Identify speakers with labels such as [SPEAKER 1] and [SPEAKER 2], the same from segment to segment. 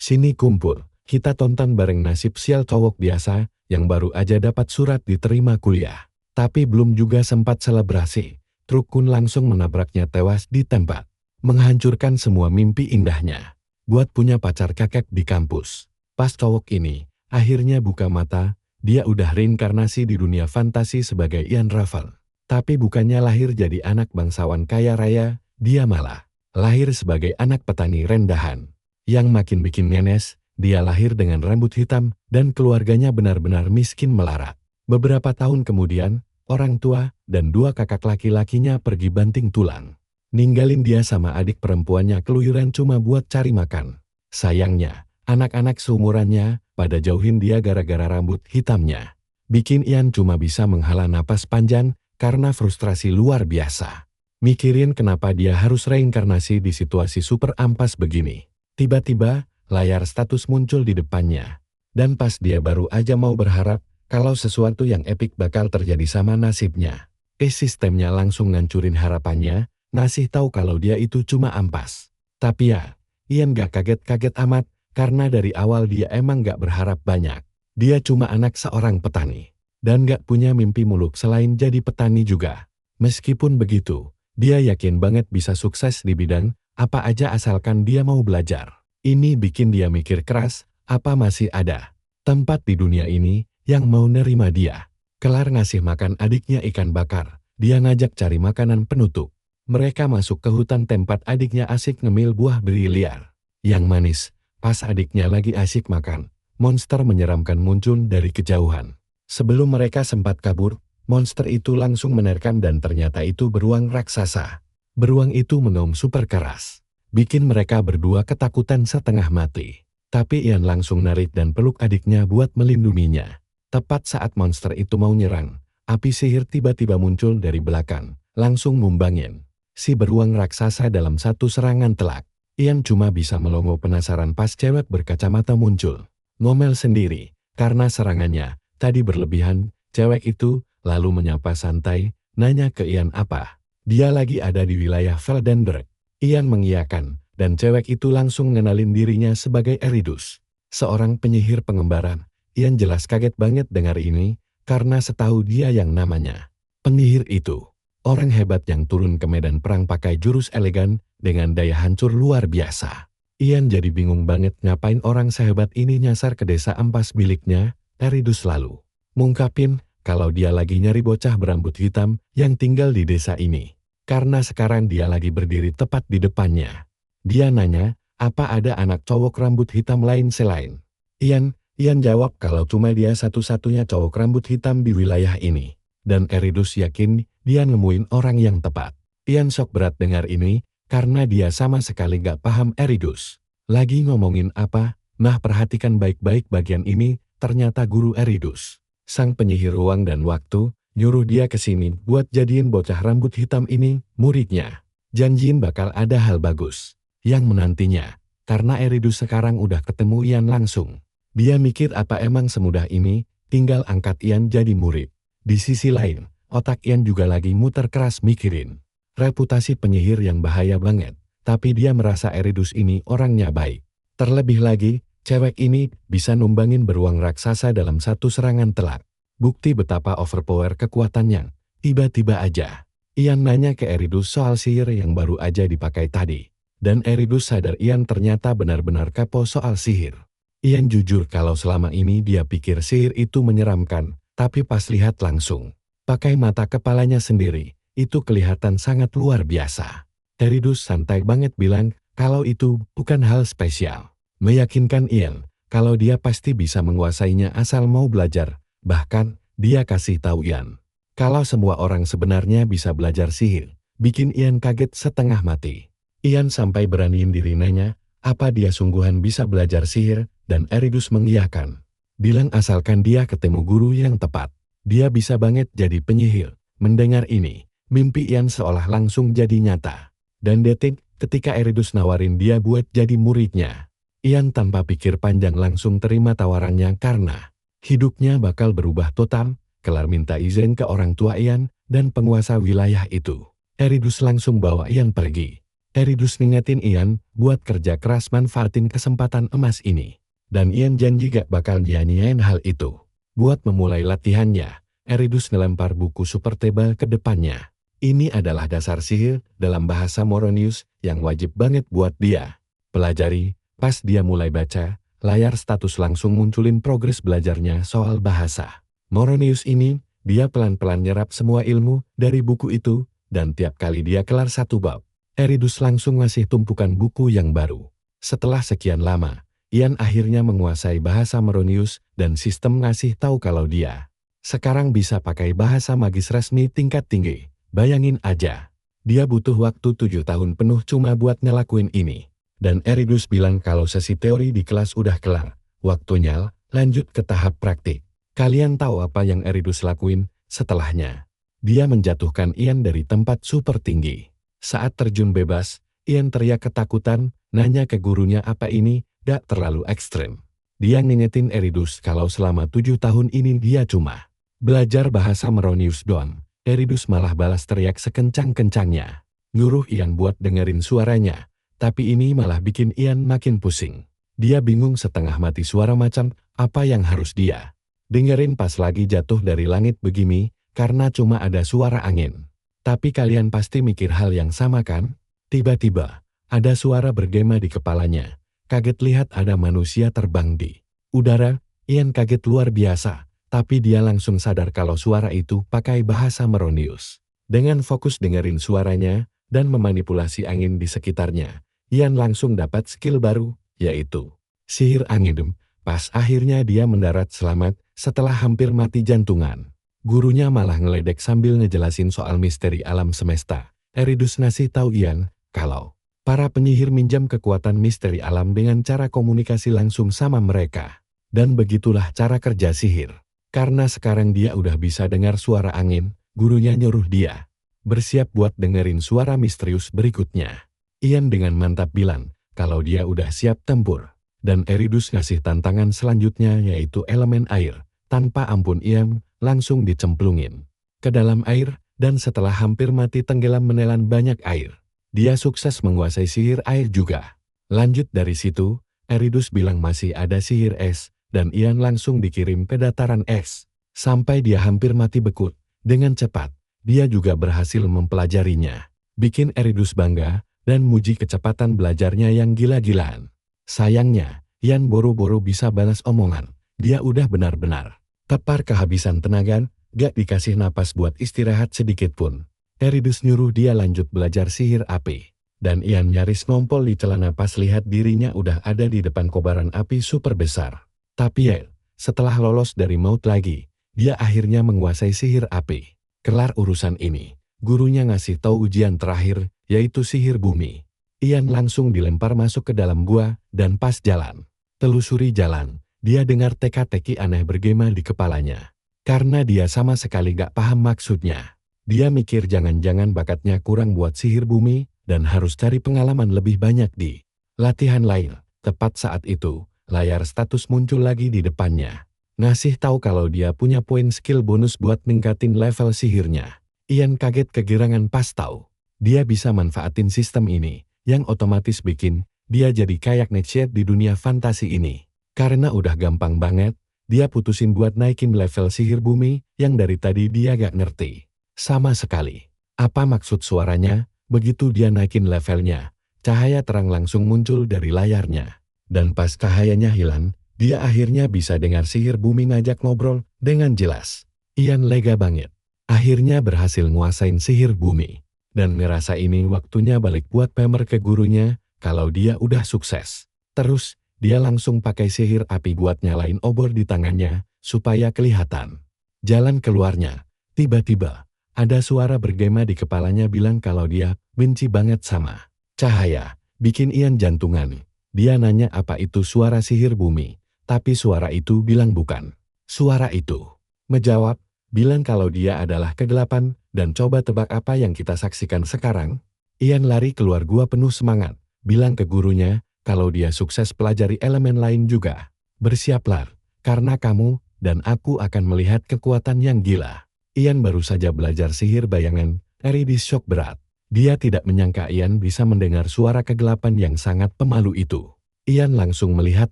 [SPEAKER 1] Sini kumpul, kita tonton bareng nasib sial cowok biasa yang baru aja dapat surat diterima kuliah. Tapi belum juga sempat selebrasi, truk Kun langsung menabraknya tewas di tempat. Menghancurkan semua mimpi indahnya. Buat punya pacar kakek di kampus. Pas cowok ini akhirnya buka mata, dia udah reinkarnasi di dunia fantasi sebagai Ian Ravel. Tapi bukannya lahir jadi anak bangsawan kaya raya, dia malah lahir sebagai anak petani rendahan. Yang makin bikin ngenes, dia lahir dengan rambut hitam dan keluarganya benar-benar miskin melarat. Beberapa tahun kemudian, orang tua dan dua kakak laki-lakinya pergi banting tulang. Ninggalin dia sama adik perempuannya keluyuran cuma buat cari makan. Sayangnya, anak-anak seumurannya pada jauhin dia gara-gara rambut hitamnya. Bikin Ian cuma bisa menghela napas panjang karena frustrasi luar biasa. Mikirin kenapa dia harus reinkarnasi di situasi super ampas begini. Tiba-tiba, layar status muncul di depannya. Dan pas dia baru aja mau berharap kalau sesuatu yang epik bakal terjadi sama nasibnya, sistemnya langsung ngancurin harapannya, ngasih tahu kalau dia itu cuma ampas. Tapi ya, Ian gak kaget-kaget amat, karena dari awal dia emang gak berharap banyak. Dia cuma anak seorang petani, dan gak punya mimpi muluk selain jadi petani juga. Meskipun begitu, dia yakin banget bisa sukses di bidang apa aja asalkan dia mau belajar. Ini bikin dia mikir keras, apa masih ada tempat di dunia ini yang mau nerima dia. Kelar ngasih makan adiknya ikan bakar, dia ngajak cari makanan penutup. Mereka masuk ke hutan tempat adiknya asik ngemil buah beri liar. Yang manis, pas adiknya lagi asik makan, monster menyeramkan muncul dari kejauhan. Sebelum mereka sempat kabur, monster itu langsung menerkam dan ternyata itu beruang raksasa. Beruang itu mengaum super keras, bikin mereka berdua ketakutan setengah mati. Tapi Ian langsung narik dan peluk adiknya buat melindunginya. Tepat saat monster itu mau nyerang, api sihir tiba-tiba muncul dari belakang, langsung ngumbangin si beruang raksasa dalam satu serangan telak. Ian cuma bisa melongo penasaran pas cewek berkacamata muncul. Ngomel sendiri, karena serangannya tadi berlebihan. Cewek itu lalu menyapa santai, nanya ke Ian apa dia lagi ada di wilayah Veldenberg. Ian mengiyakan, dan cewek itu langsung ngenalin dirinya sebagai Eridus, seorang penyihir pengembaraan. Ian jelas kaget banget dengar ini, karena setahu dia yang namanya penyihir itu orang hebat yang turun ke medan perang pakai jurus elegan dengan daya hancur luar biasa. Ian jadi bingung banget ngapain orang sehebat ini nyasar ke desa ampas miliknya. Eridus lalu mungkapin kalau dia lagi nyari bocah berambut hitam yang tinggal di desa ini. Karena sekarang dia lagi berdiri tepat di depannya. Dia nanya, apa ada anak cowok rambut hitam lain selain Ian? Ian jawab kalau cuma dia satu-satunya cowok rambut hitam di wilayah ini. Dan Eridus yakin dia nemuin orang yang tepat. Ian shock berat dengar ini, karena dia sama sekali gak paham Eridus lagi ngomongin apa. Nah, perhatikan baik-baik bagian ini, ternyata guru Eridus, sang penyihir ruang dan waktu, nyuruh dia ke sini buat jadiin bocah rambut hitam ini muridnya. Janjiin bakal ada hal bagus yang menantinya, karena Eridus sekarang udah ketemu Ian langsung. Dia mikir apa emang semudah ini, tinggal angkat Ian jadi murid. Di sisi lain, otak Ian juga lagi muter keras mikirin reputasi penyihir yang bahaya banget, tapi dia merasa Eridus ini orangnya baik. Terlebih lagi, cewek ini bisa numbangin beruang raksasa dalam satu serangan telak. Bukti betapa overpower kekuatannya. Tiba-tiba aja, Ian nanya ke Eridus soal sihir yang baru aja dipakai tadi. Dan Eridus sadar Ian ternyata benar-benar kapo soal sihir. Ian jujur kalau selama ini dia pikir sihir itu menyeramkan, tapi pas lihat langsung pakai mata kepalanya sendiri, itu kelihatan sangat luar biasa. Eridus santai banget bilang kalau itu bukan hal spesial. Meyakinkan Ian kalau dia pasti bisa menguasainya asal mau belajar. Bahkan, dia kasih tahu Ian kalau semua orang sebenarnya bisa belajar sihir. Bikin Ian kaget setengah mati. Ian sampai beraniin diri nanya, apa dia sungguhan bisa belajar sihir, dan Eridus mengiyakan. Bilang asalkan dia ketemu guru yang tepat, dia bisa banget jadi penyihir. Mendengar ini, mimpi Ian seolah langsung jadi nyata. Dan detik, ketika Eridus nawarin dia buat jadi muridnya, Ian tanpa pikir panjang langsung terima tawarannya karena hidupnya bakal berubah total. Kelar minta izin ke orang tua Ian dan penguasa wilayah itu. Eridus langsung bawa Ian pergi. Eridus ngingetin Ian buat kerja keras manfaatin kesempatan emas ini. Dan Ian janji gak bakal nyanyiin hal itu. Buat memulai latihannya, Eridus ngelempar buku super tebal ke depannya. Ini adalah dasar sihir dalam bahasa Moronius yang wajib banget buat dia pelajari. Pas dia mulai baca, layar status langsung munculin progres belajarnya soal bahasa Moronius ini. Dia pelan-pelan nyerap semua ilmu dari buku itu, dan tiap kali dia kelar satu bab, Eridus langsung ngasih tumpukan buku yang baru. Setelah sekian lama, Ian akhirnya menguasai bahasa Moronius dan sistem ngasih tahu kalau dia sekarang bisa pakai bahasa magis resmi tingkat tinggi. Bayangin aja, dia butuh waktu 7 tahun penuh cuma buat ngelakuin ini. Dan Eridus bilang kalau sesi teori di kelas udah kelar, waktunya lanjut ke tahap praktik. Kalian tahu apa yang Eridus lakuin setelahnya? Dia menjatuhkan Ian dari tempat super tinggi. Saat terjun bebas, Ian teriak ketakutan, nanya ke gurunya apa ini gak terlalu ekstrem. Dia ngingetin Eridus kalau selama 7 tahun ini dia cuma belajar bahasa Moronius doang. Eridus malah balas teriak sekencang-kencangnya. Nyuruh Ian buat dengerin suaranya, tapi ini malah bikin Ian makin pusing. Dia bingung setengah mati suara macam apa yang harus dia dengerin pas lagi jatuh dari langit begini, karena cuma ada suara angin. Tapi kalian pasti mikir hal yang sama kan? Tiba-tiba, ada suara bergema di kepalanya. Kaget lihat ada manusia terbang di udara. Ian kaget luar biasa, tapi dia langsung sadar kalau suara itu pakai bahasa Moronius. Dengan fokus dengerin suaranya, dan memanipulasi angin di sekitarnya, Ian langsung dapat skill baru, yaitu sihir angin. Pas akhirnya dia mendarat selamat, setelah hampir mati jantungan. Gurunya malah ngeledek sambil ngejelasin soal misteri alam semesta. Eridus ngasih tahu Ian kalau para penyihir minjam kekuatan misteri alam dengan cara komunikasi langsung sama mereka. Dan begitulah cara kerja sihir. Karena sekarang dia udah bisa dengar suara angin, gurunya nyuruh dia bersiap buat dengerin suara misterius berikutnya. Ian dengan mantap bilang kalau dia udah siap tempur. Dan Eridus ngasih tantangan selanjutnya yaitu elemen air. Tanpa ampun Ian langsung dicemplungin ke dalam air, dan setelah hampir mati tenggelam menelan banyak air, dia sukses menguasai sihir air juga. Lanjut dari situ, Eridus bilang masih ada sihir es, dan Ian langsung dikirim ke dataran es. Sampai dia hampir mati bekut, dengan cepat, dia juga berhasil mempelajarinya. Bikin Eridus bangga, dan muji kecepatan belajarnya yang gila-gilaan. Sayangnya, Ian boro-boro bisa balas omongan. Dia udah benar-benar tepar kehabisan tenaga, gak dikasih napas buat istirahat sedikit pun. Eridus nyuruh dia lanjut belajar sihir api. Dan Ian nyaris ngompol di celana pas lihat dirinya udah ada di depan kobaran api super besar. Tapi setelah lolos dari maut lagi, dia akhirnya menguasai sihir api. Kelar urusan ini, gurunya ngasih tahu ujian terakhir, yaitu sihir bumi. Ian langsung dilempar masuk ke dalam gua, dan pas jalan telusuri jalan, dia dengar teka-teki aneh bergema di kepalanya. Karena dia sama sekali gak paham maksudnya. Dia mikir jangan-jangan bakatnya kurang buat sihir bumi, dan harus cari pengalaman lebih banyak di latihan lain. Tepat saat itu, layar status muncul lagi di depannya. Ngasih tahu kalau dia punya poin skill bonus buat ningkatin level sihirnya. Ian kaget kegirangan pas tahu dia bisa manfaatin sistem ini, yang otomatis bikin dia jadi kayak Nextshade di dunia fantasi ini. Karena udah gampang banget, dia putusin buat naikin level sihir bumi yang dari tadi dia gak ngerti sama sekali. Apa maksud suaranya? Begitu dia naikin levelnya, cahaya terang langsung muncul dari layarnya. Dan pas cahayanya hilang, dia akhirnya bisa dengar sihir bumi ngajak ngobrol dengan jelas. Ian lega banget. Akhirnya berhasil nguasain sihir bumi. Dan ngerasa ini waktunya balik buat pamer ke gurunya kalau dia udah sukses. Terus, dia langsung pakai sihir api buat nyalain obor di tangannya supaya kelihatan jalan keluarnya. Tiba-tiba, ada suara bergema di kepalanya bilang kalau dia benci banget sama cahaya. Bikin Ian jantungan. Dia nanya apa itu suara sihir bumi, tapi suara itu bilang bukan. Suara itu menjawab, bilang kalau dia adalah kegelapan, dan coba tebak apa yang kita saksikan sekarang. Ian lari keluar gua penuh semangat, bilang ke gurunya kalau dia sukses pelajari elemen lain juga. Bersiaplah, karena kamu dan aku akan melihat kekuatan yang gila. Ian baru saja belajar sihir bayangan, Eridus shock berat. Dia tidak menyangka Ian bisa mendengar suara kegelapan yang sangat pemalu itu. Ian langsung melihat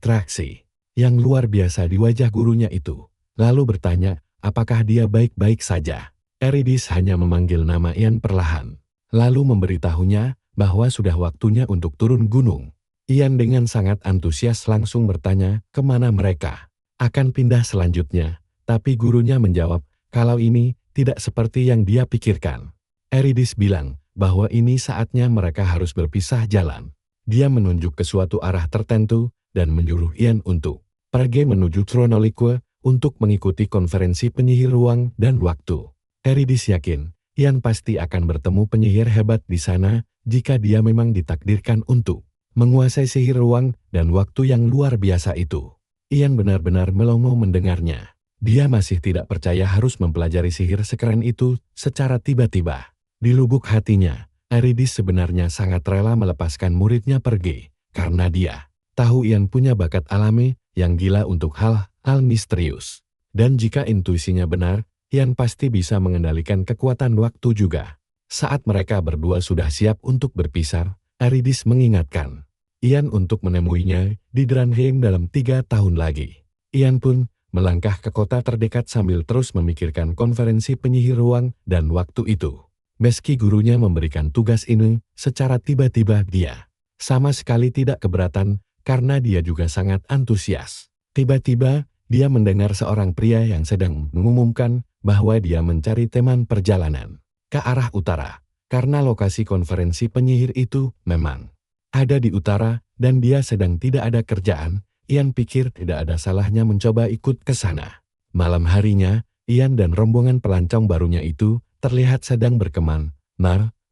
[SPEAKER 1] reaksi yang luar biasa di wajah gurunya itu, lalu bertanya, apakah dia baik-baik saja? Eurydice hanya memanggil nama Ian perlahan, lalu memberitahunya bahwa sudah waktunya untuk turun gunung. Ian dengan sangat antusias langsung bertanya kemana mereka akan pindah selanjutnya, tapi gurunya menjawab kalau ini tidak seperti yang dia pikirkan. Eurydice bilang bahwa ini saatnya mereka harus berpisah jalan. Dia menunjuk ke suatu arah tertentu dan menyuruh Ian untuk pergi menuju Tronolique untuk mengikuti konferensi penyihir ruang dan waktu. Eurydice yakin Ian pasti akan bertemu penyihir hebat di sana jika dia memang ditakdirkan untuk menguasai sihir ruang dan waktu yang luar biasa itu. Ian benar-benar melongo mendengarnya. Dia masih tidak percaya harus mempelajari sihir sekeren itu secara tiba-tiba. Di lubuk hatinya, Eurydice sebenarnya sangat rela melepaskan muridnya pergi, karena dia tahu Ian punya bakat alami yang gila untuk hal-hal misterius. Dan jika intuisinya benar, Ian pasti bisa mengendalikan kekuatan waktu juga. Saat mereka berdua sudah siap untuk berpisah, Eurydice mengingatkan Ian untuk menemuinya di Dranheim dalam 3 tahun lagi. Ian pun melangkah ke kota terdekat sambil terus memikirkan konferensi penyihir ruang dan waktu itu. Meski gurunya memberikan tugas ini secara tiba-tiba, dia sama sekali tidak keberatan karena dia juga sangat antusias. Tiba-tiba, dia mendengar seorang pria yang sedang mengumumkan bahwa dia mencari teman perjalanan ke arah utara, karena lokasi konferensi penyihir itu memang ada di utara dan dia sedang tidak ada kerjaan. Ian pikir tidak ada salahnya mencoba ikut ke sana. Malam harinya, Ian dan rombongan pelancong barunya itu terlihat sedang berkeman.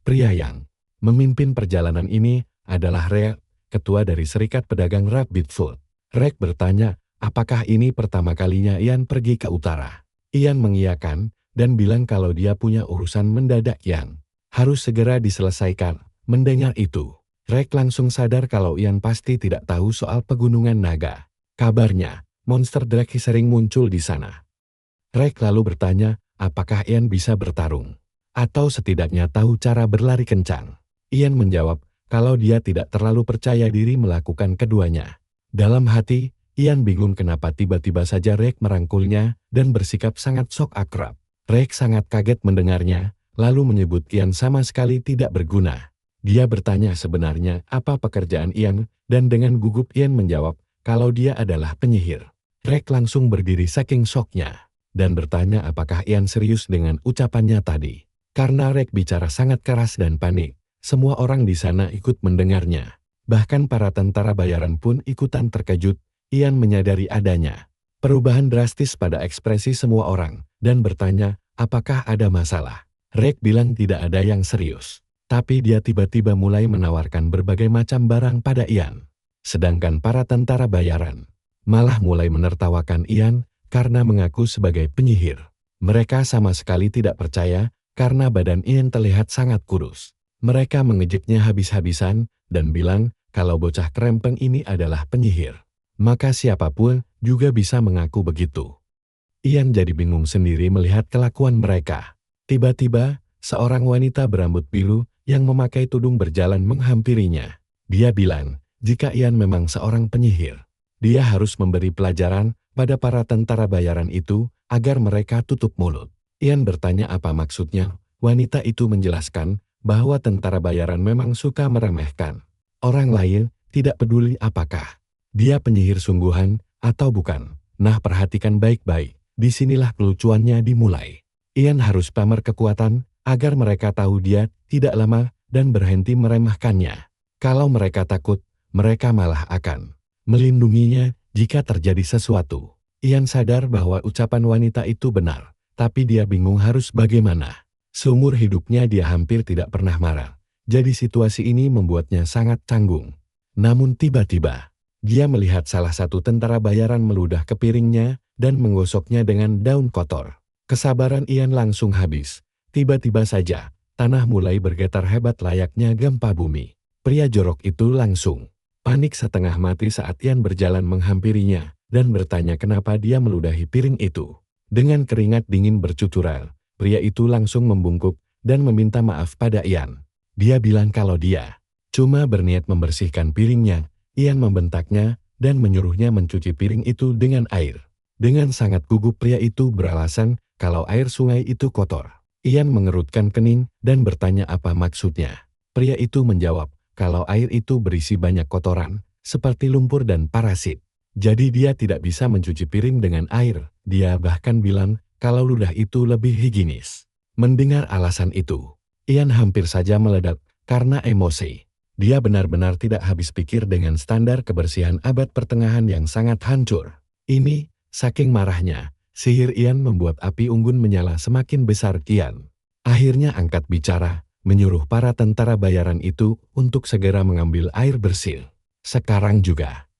[SPEAKER 1] Pria yang memimpin perjalanan ini adalah Rek, ketua dari Serikat Pedagang Rabbit Foot. Rek bertanya, apakah ini pertama kalinya Ian pergi ke utara? Ian mengiyakan dan bilang kalau dia punya urusan mendadak yang harus segera diselesaikan. Mendengar itu, Rek langsung sadar kalau Ian pasti tidak tahu soal pegunungan naga. Kabarnya, monster Drake sering muncul di sana. Rek lalu bertanya, apakah Ian bisa bertarung? Atau setidaknya tahu cara berlari kencang? Ian menjawab, kalau dia tidak terlalu percaya diri melakukan keduanya. Dalam hati, Ian bingung kenapa tiba-tiba saja Rek merangkulnya dan bersikap sangat sok akrab. Rek sangat kaget mendengarnya, lalu menyebut Ian sama sekali tidak berguna. Dia bertanya sebenarnya apa pekerjaan Ian, dan dengan gugup Ian menjawab kalau dia adalah penyihir. Rek langsung berdiri saking syoknya, dan bertanya apakah Ian serius dengan ucapannya tadi. Karena Rek bicara sangat keras dan panik, semua orang di sana ikut mendengarnya. Bahkan para tentara bayaran pun ikutan terkejut. Ian menyadari adanya perubahan drastis pada ekspresi semua orang, dan bertanya, apakah ada masalah? Rek bilang tidak ada yang serius. Tapi dia tiba-tiba mulai menawarkan berbagai macam barang pada Ian. Sedangkan para tentara bayaran malah mulai menertawakan Ian karena mengaku sebagai penyihir. Mereka sama sekali tidak percaya karena badan Ian terlihat sangat kurus. Mereka mengejeknya habis-habisan dan bilang kalau bocah kerempeng ini adalah penyihir. Maka siapapun juga bisa mengaku begitu. Ian jadi bingung sendiri melihat kelakuan mereka. Tiba-tiba, seorang wanita berambut biru yang memakai tudung berjalan menghampirinya. Dia bilang, jika Ian memang seorang penyihir, dia harus memberi pelajaran pada para tentara bayaran itu agar mereka tutup mulut. Ian bertanya apa maksudnya. Wanita itu menjelaskan bahwa tentara bayaran memang suka meremehkan orang lain, tidak peduli apakah dia penyihir sungguhan atau bukan. Nah, perhatikan baik-baik, disinilah kelucuannya dimulai. Ian harus pamer kekuatan agar mereka tahu dia tidak lama dan berhenti meremehkannya. Kalau mereka takut, mereka malah akan melindunginya jika terjadi sesuatu. Ian sadar bahwa ucapan wanita itu benar, tapi dia bingung harus bagaimana. Seumur hidupnya dia hampir tidak pernah marah, jadi situasi ini membuatnya sangat canggung. Namun tiba-tiba, dia melihat salah satu tentara bayaran meludah ke piringnya dan menggosoknya dengan daun kotor. Kesabaran Ian langsung habis. Tiba-tiba saja, tanah mulai bergetar hebat layaknya gempa bumi. Pria jorok itu langsung panik setengah mati saat Ian berjalan menghampirinya dan bertanya kenapa dia meludahi piring itu. Dengan keringat dingin bercucuran, pria itu langsung membungkuk dan meminta maaf pada Ian. Dia bilang kalau dia cuma berniat membersihkan piringnya. Ian membentaknya dan menyuruhnya mencuci piring itu dengan air. Dengan sangat gugup pria itu beralasan kalau air sungai itu kotor. Ian mengerutkan kening dan bertanya apa maksudnya. Pria itu menjawab kalau air itu berisi banyak kotoran, seperti lumpur dan parasit. Jadi dia tidak bisa mencuci piring dengan air. Dia bahkan bilang kalau ludah itu lebih higienis. Mendengar alasan itu, Ian hampir saja meledak karena emosi. Dia benar-benar tidak habis pikir dengan standar kebersihan abad pertengahan yang sangat hancur. Ini, saking marahnya, sihir Ian membuat api unggun menyala semakin besar kian. Akhirnya angkat bicara, menyuruh para tentara bayaran itu untuk segera mengambil air bersih. Sekarang juga,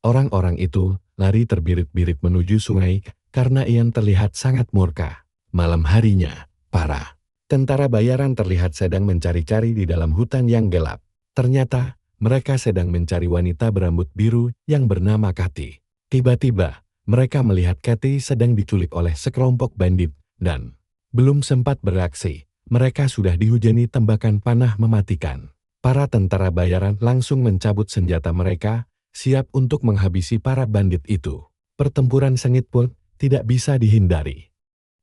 [SPEAKER 1] orang-orang itu lari terbirit-birit menuju sungai karena Ian terlihat sangat murka. Malam harinya, para tentara bayaran terlihat sedang mencari-cari di dalam hutan yang gelap. Ternyata, mereka sedang mencari wanita berambut biru yang bernama Kathy. Tiba-tiba, mereka melihat Kathy sedang diculik oleh sekelompok bandit, dan belum sempat bereaksi, mereka sudah dihujani tembakan panah mematikan. Para tentara bayaran langsung mencabut senjata mereka, siap untuk menghabisi para bandit itu. Pertempuran sengit pun tidak bisa dihindari.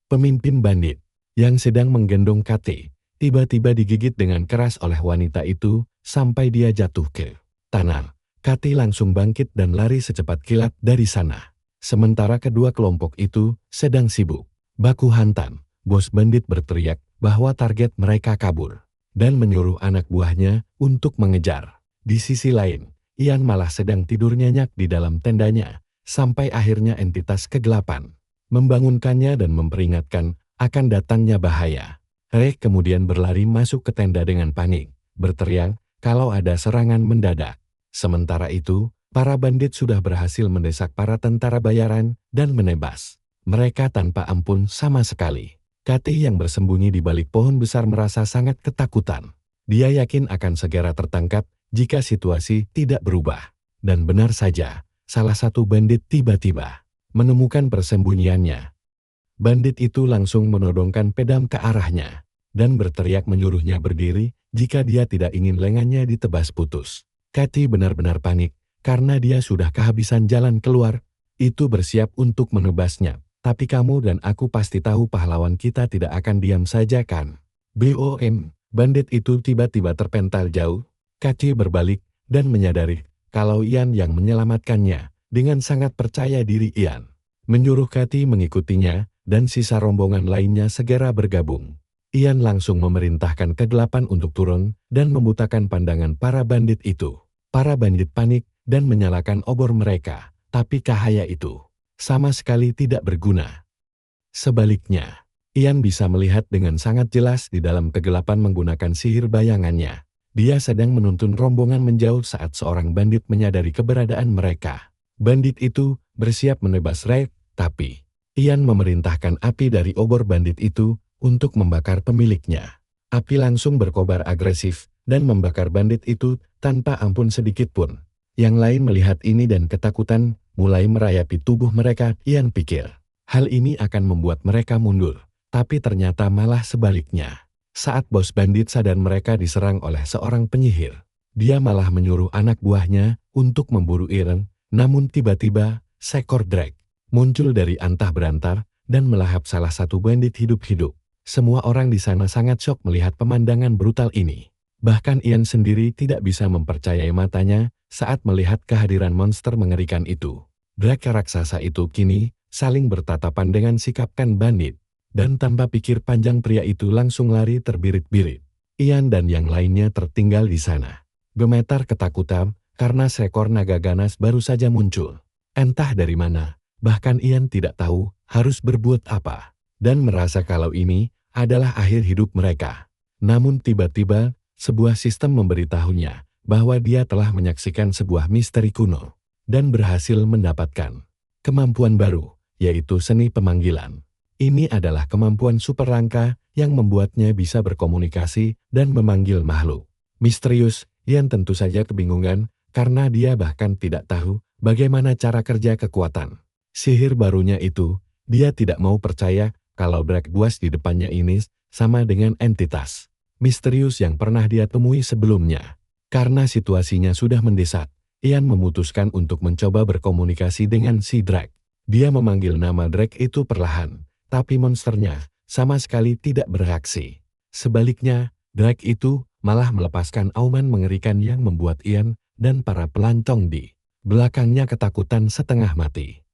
[SPEAKER 1] Pemimpin bandit yang sedang menggendong Kathy tiba-tiba digigit dengan keras oleh wanita itu sampai dia jatuh ke tanah. Kathy langsung bangkit dan lari secepat kilat dari sana. Sementara kedua kelompok itu sedang sibuk baku hantam, bos bandit berteriak bahwa target mereka kabur dan menyuruh anak buahnya untuk mengejar. Di sisi lain, Ian malah sedang tidur nyenyak di dalam tendanya sampai akhirnya entitas kegelapan membangunkannya dan memperingatkan akan datangnya bahaya. Rick kemudian berlari masuk ke tenda dengan panik, berteriak kalau ada serangan mendadak. Sementara itu, para bandit sudah berhasil mendesak para tentara bayaran dan menebas mereka tanpa ampun sama sekali. Kathy yang bersembunyi di balik pohon besar merasa sangat ketakutan. Dia yakin akan segera tertangkap jika situasi tidak berubah. Dan benar saja, salah satu bandit tiba-tiba menemukan persembunyiannya. Bandit itu langsung menodongkan pedang ke arahnya dan berteriak menyuruhnya berdiri jika dia tidak ingin lengannya ditebas putus. Kathy benar-benar panik karena dia sudah kehabisan jalan keluar. Itu bersiap untuk menebasnya. Tapi kamu dan aku pasti tahu pahlawan kita tidak akan diam saja kan? BOM, bandit itu tiba-tiba terpental jauh. Kathy berbalik dan menyadari kalau Ian yang menyelamatkannya. Dengan sangat percaya diri Ian menyuruh Kathy mengikutinya dan sisa rombongan lainnya segera bergabung. Ian langsung memerintahkan kegelapan untuk turun dan membutakan pandangan para bandit itu. Para bandit panik dan menyalakan obor mereka, tapi cahaya itu sama sekali tidak berguna. Sebaliknya, Ian bisa melihat dengan sangat jelas di dalam kegelapan menggunakan sihir bayangannya. Dia sedang menuntun rombongan menjauh saat seorang bandit menyadari keberadaan mereka. Bandit itu bersiap menebas Rick, tapi Ian memerintahkan api dari obor bandit itu untuk membakar pemiliknya. Api langsung berkobar agresif dan membakar bandit itu tanpa ampun sedikit pun. Yang lain melihat ini dan ketakutan mulai merayapi tubuh mereka. Ian pikir hal ini akan membuat mereka mundur, tapi ternyata malah sebaliknya. Saat bos bandit sadar mereka diserang oleh seorang penyihir, dia malah menyuruh anak buahnya untuk memburu Ian. Namun tiba-tiba, seekor drake muncul dari antah berantar dan melahap salah satu bandit hidup-hidup. Semua orang di sana sangat syok melihat pemandangan brutal ini. Bahkan Ian sendiri tidak bisa mempercayai matanya saat melihat kehadiran monster mengerikan itu. Drake raksasa itu kini saling bertatapan dengan sikapkan bandit. Dan tanpa pikir panjang pria itu langsung lari terbirit-birit. Ian dan yang lainnya tertinggal di sana. Gemetar ketakutan karena seekor naga ganas baru saja muncul. Entah dari mana, bahkan Ian tidak tahu harus berbuat apa. Dan merasa kalau ini adalah akhir hidup mereka. Namun tiba-tiba, sebuah sistem memberitahunya bahwa dia telah menyaksikan sebuah misteri kuno dan berhasil mendapatkan kemampuan baru, yaitu seni pemanggilan. Ini adalah kemampuan super langka yang membuatnya bisa berkomunikasi dan memanggil makhluk misterius. Ian tentu saja kebingungan karena dia bahkan tidak tahu bagaimana cara kerja kekuatan sihir barunya itu. Dia tidak mau percaya kalau Drake buas di depannya ini sama dengan entitas misterius yang pernah dia temui sebelumnya. Karena situasinya sudah mendesak, Ian memutuskan untuk mencoba berkomunikasi dengan si Drake. Dia memanggil nama Drake itu perlahan, tapi monsternya sama sekali tidak bereaksi. Sebaliknya, Drake itu malah melepaskan auman mengerikan yang membuat Ian dan para pelancong di belakangnya ketakutan setengah mati.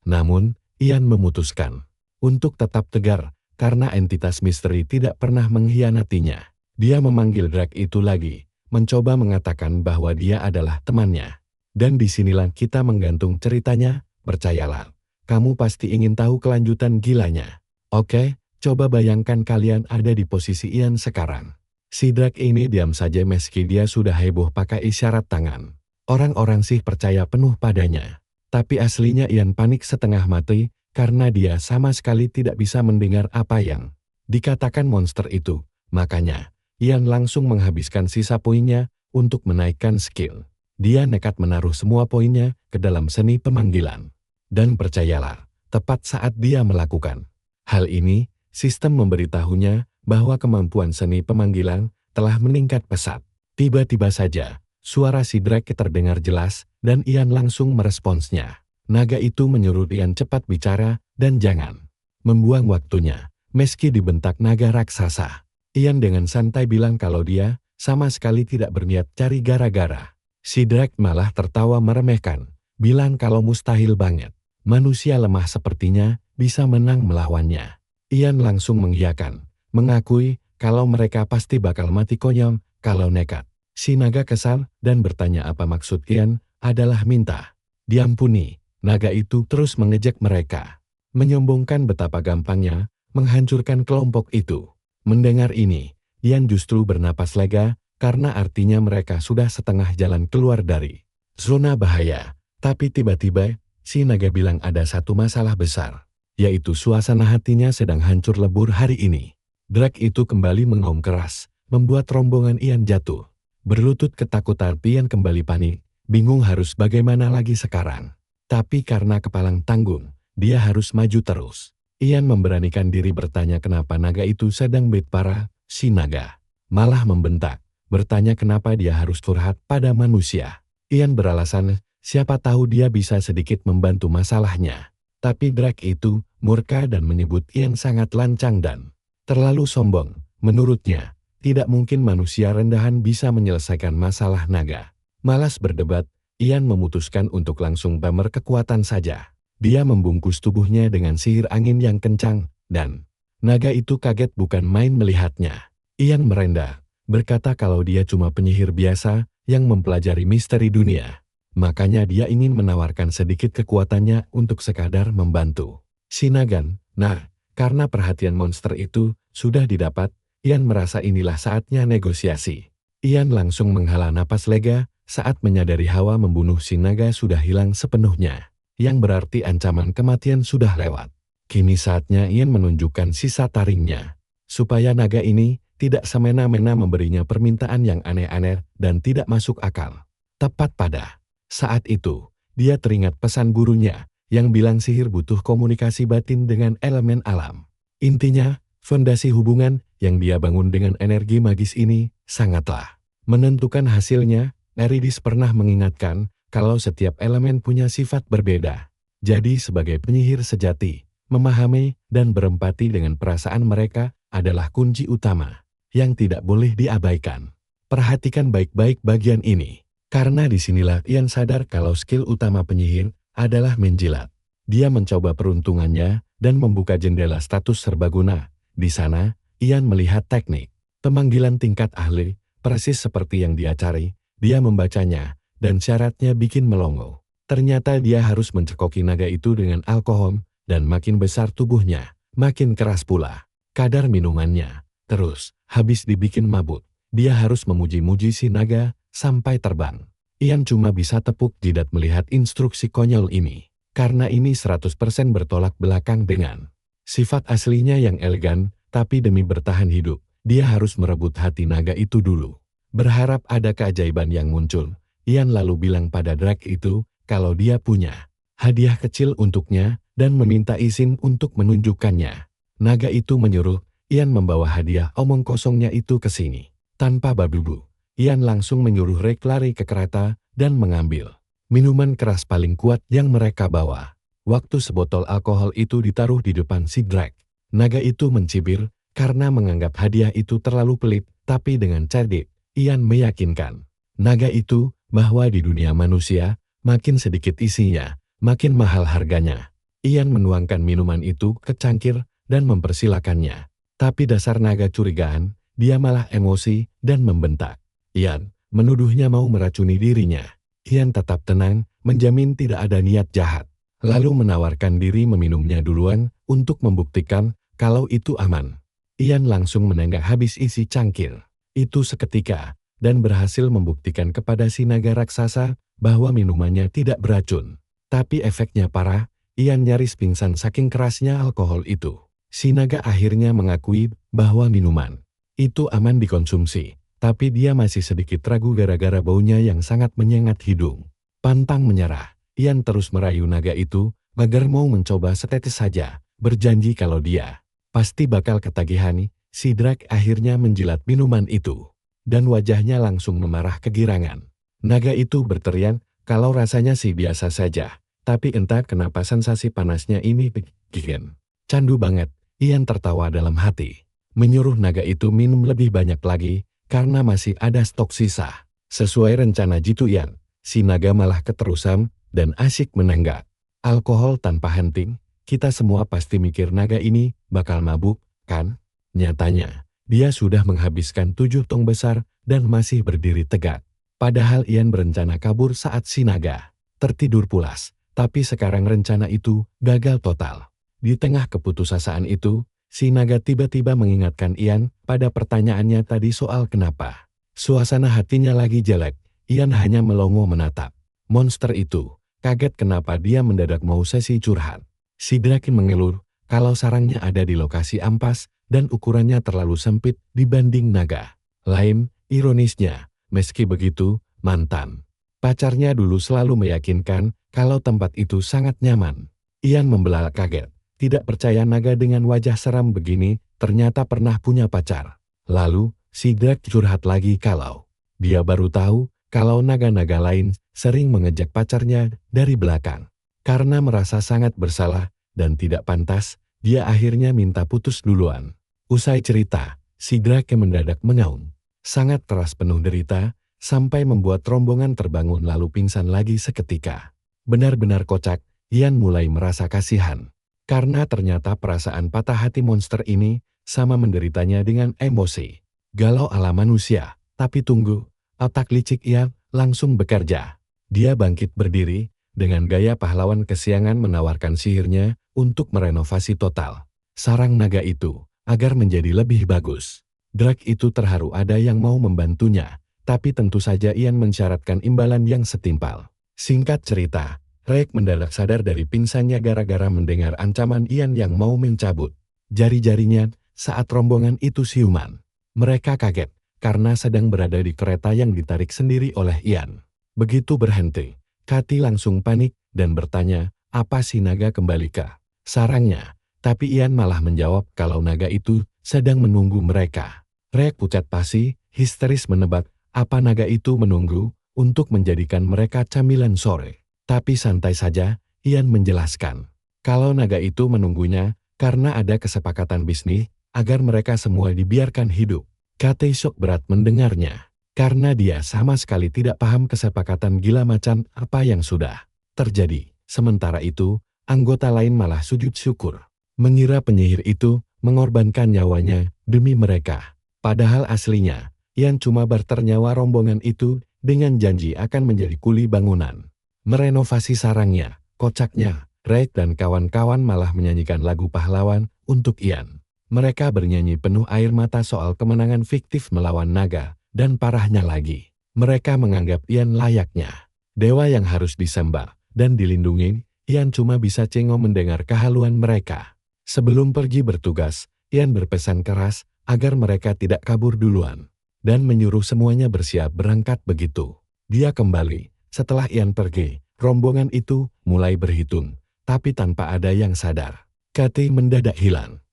[SPEAKER 1] Namun, Ian memutuskan untuk tetap tegar karena entitas misteri tidak pernah mengkhianatinya. Dia memanggil Drake itu lagi, mencoba mengatakan bahwa dia adalah temannya. Dan disinilah kita menggantung ceritanya, percayalah. Kamu pasti ingin tahu kelanjutan gilanya. Oke, coba bayangkan kalian ada di posisi Ian sekarang. Si Drake ini diam saja meski dia sudah heboh pakai isyarat tangan. Orang-orang sih percaya penuh padanya. Tapi aslinya Ian panik setengah mati karena dia sama sekali tidak bisa mendengar apa yang dikatakan monster itu. Makanya, Ian langsung menghabiskan sisa poinnya untuk menaikkan skill. Dia nekat menaruh semua poinnya ke dalam seni pemanggilan. Dan percayalah, tepat saat dia melakukan hal ini, sistem memberitahunya bahwa kemampuan seni pemanggilan telah meningkat pesat. Tiba-tiba saja, suara si Drake terdengar jelas dan Ian langsung meresponsnya. Naga itu menyuruh Ian cepat bicara dan jangan membuang waktunya, meski dibentak naga raksasa. Ian dengan santai bilang kalau dia sama sekali tidak berniat cari gara-gara. Si Drake malah tertawa meremehkan, bilang kalau mustahil banget. Manusia lemah sepertinya bisa menang melawannya. Ian langsung mengiyakan, mengakui kalau mereka pasti bakal mati konyol kalau nekat. Si naga kesal dan bertanya apa maksud Ian adalah minta diampuni. Naga itu terus mengejek mereka, menyombongkan betapa gampangnya menghancurkan kelompok itu. Mendengar ini, Ian justru bernapas lega karena artinya mereka sudah setengah jalan keluar dari zona bahaya. Tapi tiba-tiba, si naga bilang ada satu masalah besar, yaitu suasana hatinya sedang hancur lebur hari ini. Drake itu kembali mengaum keras, membuat rombongan Ian jatuh. Berlutut ketakutan, Ian kembali panik, bingung harus bagaimana lagi sekarang. Tapi karena kepalang tanggung, dia harus maju terus. Ian memberanikan diri bertanya kenapa naga itu sedang bed parah. Si naga malah membentak, bertanya kenapa dia harus curhat pada manusia. Ian beralasan, siapa tahu dia bisa sedikit membantu masalahnya. Tapi Drake itu murka dan menyebut Ian sangat lancang dan terlalu sombong. Menurutnya, tidak mungkin manusia rendahan bisa menyelesaikan masalah naga. Malas berdebat, Ian memutuskan untuk langsung pamer kekuatan saja. Dia membungkus tubuhnya dengan sihir angin yang kencang, dan naga itu kaget bukan main melihatnya. Ian merendah, berkata kalau dia cuma penyihir biasa yang mempelajari misteri dunia. Makanya dia ingin menawarkan sedikit kekuatannya untuk sekadar membantu si Nagan. Nah, karena perhatian monster itu sudah didapat, Ian merasa inilah saatnya negosiasi. Ian langsung menghela napas lega saat menyadari hawa membunuh si naga sudah hilang sepenuhnya, yang berarti ancaman kematian sudah lewat. Kini saatnya Ian menunjukkan sisa taringnya, supaya naga ini tidak semena-mena memberinya permintaan yang aneh-aneh dan tidak masuk akal. Tepat pada saat itu, dia teringat pesan gurunya yang bilang sihir butuh komunikasi batin dengan elemen alam. Intinya, fondasi hubungan yang dia bangun dengan energi magis ini sangatlah menentukan hasilnya. Eurydice pernah mengingatkan kalau setiap elemen punya sifat berbeda. Jadi sebagai penyihir sejati, memahami dan berempati dengan perasaan mereka adalah kunci utama yang tidak boleh diabaikan. Perhatikan baik-baik bagian ini, karena disinilah Ian sadar kalau skill utama penyihir adalah menjilat. Dia mencoba peruntungannya dan membuka jendela status serbaguna. Di sana, Ian melihat teknik pemanggilan tingkat ahli, persis seperti yang dia cari. Dia membacanya, dan syaratnya bikin melongo. Ternyata dia harus mencekoki naga itu dengan alkohol, dan makin besar tubuhnya, makin keras pula kadar minumannya. Terus, habis dibikin mabuk, dia harus memuji-muji si naga sampai terbang. Ian cuma bisa tepuk jidat melihat instruksi konyol ini, karena ini 100% bertolak belakang dengan sifat aslinya yang elegan, tapi demi bertahan hidup, dia harus merebut hati naga itu dulu. Berharap ada keajaiban yang muncul, Ian lalu bilang pada Drake itu kalau dia punya hadiah kecil untuknya dan meminta izin untuk menunjukkannya. Naga itu menyuruh Ian membawa hadiah omong kosongnya itu ke sini. Tanpa babubu, Ian langsung menyuruh Rex lari ke kereta dan mengambil minuman keras paling kuat yang mereka bawa. Waktu sebotol alkohol itu ditaruh di depan si Drake, naga itu mencibir karena menganggap hadiah itu terlalu pelit, tapi dengan cerdik, Ian meyakinkan naga itu bahwa di dunia manusia, makin sedikit isinya, makin mahal harganya. Ian menuangkan minuman itu ke cangkir dan mempersilakannya. Tapi dasar naga curigaan, dia malah emosi dan membentak. Ian menuduhnya mau meracuni dirinya. Ian tetap tenang, menjamin tidak ada niat jahat. Lalu menawarkan diri meminumnya duluan untuk membuktikan kalau itu aman. Ian langsung menenggak habis isi cangkir itu seketika dan berhasil membuktikan kepada si naga raksasa bahwa minumannya tidak beracun. Tapi efeknya parah, Ian nyaris pingsan saking kerasnya alkohol itu. Si naga akhirnya mengakui bahwa minuman itu aman dikonsumsi, tapi dia masih sedikit ragu gara-gara baunya yang sangat menyengat hidung. Pantang menyerah, Ian terus merayu naga itu agar mau mencoba setetes saja, berjanji kalau dia pasti bakal ketagihan. Si Drake akhirnya menjilat minuman itu, dan wajahnya langsung memarah kegirangan. Naga itu berteriak kalau rasanya sih biasa saja, tapi entah kenapa sensasi panasnya ini bikin candu banget. Ian tertawa dalam hati, menyuruh naga itu minum lebih banyak lagi, karena masih ada stok sisa. Sesuai rencana jitu Ian, si naga malah keterusan dan asyik menenggak alkohol tanpa henti. Kita semua pasti mikir naga ini bakal mabuk, kan? Nyatanya, dia sudah menghabiskan 7 tong besar dan masih berdiri tegak. Padahal Ian berencana kabur saat si naga tertidur pulas, tapi sekarang rencana itu gagal total. Di tengah keputusasaan itu, si naga tiba-tiba mengingatkan Ian pada pertanyaannya tadi soal kenapa. Suasana hatinya lagi jelek, Ian hanya melongo menatap monster itu, kaget kenapa dia mendadak mau sesi curhat. Si Drake mengeluh kalau sarangnya ada di lokasi ampas dan ukurannya terlalu sempit dibanding naga lain. Ironisnya, meski begitu, mantan pacarnya dulu selalu meyakinkan kalau tempat itu sangat nyaman. Ian membelalak kaget. Tidak percaya naga dengan wajah seram begini ternyata pernah punya pacar. Lalu, si Drake curhat lagi kalau dia baru tahu kalau naga-naga lain sering mengejek pacarnya dari belakang. Karena merasa sangat bersalah dan tidak pantas, dia akhirnya minta putus duluan. Usai cerita, si Drake mendadak mengaum. Sangat keras penuh derita, sampai membuat rombongan terbangun lalu pingsan lagi seketika. Benar-benar kocak, Ian mulai merasa kasihan. Karena ternyata perasaan patah hati monster ini sama menderitanya dengan emosi galau ala manusia. Tapi tunggu, otak licik Ian langsung bekerja. Dia bangkit berdiri, dengan gaya pahlawan kesiangan menawarkan sihirnya untuk merenovasi total sarang naga itu, agar menjadi lebih bagus. Drake itu terharu ada yang mau membantunya, tapi tentu saja Ian mensyaratkan imbalan yang setimpal. Singkat cerita, Rex mendadak sadar dari pingsannya gara-gara mendengar ancaman Ian yang mau mencabut jari-jarinya saat rombongan itu siuman. Mereka kaget, karena sedang berada di kereta yang ditarik sendiri oleh Ian. Begitu berhenti, Kathy langsung panik dan bertanya, apa si naga kembali ke sarangnya? Tapi Ian malah menjawab kalau naga itu sedang menunggu mereka. Rex pucat pasi, histeris menebak, apa naga itu menunggu untuk menjadikan mereka camilan sore. Tapi santai saja, Ian menjelaskan kalau naga itu menunggunya karena ada kesepakatan bisnis agar mereka semua dibiarkan hidup. Kathy shock berat mendengarnya, karena dia sama sekali tidak paham kesepakatan gila macan apa yang sudah terjadi. Sementara itu, anggota lain malah sujud syukur, mengira penyihir itu mengorbankan nyawanya demi mereka. Padahal aslinya, Ian cuma barter nyawa rombongan itu dengan janji akan menjadi kuli bangunan merenovasi sarangnya. Kocaknya, Rex dan kawan-kawan malah menyanyikan lagu pahlawan untuk Ian. Mereka bernyanyi penuh air mata soal kemenangan fiktif melawan naga, dan parahnya lagi, mereka menganggap Ian layaknya dewa yang harus disembah dan dilindungi. Ian cuma bisa cengok mendengar kehaluan mereka. Sebelum pergi bertugas, Ian berpesan keras agar mereka tidak kabur duluan, dan menyuruh semuanya bersiap berangkat begitu dia kembali. Setelah Ian pergi, rombongan itu mulai berhitung, tapi tanpa ada yang sadar. Kathy mendadak hilang.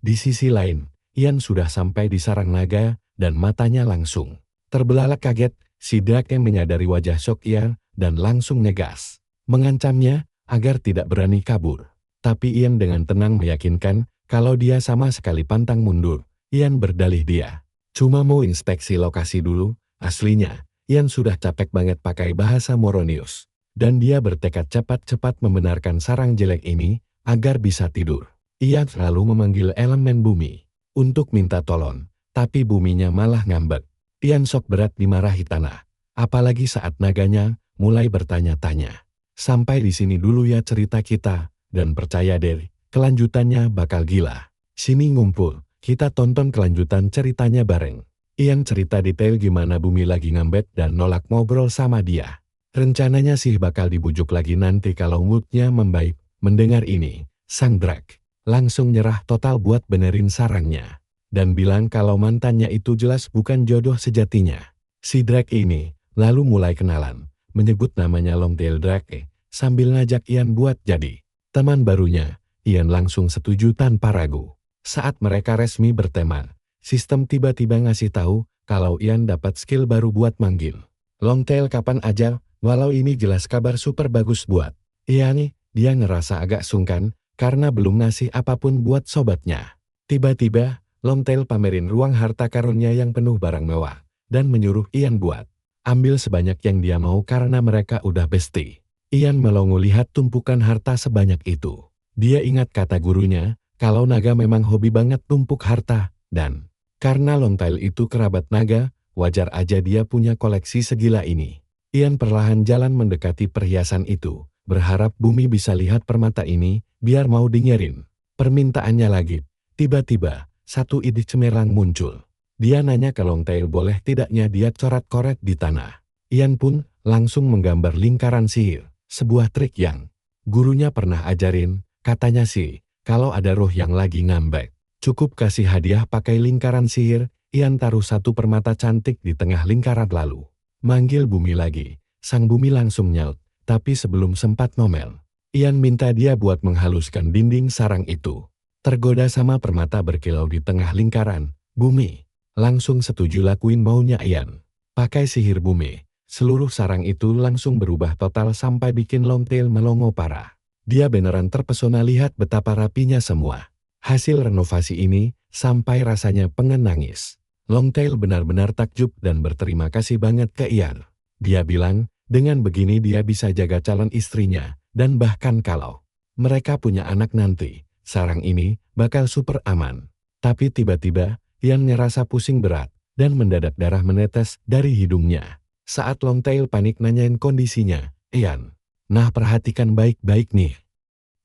[SPEAKER 1] Di sisi lain, Ian sudah sampai di sarang naga dan matanya langsung terbelalak kaget. Si Drake menyadari wajah shock Ian dan langsung ngegas, mengancamnya agar tidak berani kabur. Tapi Ian dengan tenang meyakinkan kalau dia sama sekali pantang mundur. Ian berdalih dia cuma mau inspeksi lokasi dulu. Aslinya, Ian sudah capek banget pakai bahasa Moronius. Dan dia bertekad cepat-cepat membenarkan sarang jelek ini agar bisa tidur. Ian lalu memanggil elemen bumi untuk minta tolong, tapi buminya malah ngambek. Ian shock berat dimarahi tanah, apalagi saat naganya mulai bertanya-tanya. Sampai di sini dulu ya cerita kita, dan percaya deh, kelanjutannya bakal gila. Sini ngumpul, kita tonton kelanjutan ceritanya bareng. Ian cerita detail gimana bumi lagi ngambek dan nolak ngobrol sama dia. Rencananya sih bakal dibujuk lagi nanti kalau moodnya membaik. Mendengar ini, sang Drake langsung nyerah total buat benerin sarangnya. Dan bilang kalau mantannya itu jelas bukan jodoh sejatinya. Si Drake ini lalu mulai kenalan, menyebut namanya Longtail Drake, sambil ngajak Ian buat jadi teman barunya. Ian langsung setuju tanpa ragu. Saat mereka resmi berteman, sistem tiba-tiba ngasih tahu kalau Ian dapat skill baru buat manggil Longtail kapan aja, walau ini jelas kabar super bagus buat Ian. Dia ngerasa agak sungkan karena belum ngasih apapun buat sobatnya. Tiba-tiba, Longtail pamerin ruang harta karunnya yang penuh barang mewah, dan menyuruh Ian buat ambil sebanyak yang dia mau karena mereka udah bestie. Ian melongo lihat tumpukan harta sebanyak itu. Dia ingat kata gurunya, kalau naga memang hobi banget tumpuk harta, dan karena Longtail itu kerabat naga, wajar aja dia punya koleksi segila ini. Ian perlahan jalan mendekati perhiasan itu, berharap bumi bisa lihat permata ini, biar mau dinyerin permintaannya lagi. Tiba-tiba, satu ide cemerlang muncul. Dia nanya ke Longtail boleh tidaknya dia coret-coret di tanah. Ian pun langsung menggambar lingkaran sihir, sebuah trik yang gurunya pernah ajarin. Katanya sih, kalau ada roh yang lagi ngambek, cukup kasih hadiah pakai lingkaran sihir. Ian taruh satu permata cantik di tengah lingkaran lalu manggil bumi lagi. Sang bumi langsung nyaut, tapi sebelum sempat ngomel, Ian minta dia buat menghaluskan dinding sarang itu. Tergoda sama permata berkilau di tengah lingkaran, bumi langsung setuju lakuin maunya Ian. Pakai sihir bumi, seluruh sarang itu langsung berubah total sampai bikin Longtail melongo parah. Dia beneran terpesona lihat betapa rapinya semua hasil renovasi ini, sampai rasanya pengen nangis. Longtail benar-benar takjub dan berterima kasih banget ke Ian. Dia bilang, dengan begini dia bisa jaga calon istrinya, dan bahkan kalau mereka punya anak nanti, sarang ini bakal super aman. Tapi tiba-tiba, Ian ngerasa pusing berat, dan mendadak darah menetes dari hidungnya. Saat Longtail panik nanyain kondisinya, Ian, nah perhatikan baik-baik nih.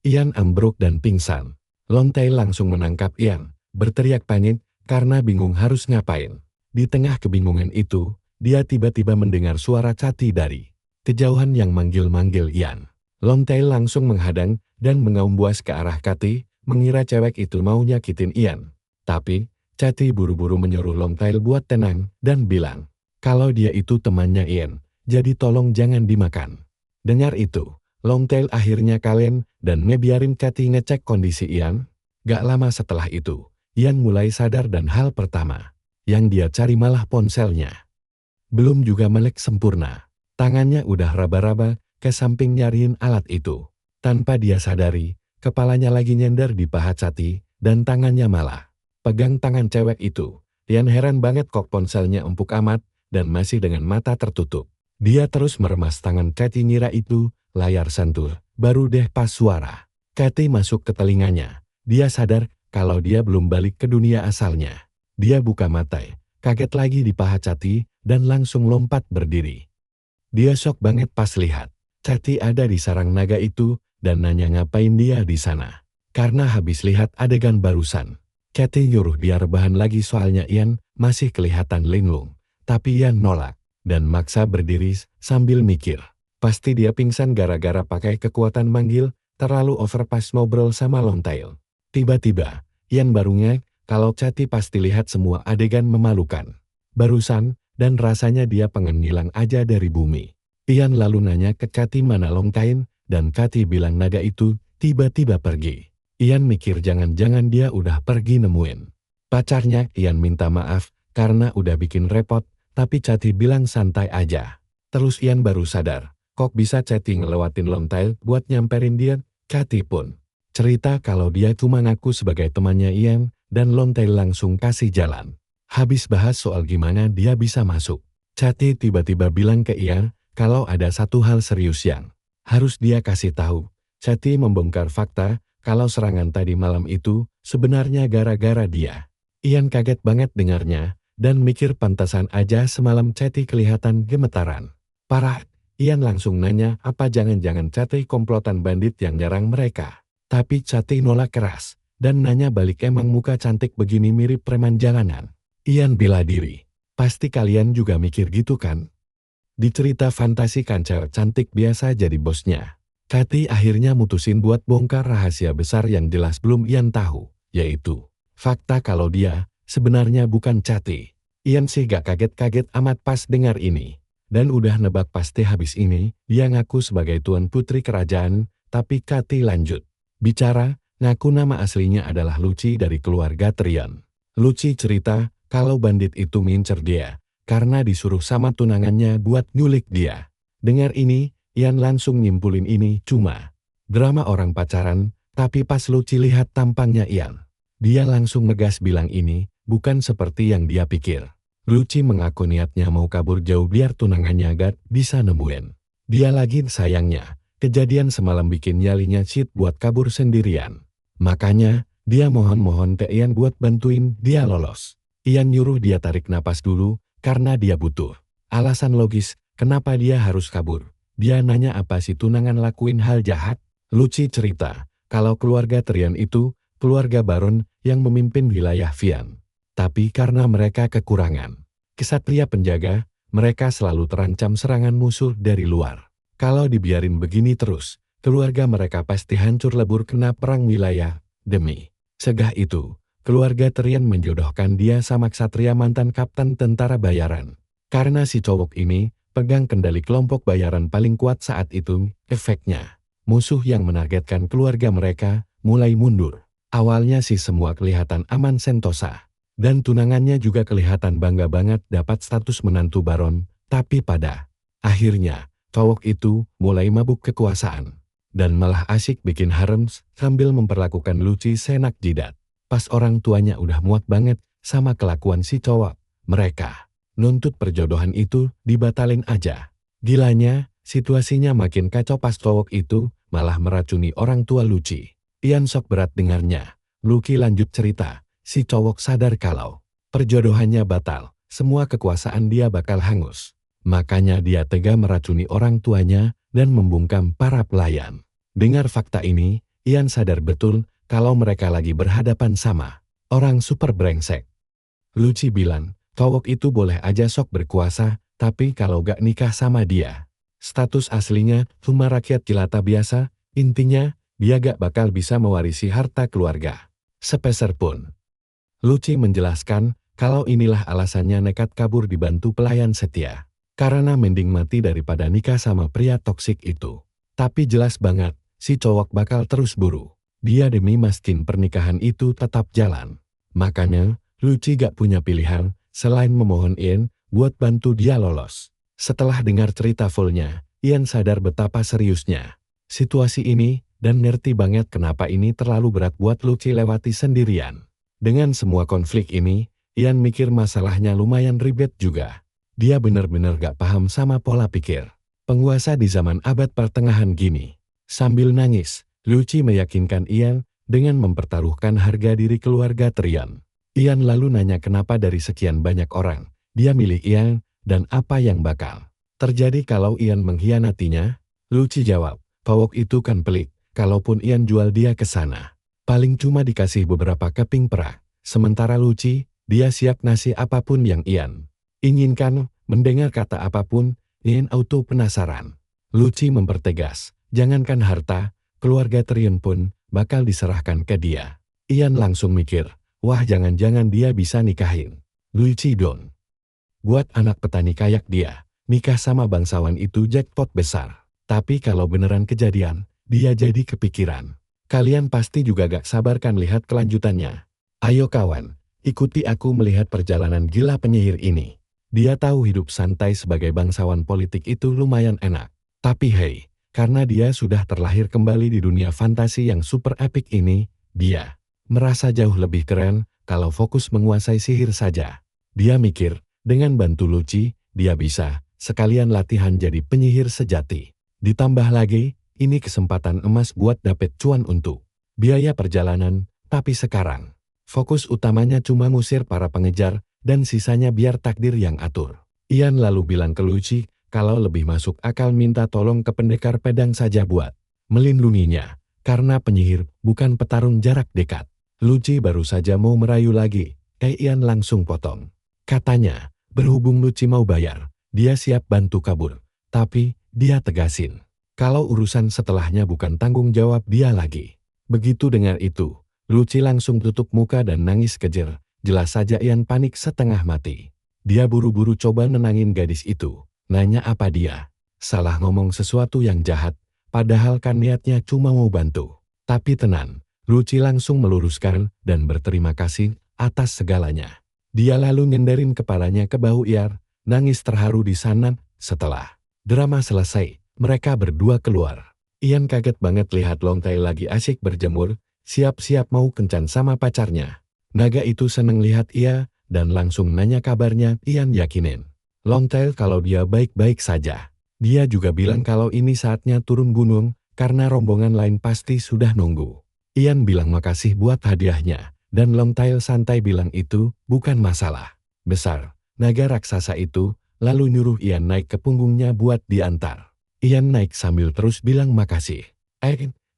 [SPEAKER 1] Ian ambruk dan pingsan. Longtail langsung menangkap Ian, berteriak panik karena bingung harus ngapain. Di tengah kebingungan itu, dia tiba-tiba mendengar suara Cathy dari kejauhan yang manggil-manggil Ian. Longtail langsung menghadang dan mengaum buas ke arah Cathy, mengira cewek itu mau nyakitin Ian. Tapi, Cathy buru-buru menyuruh Longtail buat tenang dan bilang, kalau dia itu temannya Ian, jadi tolong jangan dimakan. Dengar itu, Longtail akhirnya kalem dan ngebiarin Cathy ngecek kondisi Ian. Gak lama setelah itu, Ian mulai sadar dan hal pertama yang dia cari malah ponselnya. Belum juga melek sempurna, tangannya udah raba-raba ke samping nyariin alat itu. Tanpa dia sadari, kepalanya lagi nyender di paha Cathy dan tangannya malah pegang tangan cewek itu. Ian heran banget kok ponselnya empuk amat dan masih dengan mata tertutup. Dia terus meremas tangan Cathy ngira itu layar sentul, baru deh pas suara Cathy masuk ke telinganya. Dia sadar kalau dia belum balik ke dunia asalnya. Dia buka mata, kaget lagi di paha Cathy dan langsung lompat berdiri. Dia shock banget pas lihat Cathy ada di sarang naga itu dan nanya ngapain dia di sana. Karena habis lihat adegan barusan, Cathy nyuruh dia rebahan lagi soalnya Ian masih kelihatan linglung. Tapi Ian nolak dan maksa berdiri sambil mikir. Pasti dia pingsan gara-gara pakai kekuatan manggil terlalu over pas ngobrol sama Longtail. Tiba-tiba, Ian baru ngeh kalau Cathy pasti lihat semua adegan memalukan barusan dan rasanya dia pengen ngilang aja dari bumi. Ian lalu nanya ke Cathy mana Longtail dan Cathy bilang naga itu tiba-tiba pergi. Ian mikir jangan-jangan dia udah pergi nemuin Pacarnya Ian minta maaf karena udah bikin repot, tapi Cathy bilang santai aja. Terus Ian baru sadar, kok bisa Cathy ngelewatin Longtail buat nyamperin dia. Cathy pun cerita kalau dia cuma ngaku sebagai temannya Ian, dan Longtail langsung kasih jalan. Habis bahas soal gimana dia bisa masuk, Cathy tiba-tiba bilang ke Ian kalau ada satu hal serius yang harus dia kasih tahu. Cathy membongkar fakta kalau serangan tadi malam itu sebenarnya gara-gara dia. Ian kaget banget dengarnya dan mikir pantasan aja semalam Cathy kelihatan gemetaran. Parah, Ian langsung nanya apa jangan-jangan Cathy komplotan bandit yang nyerang mereka. Tapi Cathy nolak keras dan nanya balik, emang muka cantik begini mirip preman jalanan. Ian bela diri. Pasti kalian juga mikir gitu kan? Di cerita fantasi kan cewek cantik biasa jadi bosnya. Cathy akhirnya mutusin buat bongkar rahasia besar yang jelas belum Ian tahu, yaitu fakta kalau dia sebenarnya bukan Cathy. Ian sih gak kaget-kaget amat pas dengar ini. Dan udah nebak pasti habis ini dia ngaku sebagai tuan putri kerajaan, tapi Cathy lanjut bicara, ngaku nama aslinya adalah Lucy dari keluarga Tryon. Lucy cerita kalau bandit itu ngincer dia karena disuruh sama tunangannya buat nyulik dia. Dengar ini, Ian langsung nyimpulin ini cuma drama orang pacaran, tapi pas Lucy lihat tampangnya Ian, dia langsung ngegas bilang ini bukan seperti yang dia pikir. Lucy mengaku niatnya mau kabur jauh biar tunangannya gak bisa nemuin dia lagi. Sayangnya, kejadian semalam bikin nyalinya shit buat kabur sendirian. Makanya, dia mohon-mohon ke Ian buat bantuin dia lolos. Ian nyuruh dia tarik napas dulu, karena dia butuh alasan logis kenapa dia harus kabur. Dia nanya apa si tunangan lakuin hal jahat. Lucy cerita kalau keluarga Tryon itu keluarga baron yang memimpin wilayah Vian. Tapi karena mereka kekurangan kesatria penjaga, mereka selalu terancam serangan musuh dari luar. Kalau dibiarin begini terus, keluarga mereka pasti hancur lebur kena perang wilayah. Demi segah itu, keluarga Tryon menjodohkan dia sama ksatria mantan kapten tentara bayaran. Karena si cowok ini pegang kendali kelompok bayaran paling kuat saat itu, efeknya musuh yang menargetkan keluarga mereka mulai mundur. Awalnya sih semua kelihatan aman sentosa, dan tunangannya juga kelihatan bangga banget dapat status menantu baron, tapi pada akhirnya cowok itu mulai mabuk kekuasaan dan malah asik bikin harem sambil memperlakukan Lucy senak jidat. Pas orang tuanya udah muak banget sama kelakuan si cowok, mereka nuntut perjodohan itu dibatalin aja. Gilanya, situasinya makin kacau pas cowok itu malah meracuni orang tua Lucy. Ian sok berat dengarnya. Lucy lanjut cerita, si cowok sadar kalau perjodohannya batal, semua kekuasaan dia bakal hangus. Makanya dia tega meracuni orang tuanya dan membungkam para pelayan. Dengar fakta ini, Ian sadar betul kalau mereka lagi berhadapan sama orang super brengsek. Lucy bilang, cowok itu boleh aja sok berkuasa, tapi kalau gak nikah sama dia, status aslinya cuma rakyat jelata biasa. Intinya, dia gak bakal bisa mewarisi harta keluarga sepeser pun. Lucy menjelaskan kalau inilah alasannya nekat kabur dibantu pelayan setia. Karena mending mati daripada nikah sama pria toksik itu. Tapi jelas banget, si cowok bakal terus buru dia demi mastiin pernikahan itu tetap jalan. Makanya, Lucy gak punya pilihan selain memohon Ian buat bantu dia lolos. Setelah dengar cerita fullnya, Ian sadar betapa seriusnya situasi ini dan ngerti banget kenapa ini terlalu berat buat Lucy lewati sendirian. Dengan semua konflik ini, Ian mikir masalahnya lumayan ribet juga. Dia benar-benar gak paham sama pola pikir penguasa di zaman abad pertengahan gini. Sambil nangis, Lucy meyakinkan Ian dengan mempertaruhkan harga diri keluarga Tryon. Ian lalu nanya kenapa dari sekian banyak orang, dia milih Ian dan apa yang bakal terjadi kalau Ian mengkhianatinya. Lucy jawab, cowok itu kan pelik, kalaupun Ian jual dia ke sana, paling cuma dikasih beberapa keping perak. Sementara Lucy, dia siap ngasih apapun yang Ian inginkan. Mendengar kata apapun, Ian auto penasaran. Lucy mempertegas, jangankan harta, keluarga Tryon pun bakal diserahkan ke dia. Ian langsung mikir, wah jangan-jangan dia bisa nikahin Lucy Don. Buat anak petani kayak dia, nikah sama bangsawan itu jackpot besar. Tapi kalau beneran kejadian, dia jadi kepikiran. Kalian pasti juga gak sabar kan lihat kelanjutannya. Ayo kawan, Ikuti aku melihat perjalanan gila penyihir ini. Dia tahu hidup santai sebagai bangsawan politik itu lumayan enak. Tapi hei, karena dia sudah terlahir kembali di dunia fantasi yang super epic ini, dia merasa jauh lebih keren kalau fokus menguasai sihir saja. Dia mikir, dengan bantu Luci, dia bisa sekalian latihan jadi penyihir sejati. Ditambah lagi, ini kesempatan emas buat dapet cuan untuk biaya perjalanan, tapi sekarang fokus utamanya cuma ngusir para pengejar, dan sisanya biar takdir yang atur. Ian lalu bilang ke Luci, kalau lebih masuk akal minta tolong ke pendekar pedang saja buat melindunginya, karena penyihir bukan petarung jarak dekat. Luci baru saja mau merayu lagi, Ian langsung potong. Katanya, berhubung Luci mau bayar, dia siap bantu kabur. Tapi, dia tegasin, kalau urusan setelahnya bukan tanggung jawab dia lagi. Begitu dengar itu, Luci langsung tutup muka dan nangis kejer. Jelas saja Ian panik setengah mati. Dia buru-buru coba nenangin gadis itu. Nanya apa dia salah ngomong sesuatu yang jahat, padahal kan niatnya cuma mau bantu. Tapi tenang, Luci langsung meluruskan dan berterima kasih atas segalanya. Dia lalu nyenderin kepalanya ke bahu Ian, nangis terharu di sana. Setelah drama selesai, mereka berdua keluar. Ian kaget banget lihat Longtail lagi asyik berjemur, siap-siap mau kencan sama pacarnya. Naga itu seneng lihat ia, dan langsung nanya kabarnya. Ian yakinin Longtail kalau dia baik-baik saja. Dia juga bilang kalau ini saatnya turun gunung, karena rombongan lain pasti sudah nunggu. Ian bilang makasih buat hadiahnya, dan Longtail santai bilang itu bukan masalah besar. Naga raksasa itu lalu nyuruh Ian naik ke punggungnya buat diantar. Ian naik sambil terus bilang makasih.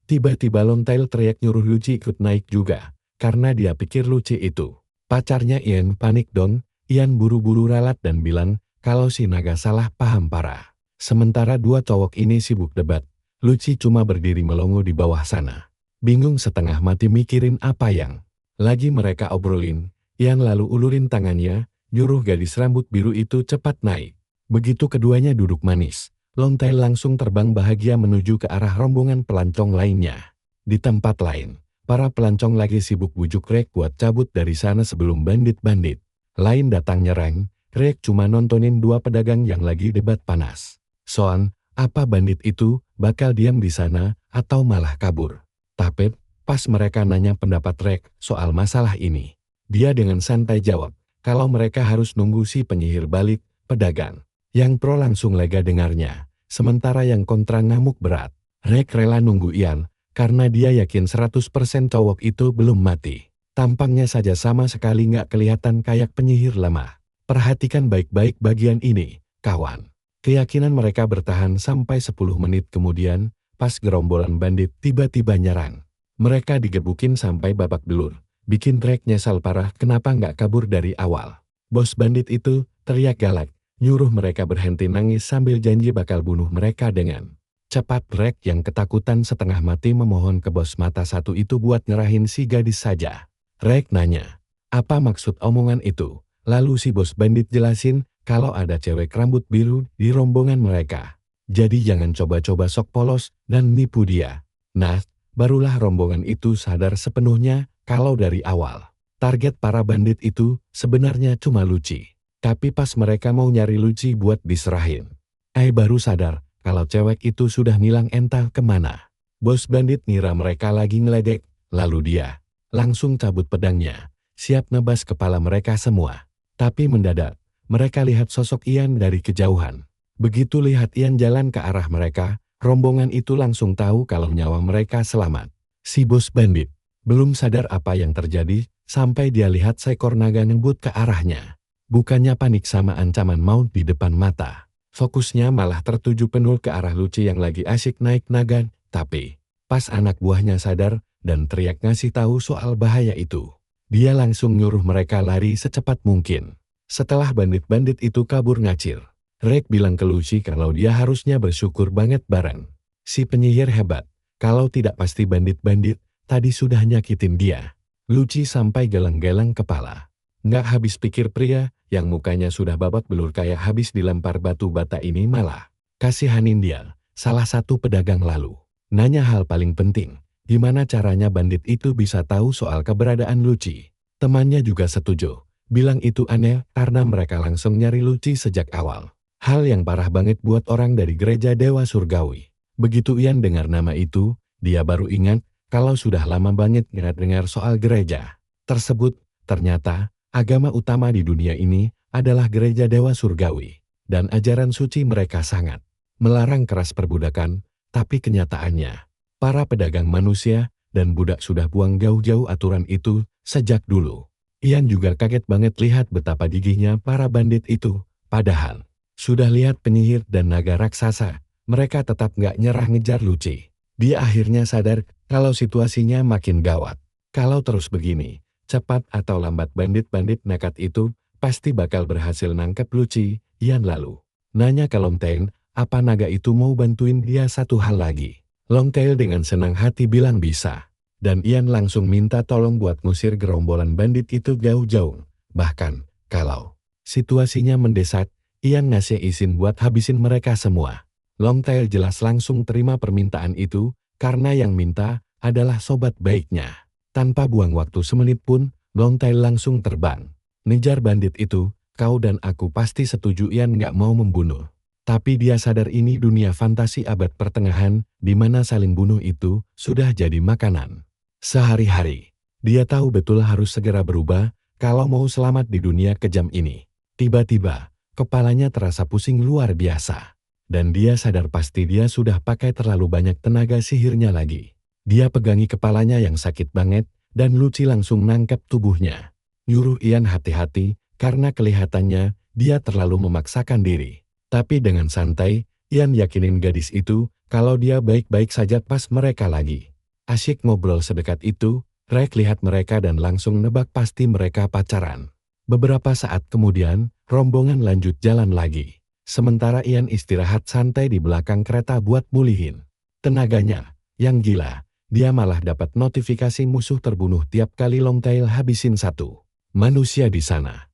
[SPEAKER 1] Tiba-tiba Longtail teriak nyuruh Luci ikut naik juga. Karena dia pikir Luci itu pacarnya. Ian panik dong. Ian buru-buru ralat dan bilang kalau si naga salah paham parah. Sementara dua cowok ini sibuk debat, Luci cuma berdiri melongo di bawah sana. Bingung setengah mati mikirin apa yang lagi mereka obrolin. Ian lalu ulurin tangannya, nyuruh gadis rambut biru itu cepat naik. Begitu keduanya duduk manis, Longtail langsung terbang bahagia menuju ke arah rombongan pelancong lainnya. Di tempat lain, para pelancong lagi sibuk bujuk Rek buat cabut dari sana sebelum bandit-bandit lain datang nyerang. Rek cuma nontonin dua pedagang yang lagi debat panas. Soal apa bandit itu bakal diam di sana atau malah kabur. Tapi pas mereka nanya pendapat Rek soal masalah ini, dia dengan santai jawab kalau mereka harus nunggu si penyihir balik. Pedagang yang pro langsung lega dengarnya, sementara yang kontra ngamuk berat. Rek rela nunggu Ian, karena dia yakin 100% cowok itu belum mati. Tampangnya saja sama sekali nggak kelihatan kayak penyihir lama. Perhatikan baik-baik bagian ini, kawan. Keyakinan mereka bertahan sampai 10 menit kemudian, pas gerombolan bandit tiba-tiba nyerang. Mereka digebukin sampai babak belur, bikin Rek nyesal parah kenapa nggak kabur dari awal. Bos bandit itu teriak galak, nyuruh mereka berhenti nangis sambil janji bakal bunuh mereka dengan cepat. Rek yang ketakutan setengah mati memohon ke bos mata satu itu buat nyerahin si gadis saja. Rek nanya, apa maksud omongan itu? Lalu si bos bandit jelasin kalau ada cewek rambut biru di rombongan mereka. Jadi jangan coba-coba sok polos dan nipu dia. Nah, barulah rombongan itu sadar sepenuhnya kalau dari awal target para bandit itu sebenarnya cuma Luci. Tapi pas mereka mau nyari Luci buat diserahin, baru sadar kalau cewek itu sudah ngilang entah kemana. Bos bandit ngira mereka lagi ngeledek, lalu dia langsung cabut pedangnya, siap nebas kepala mereka semua. Tapi mendadak, mereka lihat sosok Ian dari kejauhan. Begitu lihat Ian jalan ke arah mereka, rombongan itu langsung tahu kalau nyawa mereka selamat. Si bos bandit belum sadar apa yang terjadi, sampai dia lihat seekor naga ngebut ke arahnya. Bukannya panik sama ancaman maut di depan mata, fokusnya malah tertuju penuh ke arah Luci yang lagi asyik naik naga. Tapi, pas anak buahnya sadar dan teriak ngasih tahu soal bahaya itu, dia langsung nyuruh mereka lari secepat mungkin. Setelah bandit-bandit itu kabur ngacir, Rek bilang ke Luci kalau dia harusnya bersyukur banget bareng si penyihir hebat. Kalau tidak pasti bandit-bandit tadi sudah nyakitin dia. Luci sampai geleng-geleng kepala. Nggak habis pikir pria yang mukanya sudah babak belur kayak habis dilempar batu bata ini malah kasihanin dia. Salah satu pedagang lalu nanya hal paling penting, gimana caranya bandit itu bisa tahu soal keberadaan Luci. Temannya juga setuju, bilang itu aneh karena mereka langsung nyari Lucy sejak awal. Hal yang parah banget buat orang dari gereja Dewa Surgawi. Begitu Ian dengar nama itu, dia baru ingat kalau sudah lama banget dengar soal gereja tersebut. Ternyata, agama utama di dunia ini adalah gereja Dewa Surgawi. Dan ajaran suci mereka sangat melarang keras perbudakan, tapi kenyataannya, para pedagang manusia dan budak sudah buang jauh-jauh aturan itu sejak dulu. Ian juga kaget banget lihat betapa gigihnya para bandit itu, padahal sudah lihat penyihir dan naga raksasa, mereka tetap nggak nyerah ngejar Lucy. Dia akhirnya sadar kalau situasinya makin gawat. Kalau terus begini, cepat atau lambat bandit-bandit nekat itu pasti bakal berhasil nangkep Lucy. Ian lalu nanya ke Longtail, apa naga itu mau bantuin dia satu hal lagi. Longtail dengan senang hati bilang bisa. Dan Ian langsung minta tolong buat ngusir gerombolan bandit itu jauh-jauh. Bahkan, kalau situasinya mendesak, Ian ngasih izin buat habisin mereka semua. Longtail jelas langsung terima permintaan itu, karena yang minta adalah sobat baiknya. Tanpa buang waktu semenit pun, Longtail langsung terbang. Ngejar bandit itu, kau dan aku pasti setuju Ian nggak mau membunuh. Tapi dia sadar ini dunia fantasi abad pertengahan, di mana saling bunuh itu sudah jadi makanan sehari-hari. Dia tahu betul harus segera berubah, kalau mau selamat di dunia kejam ini. Tiba-tiba, kepalanya terasa pusing luar biasa. Dan dia sadar pasti dia sudah pakai terlalu banyak tenaga sihirnya lagi. Dia pegangi kepalanya yang sakit banget, dan Lucy langsung nangkep tubuhnya. Nyuruh Ian hati-hati, karena kelihatannya dia terlalu memaksakan diri. Tapi dengan santai, Ian yakinin gadis itu, kalau dia baik-baik saja pas mereka lagi asyik ngobrol sedekat itu, Rek lihat mereka dan langsung nebak pasti mereka pacaran. Beberapa saat kemudian, rombongan lanjut jalan lagi. Sementara Ian istirahat santai di belakang kereta buat mulihin tenaganya. Yang gila, dia malah dapat notifikasi musuh terbunuh tiap kali Longtail habisin satu manusia di sana.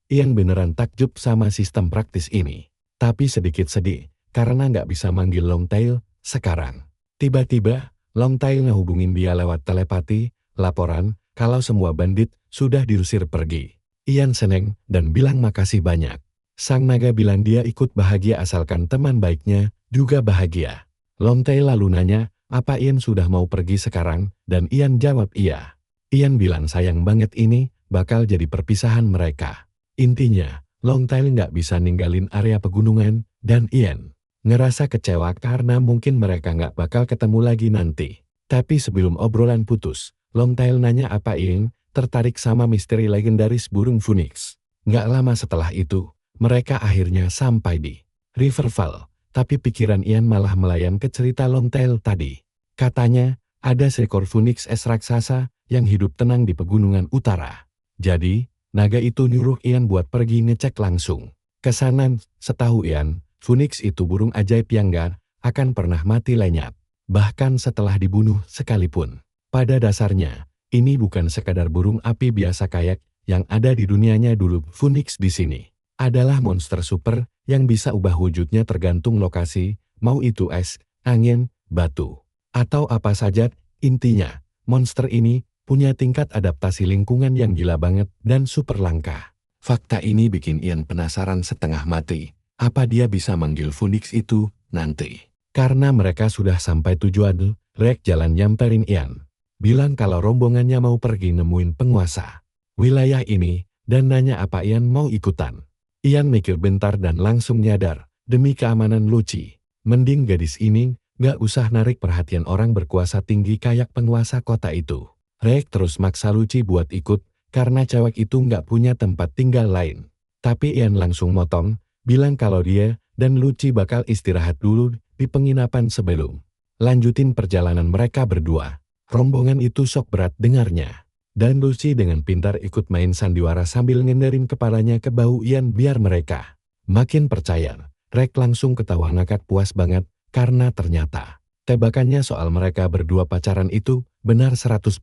[SPEAKER 1] Ian beneran takjub sama sistem praktis ini. Tapi sedikit sedih, karena nggak bisa manggil Longtail sekarang. Tiba-tiba, Longtail ngehubungin dia lewat telepati, laporan kalau semua bandit sudah diusir pergi. Ian seneng dan bilang makasih banyak. Sang naga bilang dia ikut bahagia asalkan teman baiknya juga bahagia. Longtail lalu nanya, apa Ian sudah mau pergi sekarang? Dan Ian jawab iya. Ian bilang sayang banget ini bakal jadi perpisahan mereka. Intinya, Longtail nggak bisa ninggalin area pegunungan, dan Ian ngerasa kecewa karena mungkin mereka nggak bakal ketemu lagi nanti. Tapi sebelum obrolan putus, Longtail nanya apa Ian tertarik sama misteri legendaris burung Phoenix. Nggak lama setelah itu, mereka akhirnya sampai di Riverfall, tapi pikiran Ian malah melayan ke cerita Longtail tadi. Katanya, ada seekor Phoenix es raksasa yang hidup tenang di pegunungan utara. Jadi, naga itu nyuruh Ian buat pergi ngecek langsung ke sana. Setahu Ian, Phoenix itu burung ajaib yang gak akan pernah mati lenyap. Bahkan setelah dibunuh sekalipun. Pada dasarnya, ini bukan sekadar burung api biasa kayak yang ada di dunianya dulu. Phoenix di sini adalah monster super yang bisa ubah wujudnya tergantung lokasi, mau itu es, angin, batu, atau apa saja. Intinya, monster ini punya tingkat adaptasi lingkungan yang gila banget dan super langka. Fakta ini bikin Ian penasaran setengah mati. Apa dia bisa manggil Phoenix itu nanti? Karena mereka sudah sampai tujuan, Rek jalan nyamperin Ian. Bilang kalau rombongannya mau pergi nemuin penguasa wilayah ini, dan nanya apa Ian mau ikutan. Ian mikir bentar dan langsung nyadar, demi keamanan Lucy, mending gadis ini gak usah narik perhatian orang berkuasa tinggi kayak penguasa kota itu. Rek terus maksa Lucy buat ikut, karena cewek itu gak punya tempat tinggal lain. Tapi Ian langsung motong, bilang kalau dia dan Lucy bakal istirahat dulu di penginapan sebelum lanjutin perjalanan mereka berdua. Rombongan itu sok berat dengarnya. Dan Lucy dengan pintar ikut main sandiwara sambil ngenderin kepalanya ke bahu Ian biar mereka makin percaya. Rek langsung ketawa ngakak puas banget, karena ternyata tebakannya soal mereka berdua pacaran itu benar 100%.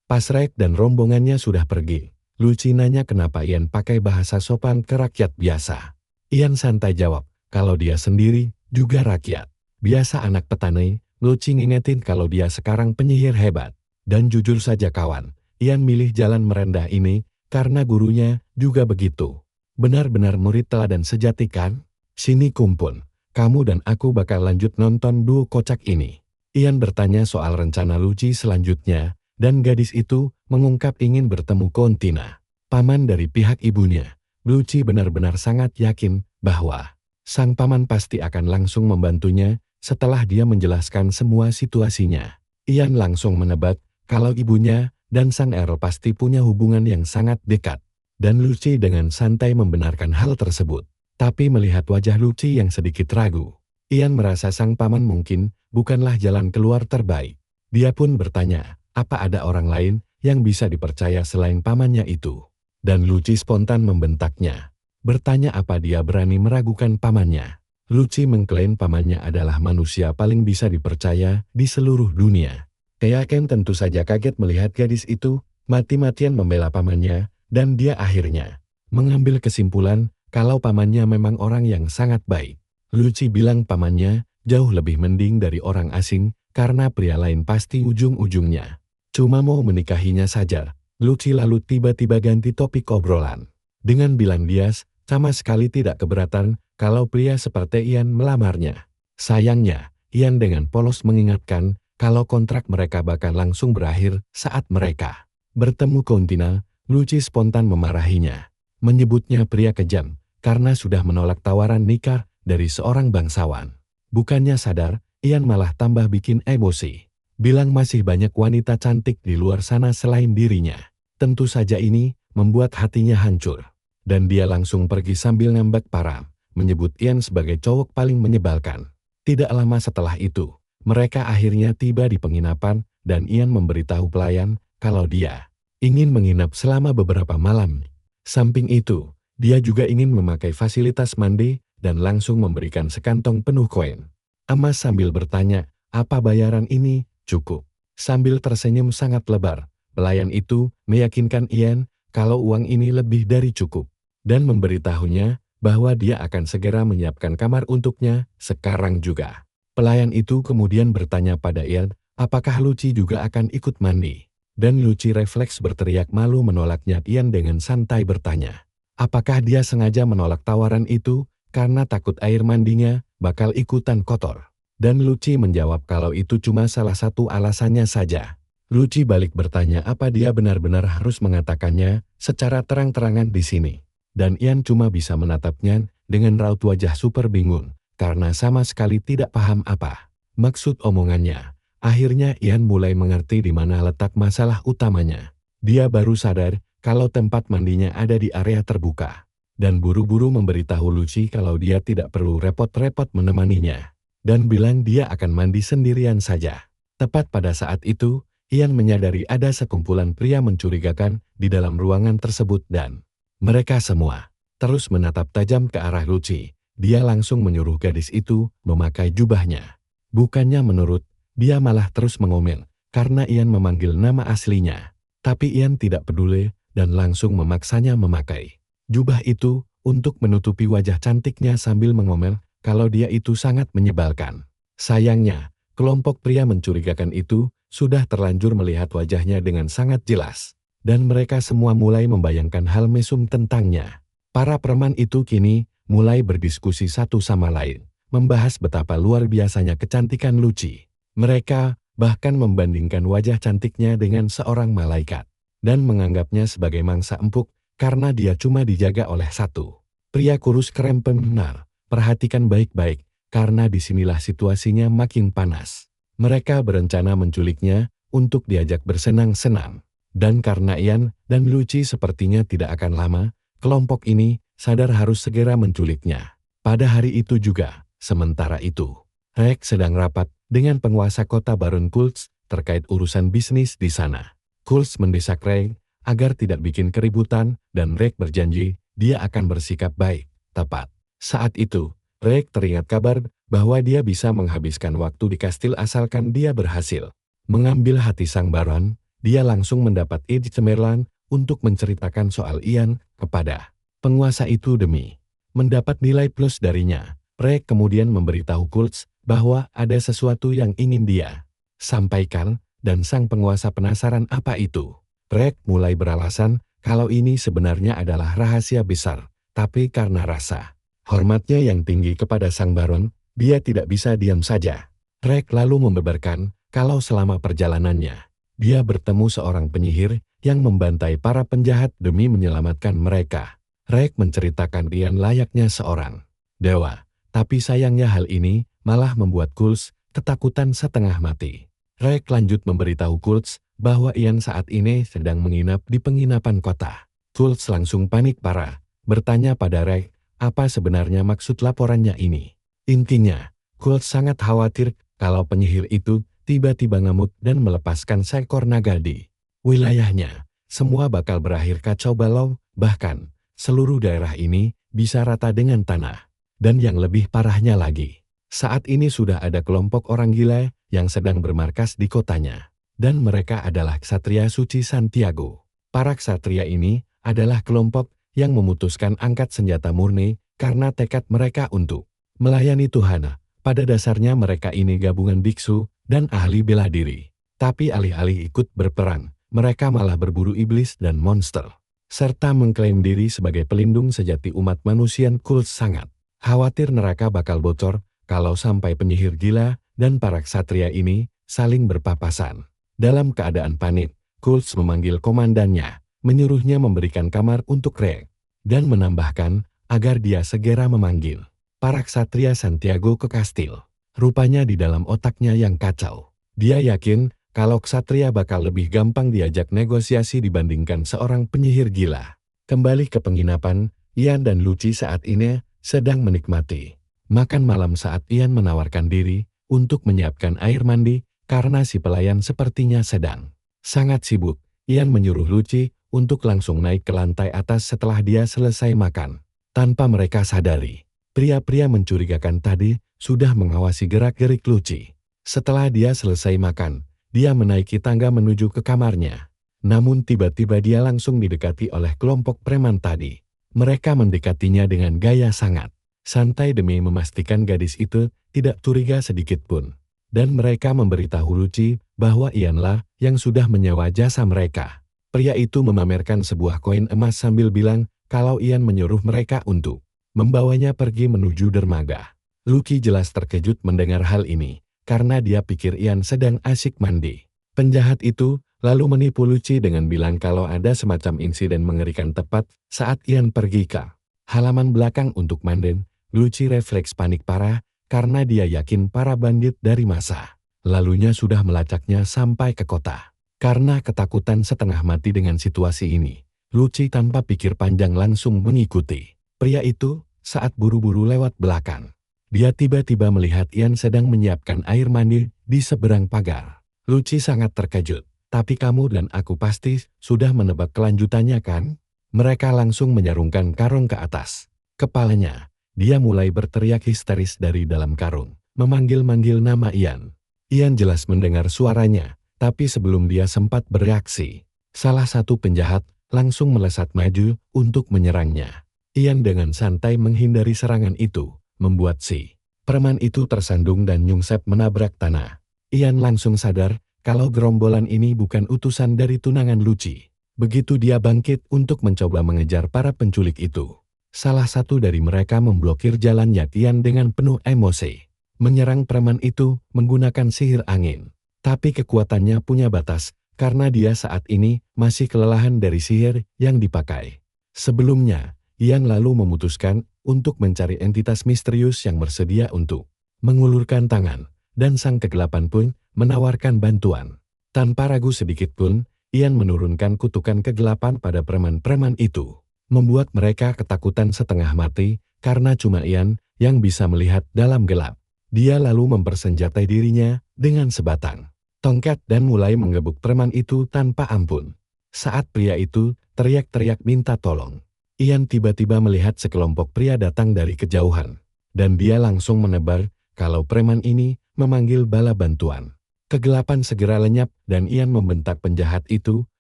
[SPEAKER 1] Pas Rek dan rombongannya sudah pergi, Lucy nanya kenapa Ian pakai bahasa sopan ke rakyat biasa. Ian santai jawab, kalau dia sendiri juga rakyat biasa anak petani. Lucy ngingetin kalau dia sekarang penyihir hebat. Dan jujur saja kawan, Ian milih jalan merendah ini karena gurunya juga begitu. Benar-benar murid teladan sejati kan? Sini kumpul. Kamu dan aku bakal lanjut nonton duo kocak ini. Ian bertanya soal rencana Lucy selanjutnya, dan gadis itu mengungkap ingin bertemu Kontina, paman dari pihak ibunya. Lucy benar-benar sangat yakin bahwa sang paman pasti akan langsung membantunya setelah dia menjelaskan semua situasinya. Ian langsung menebak kalau ibunya dan sang Earl pasti punya hubungan yang sangat dekat. Dan Lucy dengan santai membenarkan hal tersebut. Tapi melihat wajah Lucy yang sedikit ragu, Ian merasa sang paman mungkin bukanlah jalan keluar terbaik. Dia pun bertanya, apa ada orang lain yang bisa dipercaya selain pamannya itu? Dan Lucy spontan membentaknya. Bertanya apa dia berani meragukan pamannya. Lucy mengklaim pamannya adalah manusia paling bisa dipercaya di seluruh dunia. Ken tentu saja kaget melihat gadis itu mati-matian membela pamannya, dan dia akhirnya mengambil kesimpulan kalau pamannya memang orang yang sangat baik. Lucy bilang pamannya jauh lebih mending dari orang asing karena pria lain pasti ujung-ujungnya cuma mau menikahinya saja. Lucy lalu tiba-tiba ganti topik obrolan dengan bilang dia sama sekali tidak keberatan kalau pria seperti Ian melamarnya. Sayangnya, Ian dengan polos mengingatkan kalau kontrak mereka bakal langsung berakhir saat mereka bertemu Kontina. Lucy spontan memarahinya, menyebutnya pria kejam karena sudah menolak tawaran nikah dari seorang bangsawan. Bukannya sadar, Ian malah tambah bikin emosi. Bilang masih banyak wanita cantik di luar sana selain dirinya. Tentu saja ini membuat hatinya hancur. Dan dia langsung pergi sambil ngambek parah, menyebut Ian sebagai cowok paling menyebalkan. Tidak lama setelah itu, mereka akhirnya tiba di penginapan dan Ian memberitahu pelayan kalau dia ingin menginap selama beberapa malam. Samping itu, dia juga ingin memakai fasilitas mandi dan langsung memberikan sekantong penuh koin. Emas sambil bertanya, apa bayaran ini? Cukup. Sambil tersenyum sangat lebar, pelayan itu meyakinkan Ian kalau uang ini lebih dari cukup. Dan memberitahunya bahwa dia akan segera menyiapkan kamar untuknya sekarang juga. Pelayan itu kemudian bertanya pada Ian, apakah Lucy juga akan ikut mandi? Dan Lucy refleks berteriak malu menolaknya. Ian dengan santai bertanya, apakah dia sengaja menolak tawaran itu karena takut air mandinya bakal ikutan kotor? Dan Lucy menjawab kalau itu cuma salah satu alasannya saja. Lucy balik bertanya apa dia benar-benar harus mengatakannya secara terang-terangan di sini. Dan Ian cuma bisa menatapnya dengan raut wajah super bingung karena sama sekali tidak paham apa maksud omongannya. Akhirnya Ian mulai mengerti di mana letak masalah utamanya. Dia baru sadar kalau tempat mandinya ada di area terbuka. Dan buru-buru memberitahu Lucy kalau dia tidak perlu repot-repot menemaninya. Dan bilang dia akan mandi sendirian saja. Tepat pada saat itu, Ian menyadari ada sekumpulan pria mencurigakan di dalam ruangan tersebut dan mereka semua terus menatap tajam ke arah Lucy. Dia langsung menyuruh gadis itu memakai jubahnya. Bukannya menurut, dia malah terus mengomel karena Ian memanggil nama aslinya. Tapi Ian tidak peduli dan langsung memaksanya memakai jubah itu untuk menutupi wajah cantiknya sambil mengomel kalau dia itu sangat menyebalkan. Sayangnya, kelompok pria mencurigakan itu sudah terlanjur melihat wajahnya dengan sangat jelas. Dan mereka semua mulai membayangkan hal mesum tentangnya. Para preman itu kini mulai berdiskusi satu sama lain, membahas betapa luar biasanya kecantikan Lucy. Mereka bahkan membandingkan wajah cantiknya dengan seorang malaikat, dan menganggapnya sebagai mangsa empuk karena dia cuma dijaga oleh satu pria kurus kerempeng. Benar, perhatikan baik-baik, karena disinilah situasinya makin panas. Mereka berencana menculiknya untuk diajak bersenang-senang. Dan karena Ian dan Lucy sepertinya tidak akan lama, kelompok ini sadar harus segera menculiknya. Pada hari itu juga, sementara itu, Rex sedang rapat dengan penguasa kota Baron Kulz terkait urusan bisnis di sana. Kulz mendesak Rex agar tidak bikin keributan dan Rex berjanji dia akan bersikap baik. Tepat saat itu, Rex teringat kabar bahwa dia bisa menghabiskan waktu di kastil asalkan dia berhasil mengambil hati sang Baron. Dia langsung mendapat ide cemerlang untuk menceritakan soal Ian kepada penguasa itu demi mendapat nilai plus darinya. Rex kemudian memberitahu Kulz bahwa ada sesuatu yang ingin dia sampaikan, dan sang penguasa penasaran apa itu. Rek mulai beralasan kalau ini sebenarnya adalah rahasia besar, tapi karena rasa hormatnya yang tinggi kepada sang baron, dia tidak bisa diam saja. Rek lalu membeberkan kalau selama perjalanannya, dia bertemu seorang penyihir yang membantai para penjahat demi menyelamatkan mereka. Rek menceritakan Ian layaknya seorang dewa, tapi sayangnya hal ini malah membuat Kulz ketakutan setengah mati. Rek lanjut memberitahu Kulz bahwa Ian saat ini sedang menginap di penginapan kota. Kulz langsung panik parah, bertanya pada Rek apa sebenarnya maksud laporannya ini. Intinya, Kulz sangat khawatir kalau penyihir itu tiba-tiba ngamuk dan melepaskan seekor naga di wilayahnya. Semua bakal berakhir kacau balau, bahkan seluruh daerah ini bisa rata dengan tanah. Dan yang lebih parahnya lagi, saat ini sudah ada kelompok orang gila yang sedang bermarkas di kotanya. Dan mereka adalah Ksatria Suci Santiago. Para ksatria ini adalah kelompok yang memutuskan angkat senjata murni karena tekad mereka untuk melayani Tuhan. Pada dasarnya mereka ini gabungan biksu dan ahli bela diri. Tapi alih-alih ikut berperang, mereka malah berburu iblis dan monster, serta mengklaim diri sebagai pelindung sejati umat manusia. Kulz sangat khawatir neraka bakal bocor kalau sampai penyihir gila dan para ksatria ini saling berpapasan. Dalam keadaan panik, Kulz memanggil komandannya, menyuruhnya memberikan kamar untuk Rek, dan menambahkan agar dia segera memanggil para ksatria Santiago ke kastil. Rupanya di dalam otaknya yang kacau, dia yakin kalau ksatria bakal lebih gampang diajak negosiasi dibandingkan seorang penyihir gila. Kembali ke penginapan, Ian dan Luci saat ini sedang menikmati makan malam saat Ian menawarkan diri untuk menyiapkan air mandi karena si pelayan sepertinya sedang sangat sibuk. Ian menyuruh Luci untuk langsung naik ke lantai atas setelah dia selesai makan. Tanpa mereka sadari, pria-pria mencurigakan tadi sudah mengawasi gerak-gerik Luci. Setelah dia selesai makan, dia menaiki tangga menuju ke kamarnya. Namun tiba-tiba dia langsung didekati oleh kelompok preman tadi. Mereka mendekatinya dengan gaya sangat santai demi memastikan gadis itu tidak curiga sedikit pun. Dan mereka memberitahu Luci bahwa Ianlah yang sudah menyewa jasa mereka. Pria itu memamerkan sebuah koin emas sambil bilang kalau Ian menyuruh mereka untuk membawanya pergi menuju dermaga. Luci jelas terkejut mendengar hal ini, karena dia pikir Ian sedang asik mandi. Penjahat itu lalu menipu Luci dengan bilang kalau ada semacam insiden mengerikan tepat saat Ian pergi ke halaman belakang untuk mandi. Luci refleks panik parah karena dia yakin para bandit dari masa lalunya sudah melacaknya sampai ke kota. Karena ketakutan setengah mati dengan situasi ini, Luci tanpa pikir panjang langsung mengikuti pria itu saat buru-buru lewat belakang. Dia tiba-tiba melihat Ian sedang menyiapkan air mandi di seberang pagar. Luci sangat terkejut. Tapi kamu dan aku pasti sudah menebak kelanjutannya kan? Mereka langsung menyarungkan karung ke atas kepalanya. Dia mulai berteriak histeris dari dalam karung, memanggil-manggil nama Ian. Ian jelas mendengar suaranya. Tapi sebelum dia sempat bereaksi, salah satu penjahat langsung melesat maju untuk menyerangnya. Ian dengan santai menghindari serangan itu, membuat si preman itu tersandung dan nyungsep menabrak tanah. Ian langsung sadar kalau gerombolan ini bukan utusan dari tunangan Luci. Begitu dia bangkit untuk mencoba mengejar para penculik itu, salah satu dari mereka memblokir jalannya Ian dengan penuh emosi. Menyerang preman itu menggunakan sihir angin. Tapi kekuatannya punya batas, karena dia saat ini masih kelelahan dari sihir yang dipakai. Sebelumnya, Ian lalu memutuskan untuk mencari entitas misterius yang bersedia untuk mengulurkan tangan, dan sang kegelapan pun menawarkan bantuan. Tanpa ragu sedikit pun, Ian menurunkan kutukan kegelapan pada preman-preman itu, membuat mereka ketakutan setengah mati, karena cuma Ian yang bisa melihat dalam gelap. Dia lalu mempersenjatai dirinya dengan sebatang tongkat dan mulai menggebuk preman itu tanpa ampun. Saat pria itu teriak-teriak minta tolong, Ian tiba-tiba melihat sekelompok pria datang dari kejauhan, dan dia langsung menebar kalau preman ini memanggil bala bantuan. Kegelapan segera lenyap dan Ian membentak penjahat itu,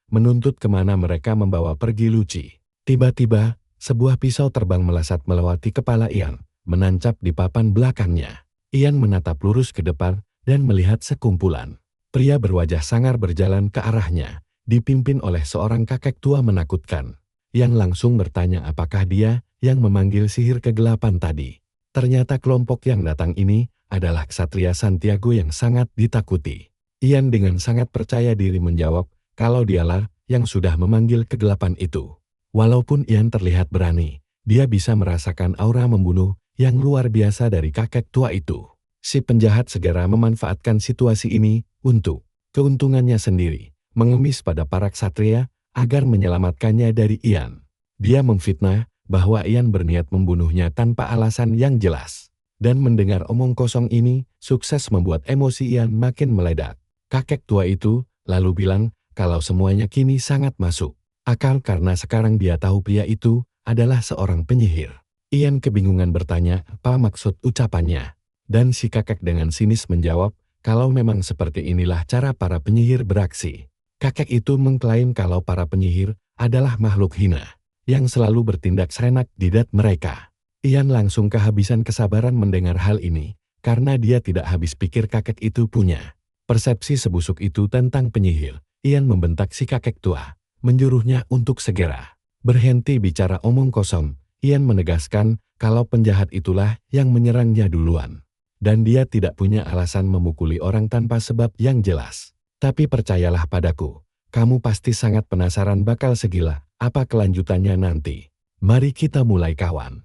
[SPEAKER 1] menuntut kemana mereka membawa pergi Luci. Tiba-tiba, sebuah pisau terbang melesat melewati kepala Ian, menancap di papan belakangnya. Ian menatap lurus ke depan dan melihat sekumpulan pria berwajah sangar berjalan ke arahnya. dipimpin oleh seorang kakek tua menakutkan. Ian langsung bertanya apakah dia yang memanggil sihir kegelapan tadi. Ternyata kelompok yang datang ini adalah ksatria Santiago yang sangat ditakuti. Ian dengan sangat percaya diri menjawab kalau dialah yang sudah memanggil kegelapan itu. Walaupun Ian terlihat berani, dia bisa merasakan aura membunuh yang luar biasa dari kakek tua itu. Si penjahat segera memanfaatkan situasi ini untuk keuntungannya sendiri, mengemis pada para ksatria agar menyelamatkannya dari Ian. Dia memfitnah bahwa Ian berniat membunuhnya tanpa alasan yang jelas. Dan mendengar omong kosong ini, sukses membuat emosi Ian makin meledak. Kakek tua itu lalu bilang kalau semuanya kini sangat masuk akal karena sekarang dia tahu pria itu adalah seorang penyihir. Ian kebingungan bertanya apa maksud ucapannya. Dan si kakek dengan sinis menjawab, kalau memang seperti inilah cara para penyihir beraksi. Kakek itu mengklaim kalau para penyihir adalah makhluk hina, yang selalu bertindak seenak jidat mereka. Ian langsung kehabisan kesabaran mendengar hal ini, karena dia tidak habis pikir kakek itu punya persepsi sebusuk itu tentang penyihir. Ian membentak si kakek tua, menyuruhnya untuk segera berhenti bicara omong kosong. Ian menegaskan kalau penjahat itulah yang menyerangnya duluan. Dan dia tidak punya alasan memukuli orang tanpa sebab yang jelas. Tapi percayalah padaku, kamu pasti sangat penasaran bakal segila apa kelanjutannya nanti. Mari kita mulai kawan.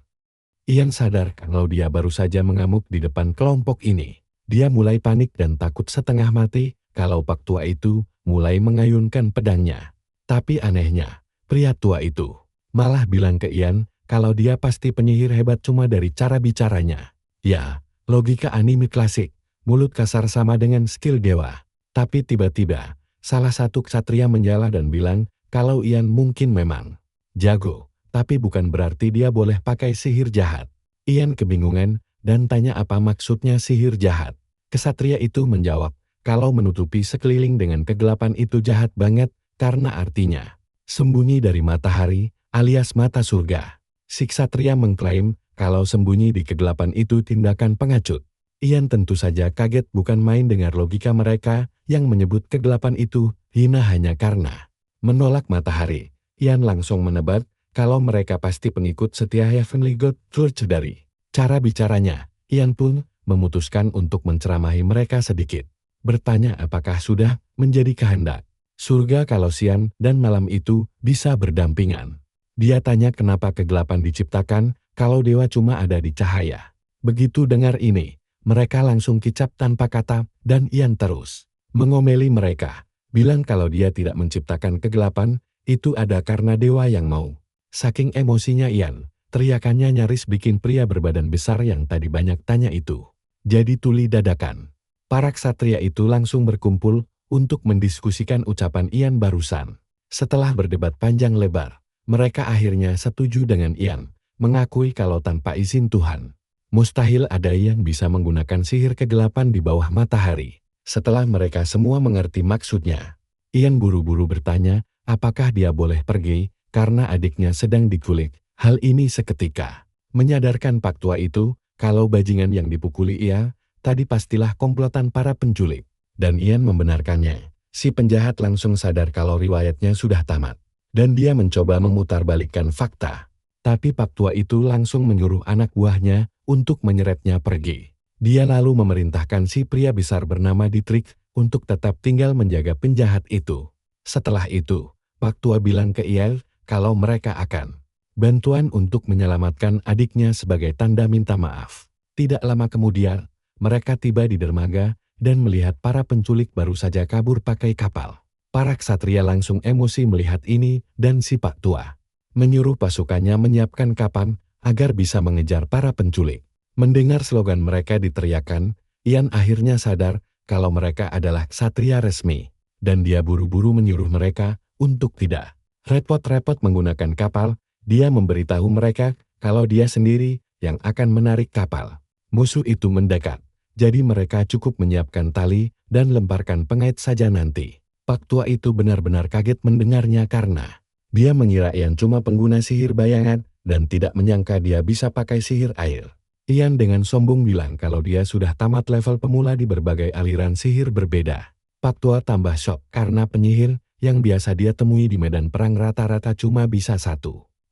[SPEAKER 1] Ian sadar kalau dia baru saja mengamuk di depan kelompok ini. Dia mulai panik dan takut setengah mati kalau pak tua itu mulai mengayunkan pedangnya. Tapi anehnya, pria tua itu malah bilang ke Ian kalau dia pasti penyihir hebat cuma dari cara bicaranya. Ya, logika anime klasik, mulut kasar sama dengan skill dewa. Tapi tiba-tiba, salah satu ksatria menjala dan bilang kalau Ian mungkin memang jago, tapi bukan berarti dia boleh pakai sihir jahat. Ian kebingungan dan tanya apa maksudnya sihir jahat. Ksatria itu menjawab kalau menutupi sekeliling dengan kegelapan itu jahat banget karena artinya sembunyi dari matahari alias mata surga. Si ksatria mengklaim kalau sembunyi di kegelapan itu tindakan pengecut. Ian tentu saja kaget bukan main dengar logika mereka yang menyebut kegelapan itu hina hanya karena menolak matahari. Ian langsung menebak kalau mereka pasti pengikut setia Heavenly God Church dari cara bicaranya. Ian pun memutuskan untuk menceramahi mereka sedikit. Bertanya apakah sudah menjadi kehendak surga kalau siang dan malam itu bisa berdampingan. Dia tanya kenapa kegelapan diciptakan kalau dewa cuma ada di cahaya. Begitu dengar ini, mereka langsung kicap tanpa kata dan Ian terus mengomeli mereka. Bilang kalau dia tidak menciptakan kegelapan, itu ada karena dewa yang mau. Saking emosinya Ian, teriakannya nyaris bikin pria berbadan besar yang tadi banyak tanya itu jadi tuli dadakan. Para ksatria itu langsung berkumpul untuk mendiskusikan ucapan Ian barusan. Setelah berdebat panjang lebar, mereka akhirnya setuju dengan Ian. Mengakui kalau tanpa izin Tuhan, mustahil ada yang bisa menggunakan sihir kegelapan di bawah matahari. Setelah mereka semua mengerti maksudnya, Ian buru-buru bertanya apakah dia boleh pergi karena adiknya sedang dikulik. Hal ini seketika menyadarkan pak tua itu kalau bajingan yang dipukuli ia tadi pastilah komplotan para penculik. Dan Ian membenarkannya. Si penjahat langsung sadar kalau riwayatnya sudah tamat. Dan dia mencoba memutarbalikkan fakta. Tapi pak tua itu langsung menyuruh anak buahnya untuk menyeretnya pergi. Dia lalu memerintahkan si pria besar bernama Dietrich untuk tetap tinggal menjaga penjahat itu. Setelah itu, pak tua bilang ke Ian kalau mereka akan bantuan untuk menyelamatkan adiknya sebagai tanda minta maaf. Tidak lama kemudian, mereka tiba di dermaga dan melihat para penculik baru saja kabur pakai kapal. Para ksatria langsung emosi melihat ini dan si pak tua menyuruh pasukannya menyiapkan kapal agar bisa mengejar para penculik. Mendengar slogan mereka diteriakan, Ian akhirnya sadar kalau mereka adalah ksatria resmi. Dan dia buru-buru menyuruh mereka untuk tidak repot-repot menggunakan kapal. Dia memberitahu mereka kalau dia sendiri yang akan menarik kapal. Musuh itu mendekat, jadi mereka cukup menyiapkan tali dan lemparkan pengait saja nanti. Pak tua itu benar-benar kaget mendengarnya karena dia mengira Ian cuma pengguna sihir bayangan dan tidak menyangka dia bisa pakai sihir air. Ian dengan sombong bilang kalau dia sudah tamat level pemula di berbagai aliran sihir berbeda. Pak tua tambah shock karena penyihir yang biasa dia temui di medan perang rata-rata cuma bisa 1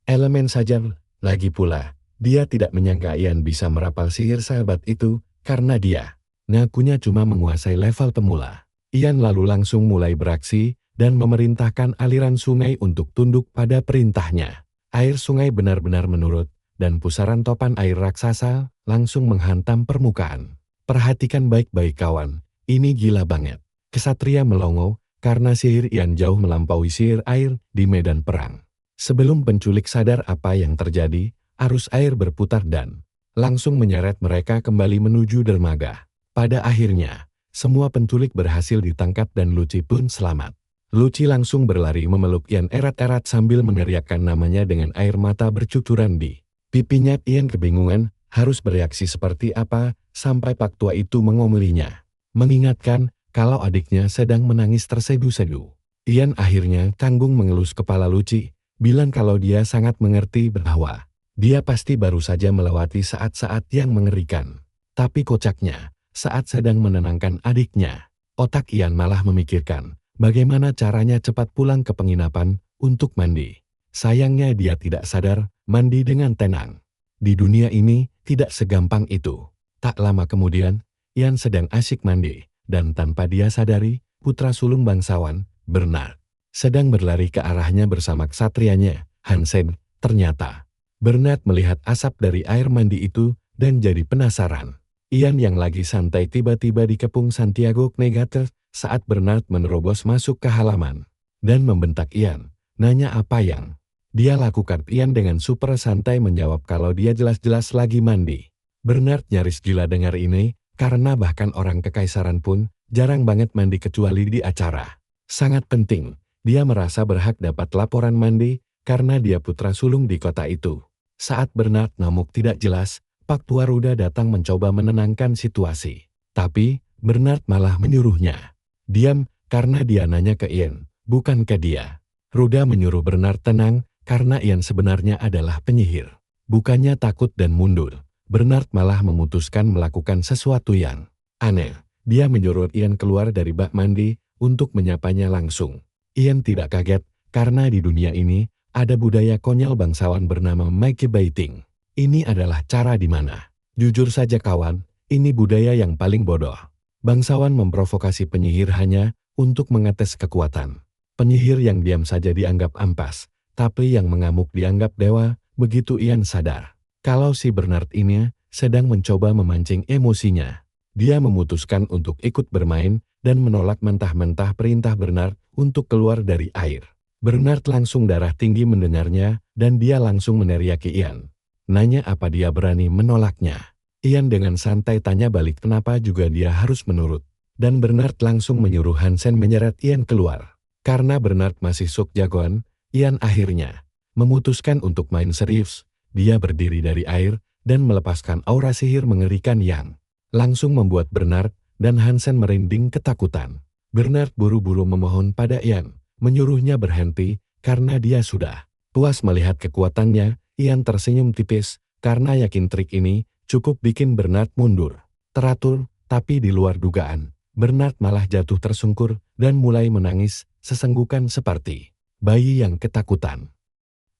[SPEAKER 1] elemen saja. Lagi pula, dia tidak menyangka Ian bisa merapal sihir sahabat itu, karena dia ngakunya cuma menguasai level pemula. Ian lalu langsung mulai beraksi, dan memerintahkan aliran sungai untuk tunduk pada perintahnya. Air sungai benar-benar menurut, dan pusaran topan air raksasa langsung menghantam permukaan. Perhatikan baik-baik kawan, ini gila banget. Kesatria melongo, karena sihir Ian jauh melampaui sihir air di medan perang. Sebelum penculik sadar apa yang terjadi, arus air berputar dan langsung menyeret mereka kembali menuju dermaga. Pada akhirnya, semua penculik berhasil ditangkap dan Luci pun selamat. Luci langsung berlari memeluk Ian erat-erat sambil meneriakkan namanya dengan air mata bercucuran di pipinya. Ian kebingungan harus bereaksi seperti apa sampai Pak Tua itu mengomelinya. Mengingatkan kalau adiknya sedang menangis tersedu-sedu. Ian akhirnya tanggung mengelus kepala Luci, bilang kalau dia sangat mengerti bahwa dia pasti baru saja melewati saat-saat yang mengerikan. Tapi kocaknya, saat sedang menenangkan adiknya, otak Ian malah memikirkan bagaimana caranya cepat pulang ke penginapan untuk mandi. Sayangnya dia tidak sadar mandi dengan tenang. Di dunia ini tidak segampang itu. Tak lama kemudian, Ian sedang asyik mandi, dan tanpa dia sadari, putra sulung bangsawan, Bernard, sedang berlari ke arahnya bersama ksatrianya, Hansen. Ternyata, Bernard melihat asap dari air mandi itu dan jadi penasaran. Ian yang lagi santai tiba-tiba dikepung Santiago Knegater saat Bernard menerobos masuk ke halaman dan membentak Ian, nanya apa yang dia lakukan. Ian dengan super santai menjawab kalau dia jelas-jelas lagi mandi. Bernard nyaris gila dengar ini, karena bahkan orang kekaisaran pun jarang banget mandi kecuali di acara sangat penting. Dia merasa berhak dapat laporan mandi karena dia putra sulung di kota itu. Saat Bernard ngamuk tidak jelas, Pak Tua Ruda datang mencoba menenangkan situasi. Tapi Bernard malah menyuruhnya diam, karena dia nanya ke Ian, bukan ke dia. Ruda menyuruh Bernard tenang, karena Ian sebenarnya adalah penyihir. Bukannya takut dan mundur, Bernard malah memutuskan melakukan sesuatu yang aneh. Dia menyuruh Ian keluar dari bak mandi untuk menyapanya langsung. Ian tidak kaget, karena di dunia ini ada budaya konyol bangsawan bernama Make Baiting. Ini adalah cara di mana, jujur saja kawan, ini budaya yang paling bodoh. Bangsawan memprovokasi penyihir hanya untuk mengetes kekuatan. Penyihir yang diam saja dianggap ampas, tapi yang mengamuk dianggap dewa. Begitu Ian sadar kalau si Bernard ini sedang mencoba memancing emosinya, dia memutuskan untuk ikut bermain dan menolak mentah-mentah perintah Bernard untuk keluar dari air. Bernard langsung darah tinggi mendengarnya dan dia langsung meneriaki Ian, nanya apa dia berani menolaknya. Ian dengan santai tanya balik kenapa juga dia harus menurut. Dan Bernard langsung menyuruh Hansen menyeret Ian keluar. Karena Bernard masih sok jagoan, Ian akhirnya memutuskan untuk main serius. Dia berdiri dari air dan melepaskan aura sihir mengerikan yang langsung membuat Bernard dan Hansen merinding ketakutan. Bernard buru-buru memohon pada Ian, menyuruhnya berhenti karena dia sudah puas melihat kekuatannya. Ian tersenyum tipis karena yakin trik ini cukup bikin Bernard mundur. Teratur, tapi di luar dugaan, Bernard malah jatuh tersungkur dan mulai menangis sesenggukan seperti bayi yang ketakutan.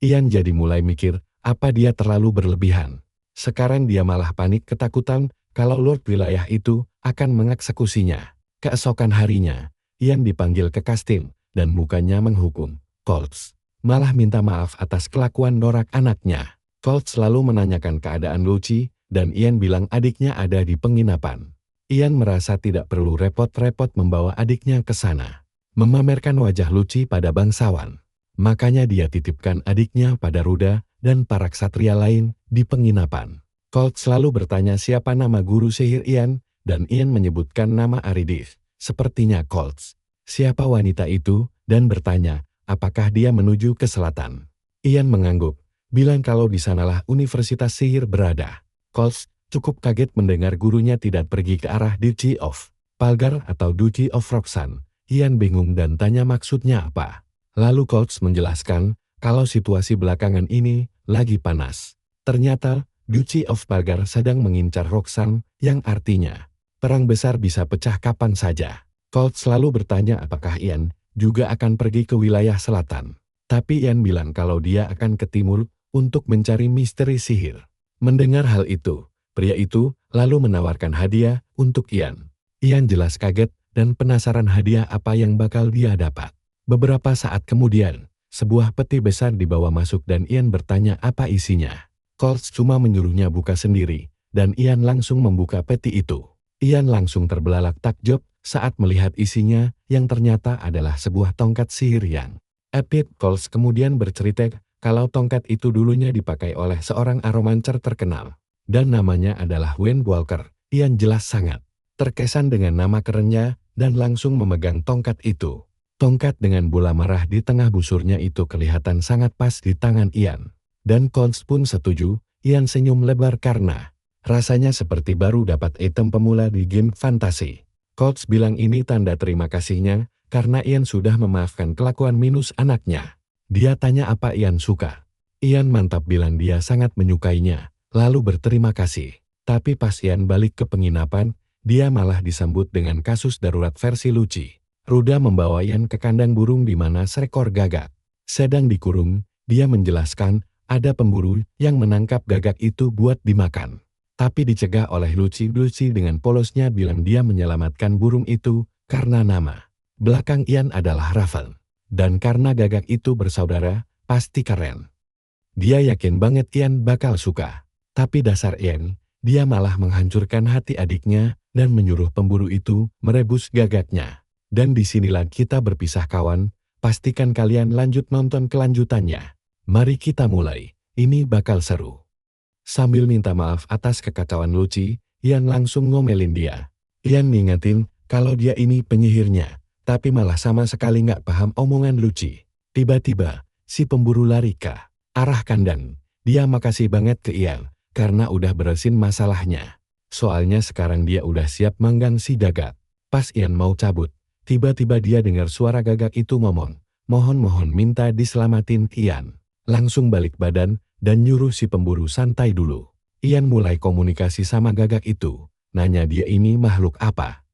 [SPEAKER 1] Ian jadi mulai mikir, apa dia terlalu berlebihan. Sekarang dia malah panik ketakutan kalau Lord wilayah itu akan mengeksekusinya. Keesokan harinya, Ian dipanggil ke kastil dan bukannya menghukum Colts, malah minta maaf atas kelakuan norak anaknya. Colts selalu menanyakan keadaan Luci, dan Ian bilang adiknya ada di penginapan. Ian merasa tidak perlu repot-repot membawa adiknya ke sana, memamerkan wajah Luci pada bangsawan. Makanya dia titipkan adiknya pada Ruda dan para ksatria lain di penginapan. Colt selalu bertanya siapa nama guru sihir Ian, dan Ian menyebutkan nama Aridith. Sepertinya Colt siapa wanita itu, dan bertanya apakah dia menuju ke selatan. Ian mengangguk, bilang kalau di sanalah Universitas Sihir berada. Colt cukup kaget mendengar gurunya tidak pergi ke arah Duchy of Palgar atau Duchy of Roxan. Ian bingung dan tanya maksudnya apa. Lalu Colt menjelaskan kalau situasi belakangan ini lagi panas. Ternyata Duchy of Palgar sedang mengincar Roxan, yang artinya perang besar bisa pecah kapan saja. Colt selalu bertanya apakah Ian juga akan pergi ke wilayah selatan. Tapi Ian bilang kalau dia akan ke timur untuk mencari misteri sihir. Mendengar hal itu, pria itu lalu menawarkan hadiah untuk Ian. Ian jelas kaget dan penasaran hadiah apa yang bakal dia dapat. Beberapa saat kemudian, sebuah peti besar dibawa masuk dan Ian bertanya apa isinya. Colt cuma menyuruhnya buka sendiri, dan Ian langsung membuka peti itu. Ian langsung terbelalak takjub saat melihat isinya yang ternyata adalah sebuah tongkat sihir yang epic. Colt kemudian bercerita kalau tongkat itu dulunya dipakai oleh seorang aromancer terkenal, dan namanya adalah Wayne Walker. Ian jelas sangat terkesan dengan nama kerennya dan langsung memegang tongkat itu. Tongkat dengan bola merah di tengah busurnya itu kelihatan sangat pas di tangan Ian. Dan Colt pun setuju. Ian senyum lebar karena rasanya seperti baru dapat item pemula di game fantasi. Colt bilang ini tanda terima kasihnya karena Ian sudah memaafkan kelakuan minus anaknya. Dia tanya apa Ian suka. Ian mantap bilang dia sangat menyukainya, lalu berterima kasih. Tapi pas Ian balik ke penginapan, dia malah disambut dengan kasus darurat versi Luci. Ruda membawa Ian ke kandang burung di mana seekor gagak sedang dikurung. Dia menjelaskan ada pemburu yang menangkap gagak itu buat dimakan. Tapi dicegah oleh Luci. Luci dengan polosnya bilang dia menyelamatkan burung itu karena nama belakang Ian adalah Raven. Dan karena gagak itu bersaudara, pasti keren. Dia yakin banget Ian bakal suka. Tapi dasar Ian, dia malah menghancurkan hati adiknya dan menyuruh pemburu itu merebus gagaknya. Dan disinilah kita berpisah kawan, pastikan kalian lanjut nonton kelanjutannya. Mari kita mulai, ini bakal seru. Sambil minta maaf atas kekacauan Luci, Ian langsung ngomelin dia. Ian ngingetin kalau dia ini penyihirnya, tapi malah sama sekali nggak paham omongan Luci. Tiba-tiba, si pemburu lari ke arah kandang. Dia makasih banget ke Ian, karena udah beresin masalahnya. Soalnya sekarang dia udah siap manggang si gagak. Pas Ian mau cabut, tiba-tiba dia dengar suara gagak itu ngomong, mohon minta diselamatin Ian. Langsung balik badan dan nyuruh si pemburu santai dulu. Ian mulai komunikasi sama gagak itu, nanya dia ini makhluk apa.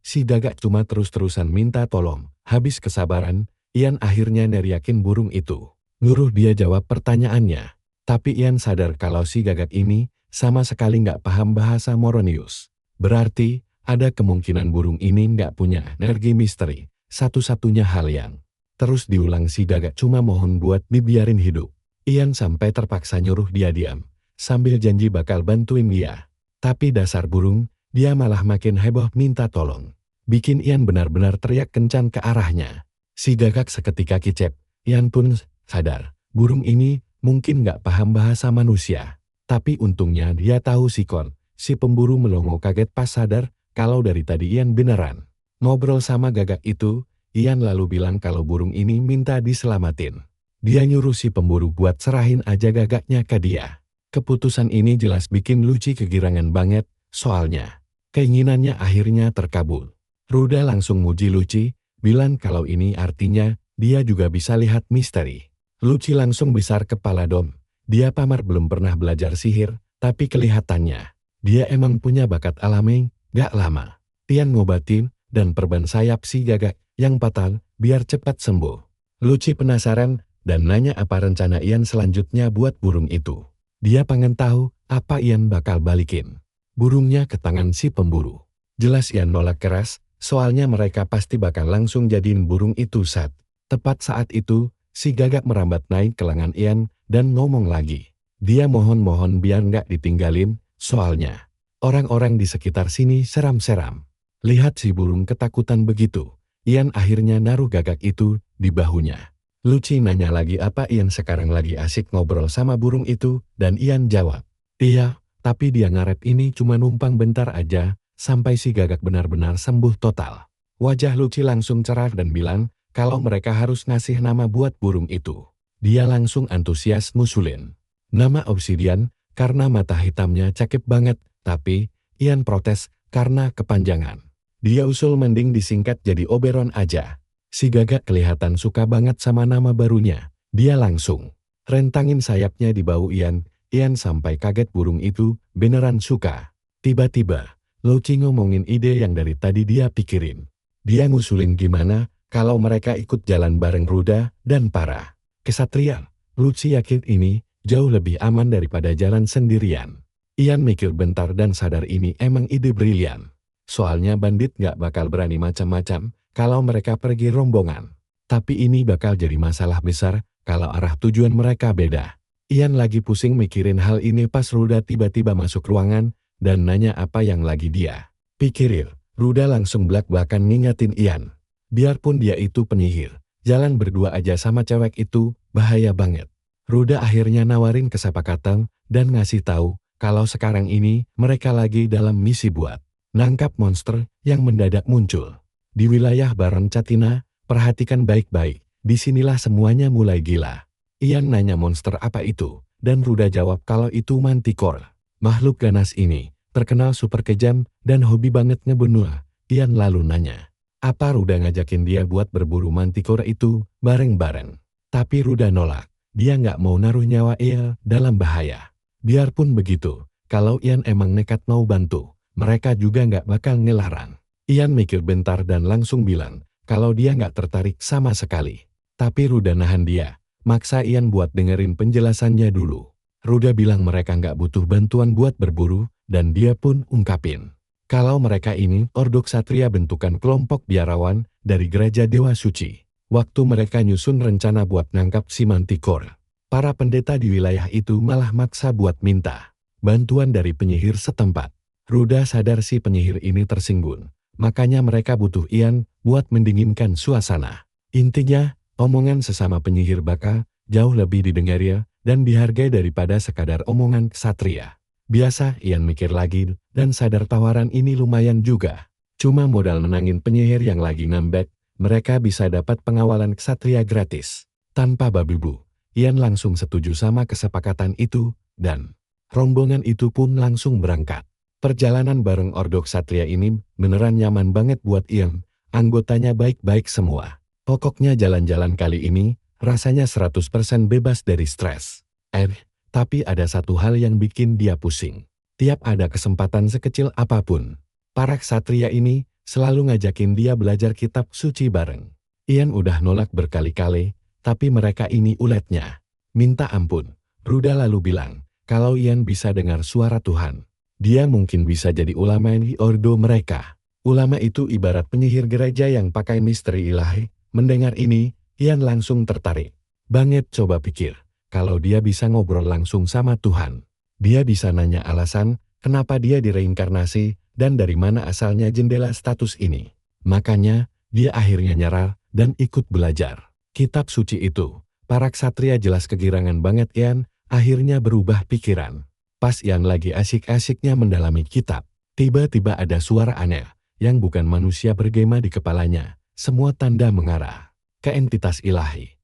[SPEAKER 1] Si gagak cuma terus-terusan minta tolong. Habis kesabaran, Ian akhirnya neriakin burung itu. Nyuruh dia jawab pertanyaannya. Tapi Ian sadar kalau si gagak ini sama sekali nggak paham bahasa Moronius. Berarti ada kemungkinan burung ini nggak punya energi misteri. Satu-satunya hal yang terus diulang si gagak cuma mohon buat dibiarin hidup. Ian sampai terpaksa nyuruh dia diam, sambil janji bakal bantuin dia. Tapi dasar burung, dia malah makin heboh minta tolong. Bikin Ian benar-benar teriak kencan ke arahnya. Si gagak seketika kicep. Ian pun sadar, burung ini mungkin nggak paham bahasa manusia. Tapi untungnya dia tahu sikon. Si pemburu melongo kaget pas sadar kalau dari tadi Ian beneran ngobrol sama gagak itu. Ian lalu bilang kalau burung ini minta diselamatin. Dia nyuruh si pemburu buat serahin aja gagaknya ke dia. Keputusan ini jelas bikin Luci kegirangan banget, soalnya keinginannya akhirnya terkabul. Ruda langsung muji Luci, bilang kalau ini artinya dia juga bisa lihat misteri. Luci langsung besar kepala dom. Dia pamar belum pernah belajar sihir, tapi kelihatannya dia emang punya bakat alami. Gak lama, Ian ngobatin dan perban sayap si gagak yang patah biar cepat sembuh. Luci penasaran dan nanya apa rencana Ian selanjutnya buat burung itu. Dia pengen tahu apa Ian bakal balikin burungnya ke tangan si pemburu. Jelas Ian nolak keras, soalnya mereka pasti bakal langsung jadiin burung itu set. Tepat saat itu, si gagak merambat naik ke lengan Ian dan ngomong lagi. Dia mohon biar nggak ditinggalin, soalnya orang-orang di sekitar sini seram-seram. Lihat si burung ketakutan begitu. Ian akhirnya naruh gagak itu di bahunya. Luci nanya lagi apa Ian sekarang lagi asik ngobrol sama burung itu, dan Ian jawab, iya, tapi dia ngarep ini cuma numpang bentar aja, sampai si gagak benar-benar sembuh total. Wajah Luci langsung cerah dan bilang, kalau mereka harus ngasih nama buat burung itu. Dia langsung antusias ngusulin nama Obsidian, karena mata hitamnya cakep banget, tapi Ian protes karena kepanjangan. Dia usul mending disingkat jadi Oberon aja. Si gagak kelihatan suka banget sama nama barunya. Dia langsung rentangin sayapnya di bahu Ian. Ian sampai kaget burung itu beneran suka. Tiba-tiba, Luci ngomongin ide yang dari tadi dia pikirin. Dia ngusulin gimana kalau mereka ikut jalan bareng Ruda dan para kesatria. Lutsi yakin ini jauh lebih aman daripada jalan sendirian. Ian mikir bentar dan sadar ini emang ide brilian. Soalnya bandit gak bakal berani macam-macam kalau mereka pergi rombongan. Tapi ini bakal jadi masalah besar kalau arah tujuan mereka beda. Ian lagi pusing mikirin hal ini pas Ruda tiba-tiba masuk ruangan dan nanya apa yang lagi dia pikirin. Ruda langsung belak-belakan ngingetin Ian. Biarpun dia itu penyihir, jalan berdua aja sama cewek itu bahaya banget. Ruda akhirnya nawarin kesepakatan dan ngasih tahu kalau sekarang ini mereka lagi dalam misi buat nangkap monster yang mendadak muncul di wilayah Baron Catina. Perhatikan baik-baik, disinilah semuanya mulai gila. Ian nanya monster apa itu, dan Ruda jawab kalau itu Manticore. Makhluk ganas ini terkenal super kejam dan hobi banget ngebunuh. Ian lalu nanya, apa Ruda ngajakin dia buat berburu Manticore itu bareng-bareng? Tapi Ruda nolak, dia nggak mau naruh nyawa Ian dalam bahaya. Biarpun begitu, kalau Ian emang nekat mau bantu, mereka juga nggak bakal ngelarang. Ian mikir bentar dan langsung bilang, kalau dia nggak tertarik sama sekali. Tapi Ruda nahan dia, maksa Ian buat dengerin penjelasannya dulu. Ruda bilang mereka nggak butuh bantuan buat berburu, dan dia pun ungkapin kalau mereka ini Ordo Ksatria bentukan kelompok biarawan dari Gereja Dewa Suci. Waktu mereka nyusun rencana buat nangkap si Manticore, para pendeta di wilayah itu malah maksa buat minta bantuan dari penyihir setempat. Ruda sadar si penyihir ini tersinggung, makanya mereka butuh Ian buat mendinginkan suasana. Intinya, omongan sesama penyihir bakal jauh lebih didengar ya dan dihargai daripada sekadar omongan ksatria. Biasa Ian mikir lagi dan sadar tawaran ini lumayan juga. Cuma modal menangin penyihir yang lagi ngambek, mereka bisa dapat pengawalan ksatria gratis. Tanpa babi bu, Ian langsung setuju sama kesepakatan itu, dan rombongan itu pun langsung berangkat. Perjalanan bareng Ordo Ksatria ini beneran nyaman banget buat Ian, anggotanya baik-baik semua. Pokoknya jalan-jalan kali ini rasanya 100% bebas dari stres. Tapi ada satu hal yang bikin dia pusing. Tiap ada kesempatan sekecil apapun, para ksatria ini selalu ngajakin dia belajar kitab suci bareng. Ian udah nolak berkali-kali, tapi mereka ini uletnya minta ampun. Ruda lalu bilang, kalau Ian bisa dengar suara Tuhan, dia mungkin bisa jadi ulama di ordo mereka. Ulama itu ibarat penyihir gereja yang pakai misteri ilahi. Mendengar ini, Ian langsung tertarik banget. Coba pikir, kalau dia bisa ngobrol langsung sama Tuhan. Dia bisa nanya alasan kenapa dia direinkarnasi dan dari mana asalnya jendela status ini. Makanya, dia akhirnya nyerah dan ikut belajar kitab suci itu. Para ksatria jelas kegirangan banget. Ian akhirnya berubah pikiran. Pas Ian lagi asik-asiknya mendalami kitab, tiba-tiba ada suara aneh yang bukan manusia bergema di kepalanya. Semua tanda mengarah ke entitas ilahi.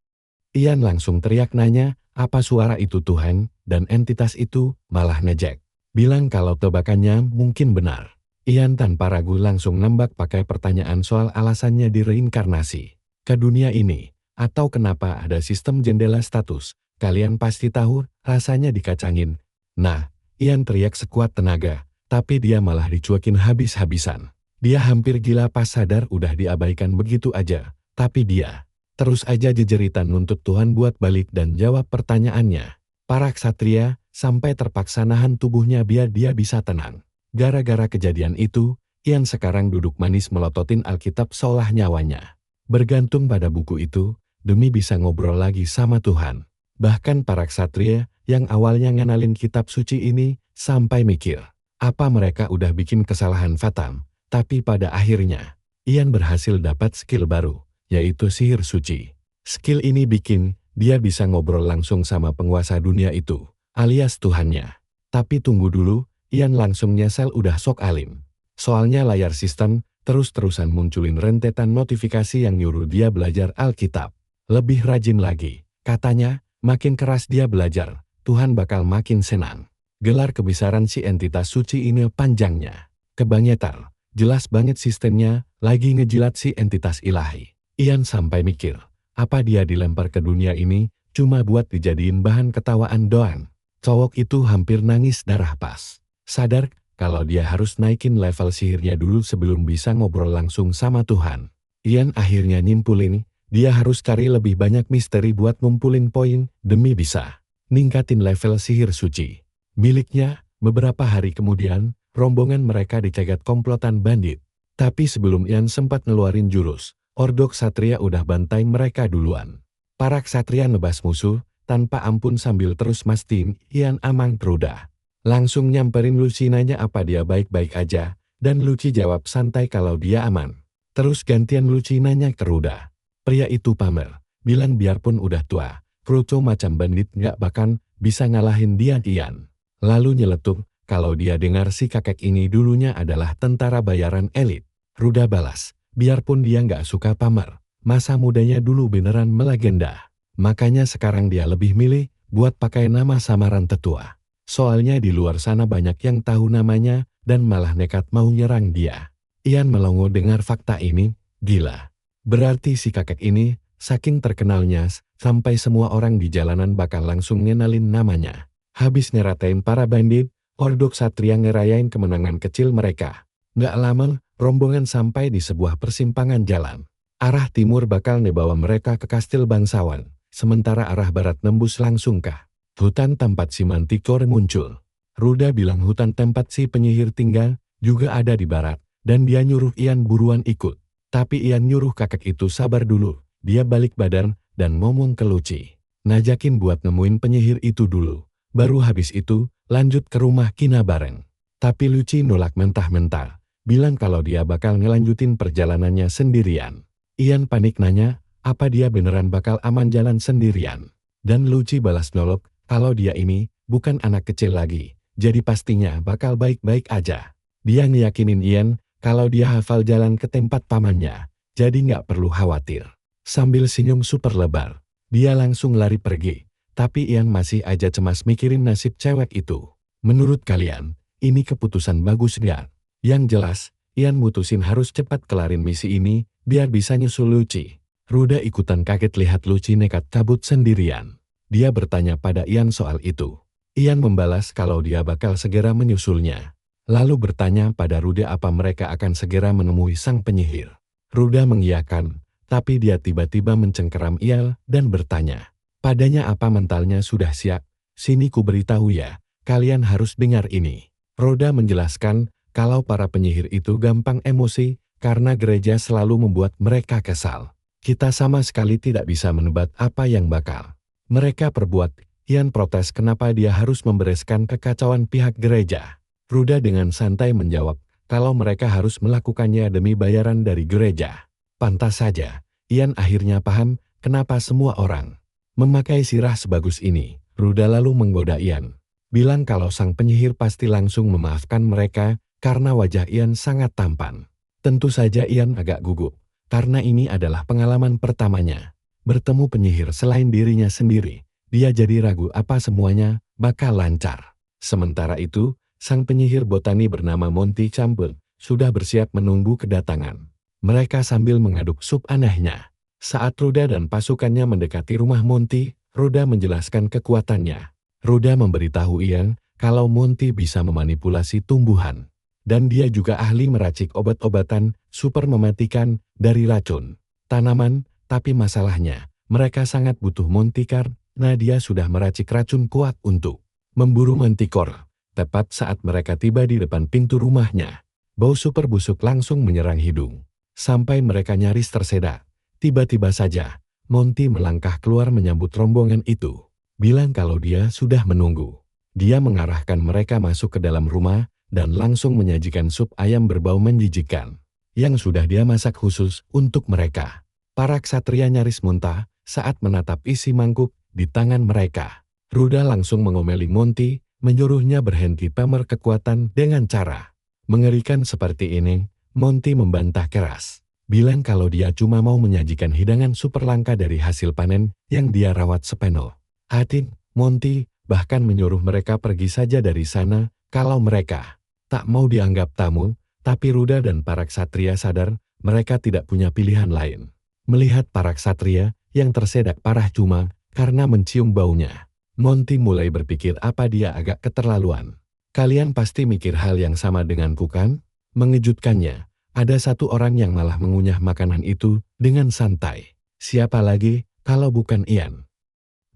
[SPEAKER 1] Ian langsung teriak nanya, apa suara itu Tuhan? Dan entitas itu malah ngejek, bilang kalau tebakannya mungkin benar. Ian tanpa ragu langsung nembak pakai pertanyaan soal alasannya direinkarnasi ke dunia ini, atau kenapa ada sistem jendela status. Kalian pasti tahu, rasanya dikacangin. Nah, Ian teriak sekuat tenaga, tapi dia malah dicuekin habis-habisan. Dia hampir gila pas sadar udah diabaikan begitu aja, tapi dia terus aja jejeritan nuntut Tuhan buat balik dan jawab pertanyaannya. Para ksatria sampai terpaksa nahan tubuhnya biar dia bisa tenang. Gara-gara kejadian itu, Ian sekarang duduk manis melototin Alkitab seolah nyawanya bergantung pada buku itu, demi bisa ngobrol lagi sama Tuhan. Bahkan para ksatria yang awalnya ngenalin kitab suci ini sampai mikir, apa mereka udah bikin kesalahan fatal. Tapi pada akhirnya, Ian berhasil dapat skill baru, yaitu sihir suci. Skill ini bikin dia bisa ngobrol langsung sama penguasa dunia itu, alias Tuhannya. Tapi tunggu dulu, Ian langsung nyesel udah sok alim. Soalnya layar sistem terus-terusan munculin rentetan notifikasi yang nyuruh dia belajar Alkitab. Lebih rajin lagi, katanya, makin keras dia belajar, Tuhan bakal makin senang. Gelar kebesaran si entitas suci ini panjangnya kebangetar. Jelas banget sistemnya lagi ngejilat si entitas ilahi. Ian sampai mikir, apa dia dilempar ke dunia ini cuma buat dijadiin bahan ketawaan doang. Cowok itu hampir nangis darah pas. Sadar kalau dia harus naikin level sihirnya dulu sebelum bisa ngobrol langsung sama Tuhan. Ian akhirnya nyimpulin, dia harus cari lebih banyak misteri buat ngumpulin poin demi bisa ningkatin level sihir suci miliknya. Beberapa hari kemudian, rombongan mereka dicegat komplotan bandit. Tapi sebelum Ian sempat ngeluarin jurus, Ordo Ksatria udah bantai mereka duluan. Para ksatria nebas musuh tanpa ampun sambil terus mastiin Ian aman. Ruda langsung nyamperin Lucy, nanya apa dia baik-baik aja, dan Lucy jawab santai kalau dia aman. Terus gantian Lucy nanya ke Ruda. Pria itu pamer, bilang biarpun udah tua, Kruco macam bandit nggak bahkan bisa ngalahin dia. Ian lalu nyeletuk kalau dia dengar si kakek ini dulunya adalah tentara bayaran elit. Ruda balas, biarpun dia nggak suka pamer, masa mudanya dulu beneran melegenda. Makanya sekarang dia lebih milih buat pakai nama samaran tetua. Soalnya di luar sana banyak yang tahu namanya dan malah nekat mau nyerang dia. Ian melongo dengar fakta ini, gila. Berarti si kakek ini saking terkenalnya sampai semua orang di jalanan bakal langsung ngenalin namanya. Habis ngeratain para bandit, Ordo Ksatria ngerayain kemenangan kecil mereka. Nggak lama, rombongan sampai di sebuah persimpangan jalan. Arah timur bakal ngebawa mereka ke kastil bangsawan, sementara arah barat nembus langsung ke hutan tempat si Manticore muncul. Ruda bilang hutan tempat si penyihir tinggal juga ada di barat, dan dia nyuruh Ian buruan ikut. Tapi Ian nyuruh kakek itu sabar dulu, dia balik badan dan ngomong ke Lucy. Ngajakin buat nemuin penyihir itu dulu, baru habis itu lanjut ke rumah Kina bareng. Tapi Lucy nolak mentah-mentah, bilang kalau dia bakal ngelanjutin perjalanannya sendirian. Ian panik nanya, apa dia beneran bakal aman jalan sendirian? Dan Lucy balas nolok, kalau dia ini bukan anak kecil lagi, jadi pastinya bakal baik-baik aja. Dia ngeyakinin Ian kalau dia hafal jalan ke tempat pamannya, jadi nggak perlu khawatir. Sambil senyum super lebar, dia langsung lari pergi. Tapi Ian masih aja cemas mikirin nasib cewek itu. Menurut kalian, ini keputusan bagus nggak? Yang jelas, Ian mutusin harus cepat kelarin misi ini, biar bisa nyusul Lucy. Ruda ikutan kaget lihat Lucy nekat cabut sendirian. Dia bertanya pada Ian soal itu. Ian membalas kalau dia bakal segera menyusulnya. Lalu bertanya pada Ruda apa mereka akan segera menemui sang penyihir. Ruda mengiyakan, tapi dia tiba-tiba mencengkeram Ian dan bertanya. Padanya apa mentalnya sudah siap? Sini ku beritahu ya, kalian harus dengar ini. Ruda menjelaskan kalau para penyihir itu gampang emosi karena gereja selalu membuat mereka kesal. Kita sama sekali tidak bisa menebak apa yang bakal mereka perbuat. Ian protes kenapa dia harus membereskan kekacauan pihak gereja. Ruda dengan santai menjawab kalau mereka harus melakukannya demi bayaran dari gereja. Pantas saja, Ian akhirnya paham kenapa semua orang memakai sirah sebagus ini. Ruda lalu menggoda Ian, bilang kalau sang penyihir pasti langsung memaafkan mereka karena wajah Ian sangat tampan. Tentu saja Ian agak gugup, karena ini adalah pengalaman pertamanya bertemu penyihir selain dirinya sendiri. Dia jadi ragu apa semuanya bakal lancar. Sementara itu, sang penyihir botani bernama Monty Campbell sudah bersiap menunggu kedatangan mereka sambil mengaduk sup anehnya. Saat Ruda dan pasukannya mendekati rumah Monty, Ruda menjelaskan kekuatannya. Ruda memberitahu Ian kalau Monty bisa memanipulasi tumbuhan. Dan dia juga ahli meracik obat-obatan super mematikan dari racun tanaman, tapi masalahnya, mereka sangat butuh Monty karena dia sudah meracik racun kuat untuk memburu Manticore. Tepat saat mereka tiba di depan pintu rumahnya, bau super busuk langsung menyerang hidung. Sampai mereka nyaris tersedak. Tiba-tiba saja, Monty melangkah keluar menyambut rombongan itu. Bilang kalau dia sudah menunggu. Dia mengarahkan mereka masuk ke dalam rumah dan langsung menyajikan sup ayam berbau menjijikkan yang sudah dia masak khusus untuk mereka. Para ksatria nyaris muntah saat menatap isi mangkuk di tangan mereka. Ruda langsung mengomeli Monty, menyuruhnya berhenti pamer kekuatan dengan cara mengerikan seperti ini. Monty membantah keras, bilang kalau dia cuma mau menyajikan hidangan super langka dari hasil panen yang dia rawat sepenuh hati. Monty bahkan menyuruh mereka pergi saja dari sana kalau mereka tak mau dianggap tamu. Tapi Ruda dan para ksatria sadar mereka tidak punya pilihan lain. Melihat para ksatria yang tersedak parah cuma karena mencium baunya, Monty mulai berpikir apa dia agak keterlaluan. Kalian pasti mikir hal yang sama denganku kan? Mengejutkannya, Ada satu orang yang malah mengunyah makanan itu dengan santai. Siapa lagi kalau bukan Ian?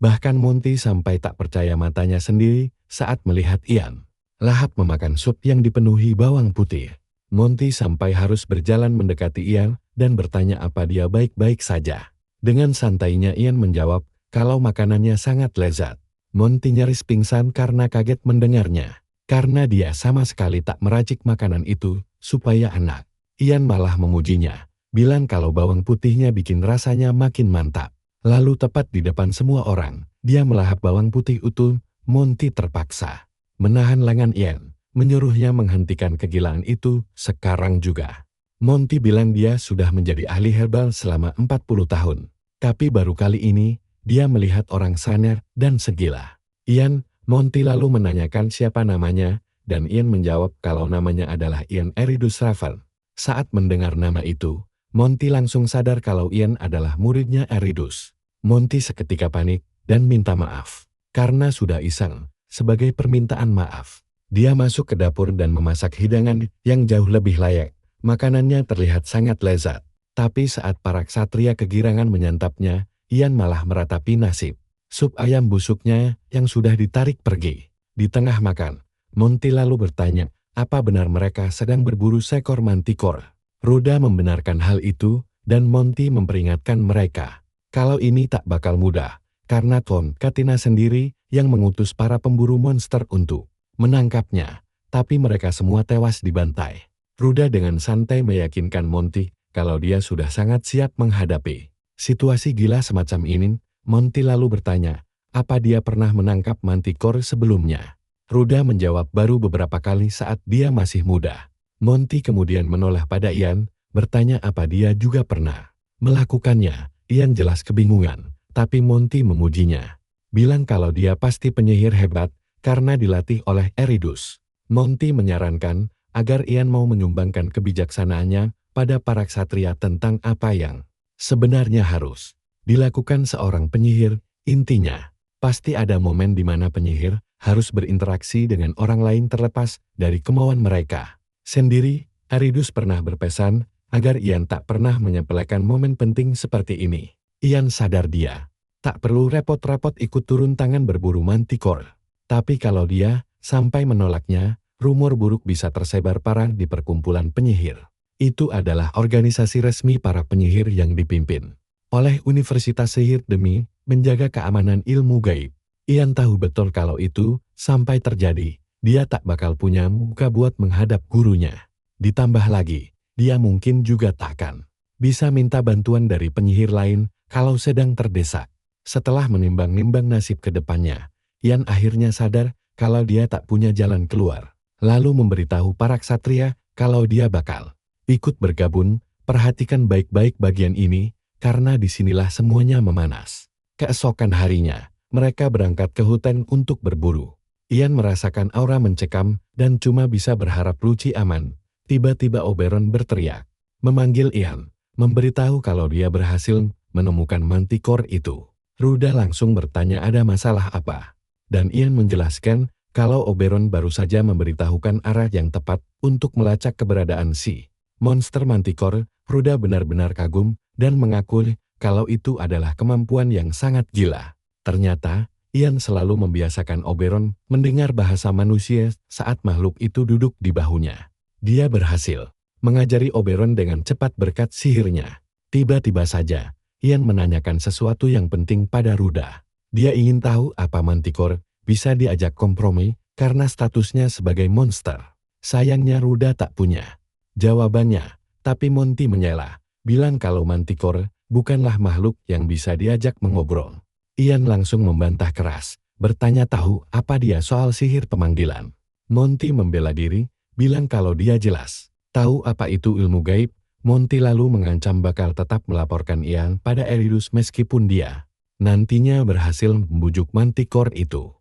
[SPEAKER 1] Bahkan Monty sampai tak percaya matanya sendiri saat melihat Ian lahap memakan sup yang dipenuhi bawang putih. Monty sampai harus berjalan mendekati Ian dan bertanya apa dia baik-baik saja. Dengan santainya Ian menjawab kalau makanannya sangat lezat. Monty nyaris pingsan karena kaget mendengarnya. Karena dia sama sekali tak meracik makanan itu supaya enak. Ian malah memujinya, bilang kalau bawang putihnya bikin rasanya makin mantap. Lalu tepat di depan semua orang, dia melahap bawang putih utuh. Monty terpaksa menahan lengan Ian, menyuruhnya menghentikan kegilaan itu sekarang juga. Monty bilang dia sudah menjadi ahli herbal selama 40 tahun. Tapi baru kali ini, dia melihat orang saner dan segila. Ian, Monty lalu menanyakan siapa namanya, dan Ian menjawab kalau namanya adalah Ian Eridus Raven. Saat mendengar nama itu, Monty langsung sadar kalau Ian adalah muridnya Eridus. Monty seketika panik dan minta maaf. Karena sudah iseng, sebagai permintaan maaf, dia masuk ke dapur dan memasak hidangan yang jauh lebih layak. Makanannya terlihat sangat lezat. Tapi saat para ksatria kegirangan menyantapnya, Ian malah meratapi nasib. Sup ayam busuknya yang sudah ditarik pergi. Di tengah makan, Monty lalu bertanya, apa benar mereka sedang berburu seekor mantikor? Ruda membenarkan hal itu, dan Monty memperingatkan mereka. Kalau ini tak bakal mudah, karena Tom Katina sendiri yang mengutus para pemburu monster untuk menangkapnya. Tapi mereka semua tewas dibantai. Ruda dengan santai meyakinkan Monty kalau dia sudah sangat siap menghadapi situasi gila semacam ini. Monty lalu bertanya, apa dia pernah menangkap mantikor sebelumnya? Ruda menjawab baru beberapa kali saat dia masih muda. Monty kemudian menoleh pada Ian, bertanya apa dia juga pernah melakukannya. Ian jelas kebingungan, tapi Monty memujinya. Bilang kalau dia pasti penyihir hebat karena dilatih oleh Eridus. Monty menyarankan agar Ian mau menyumbangkan kebijaksanaannya pada para ksatria tentang apa yang sebenarnya harus dilakukan seorang penyihir. Intinya, pasti ada momen di mana penyihir harus berinteraksi dengan orang lain terlepas dari kemauan mereka sendiri. Eridus pernah berpesan agar Ian tak pernah menyepelekan momen penting seperti ini. Ian sadar dia tak perlu repot-repot ikut turun tangan berburu mantikor. Tapi kalau dia sampai menolaknya, rumor buruk bisa tersebar parah di perkumpulan penyihir. Itu adalah organisasi resmi para penyihir yang dipimpin oleh Universitas Sihir demi menjaga keamanan ilmu gaib. Ian tahu betul kalau itu sampai terjadi, dia tak bakal punya muka buat menghadap gurunya. Ditambah lagi, dia mungkin juga takkan bisa minta bantuan dari penyihir lain kalau sedang terdesak. Setelah menimbang-nimbang nasib ke depannya, Ian akhirnya sadar kalau dia tak punya jalan keluar. Lalu memberitahu para ksatria kalau dia bakal ikut bergabung. Perhatikan baik-baik bagian ini, karena disinilah semuanya memanas. Keesokan harinya, mereka berangkat ke hutan untuk berburu. Ian merasakan aura mencekam dan cuma bisa berharap Lucy aman. Tiba-tiba Oberon berteriak, memanggil Ian, memberitahu kalau dia berhasil menemukan mantikor itu. Ruda langsung bertanya ada masalah apa. Dan Ian menjelaskan kalau Oberon baru saja memberitahukan arah yang tepat untuk melacak keberadaan si monster mantikor. Ruda benar-benar kagum dan mengaku kalau itu adalah kemampuan yang sangat gila. Ternyata, Ian selalu membiasakan Oberon mendengar bahasa manusia saat makhluk itu duduk di bahunya. Dia berhasil mengajari Oberon dengan cepat berkat sihirnya. Tiba-tiba saja, Ian menanyakan sesuatu yang penting pada Ruda. Dia ingin tahu apa mantikor bisa diajak kompromi karena statusnya sebagai monster. Sayangnya Ruda tak punya jawabannya, tapi Monty menyela, bilang kalau mantikor bukanlah makhluk yang bisa diajak mengobrol. Ian langsung membantah keras, bertanya tahu apa dia soal sihir pemanggilan. Monty membela diri, bilang kalau dia jelas tahu apa itu ilmu gaib. Monty lalu mengancam bakal tetap melaporkan Ian pada Eridus meskipun dia nantinya berhasil membujuk mantikor itu.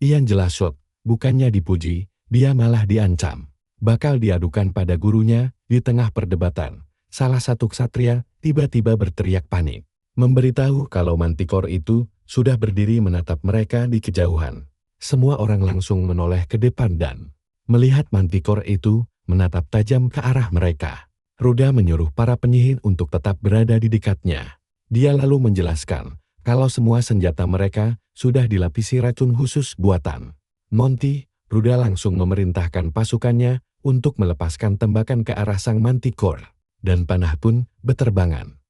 [SPEAKER 1] Ian jelas shock, bukannya dipuji, dia malah diancam. Bakal diadukan pada gurunya. Di tengah perdebatan, salah satu ksatria tiba-tiba berteriak panik, memberitahu kalau mantikor itu sudah berdiri menatap mereka di kejauhan. Semua orang langsung menoleh ke depan dan melihat mantikor itu menatap tajam ke arah mereka. Ruda menyuruh para penyihir untuk tetap berada di dekatnya. Dia lalu menjelaskan kalau semua senjata mereka sudah dilapisi racun khusus buatan Monty. Ruda langsung memerintahkan pasukannya untuk melepaskan tembakan ke arah sang Manticore, dan panah pun berterbangan.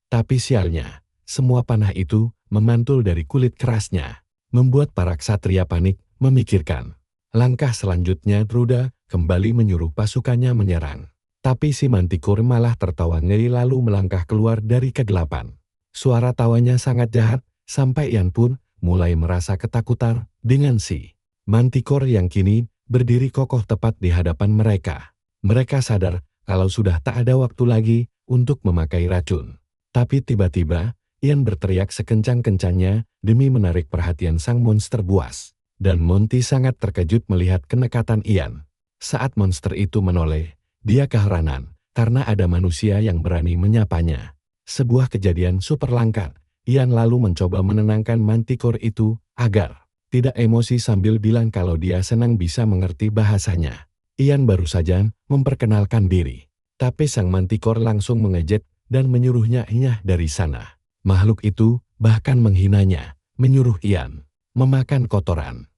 [SPEAKER 1] Tapi sialnya, semua panah itu memantul dari kulit kerasnya, membuat para ksatria panik memikirkan. Langkah selanjutnya Ruda kembali menyuruh pasukannya menyerang. Tapi si Manticore malah tertawa ngeri lalu melangkah keluar dari kegelapan. Suara tawanya sangat jahat, sampai Ian pun mulai merasa ketakutan dengan si Manticore yang kini berdiri kokoh tepat di hadapan mereka. Mereka sadar kalau sudah tak ada waktu lagi untuk memakai racun. Tapi tiba-tiba, Ian berteriak sekencang-kencangnya demi menarik perhatian sang monster buas. Dan Monty sangat terkejut melihat kenekatan Ian. Saat monster itu menoleh, dia keheranan karena ada manusia yang berani menyapanya. Sebuah kejadian super langka. Ian lalu mencoba menenangkan Manticore itu agar tidak emosi sambil bilang kalau dia senang bisa mengerti bahasanya. Ian baru saja memperkenalkan diri. Tapi sang Manticore langsung mengejek dan menyuruhnya nyah dari sana. Makhluk itu bahkan menghinanya, menyuruh Ian memakan kotoran.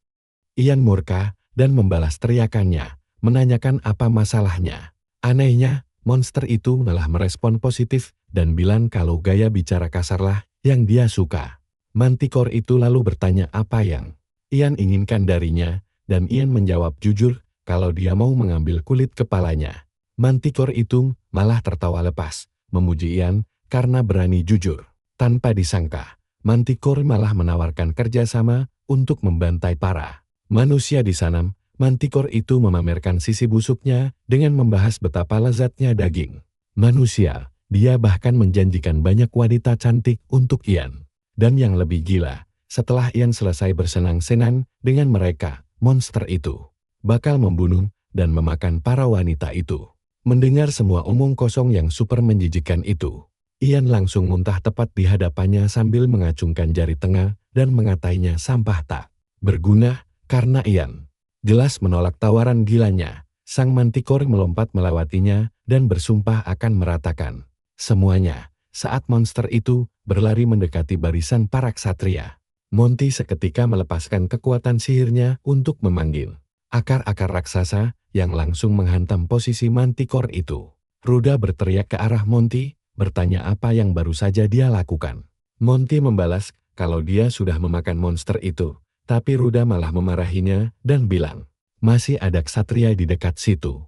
[SPEAKER 1] Ian murka dan membalas teriakannya, menanyakan apa masalahnya. Anehnya, monster itu malah merespon positif dan bilang kalau gaya bicara kasarlah yang dia suka. Manticore itu lalu bertanya apa yang Ian inginkan darinya, dan Ian menjawab jujur kalau dia mau mengambil kulit kepalanya. Manticore itu malah tertawa lepas, memuji Ian karena berani jujur. Tanpa disangka, Manticore malah menawarkan kerjasama untuk membantai para manusia di sana. Manticore itu memamerkan sisi busuknya dengan membahas betapa lezatnya daging manusia. Dia bahkan menjanjikan banyak wanita cantik untuk Ian. Dan yang lebih gila, setelah Ian selesai bersenang-senang dengan mereka, monster itu bakal membunuh dan memakan para wanita itu. Mendengar semua omong kosong yang super menjijikkan itu, Ian langsung muntah tepat di hadapannya sambil mengacungkan jari tengah dan mengatainya sampah tak berguna karena Ian jelas menolak tawaran gilanya. Sang Manticore melompat melewatinya dan bersumpah akan meratakan semuanya. Saat monster itu berlari mendekati barisan para ksatria, Monty seketika melepaskan kekuatan sihirnya untuk memanggil akar-akar raksasa yang langsung menghantam posisi Manticore itu. Ruda berteriak ke arah Monty, bertanya apa yang baru saja dia lakukan. Monty membalas kalau dia sudah memakan monster itu. Tapi Ruda malah memarahinya dan bilang, masih ada ksatria di dekat situ.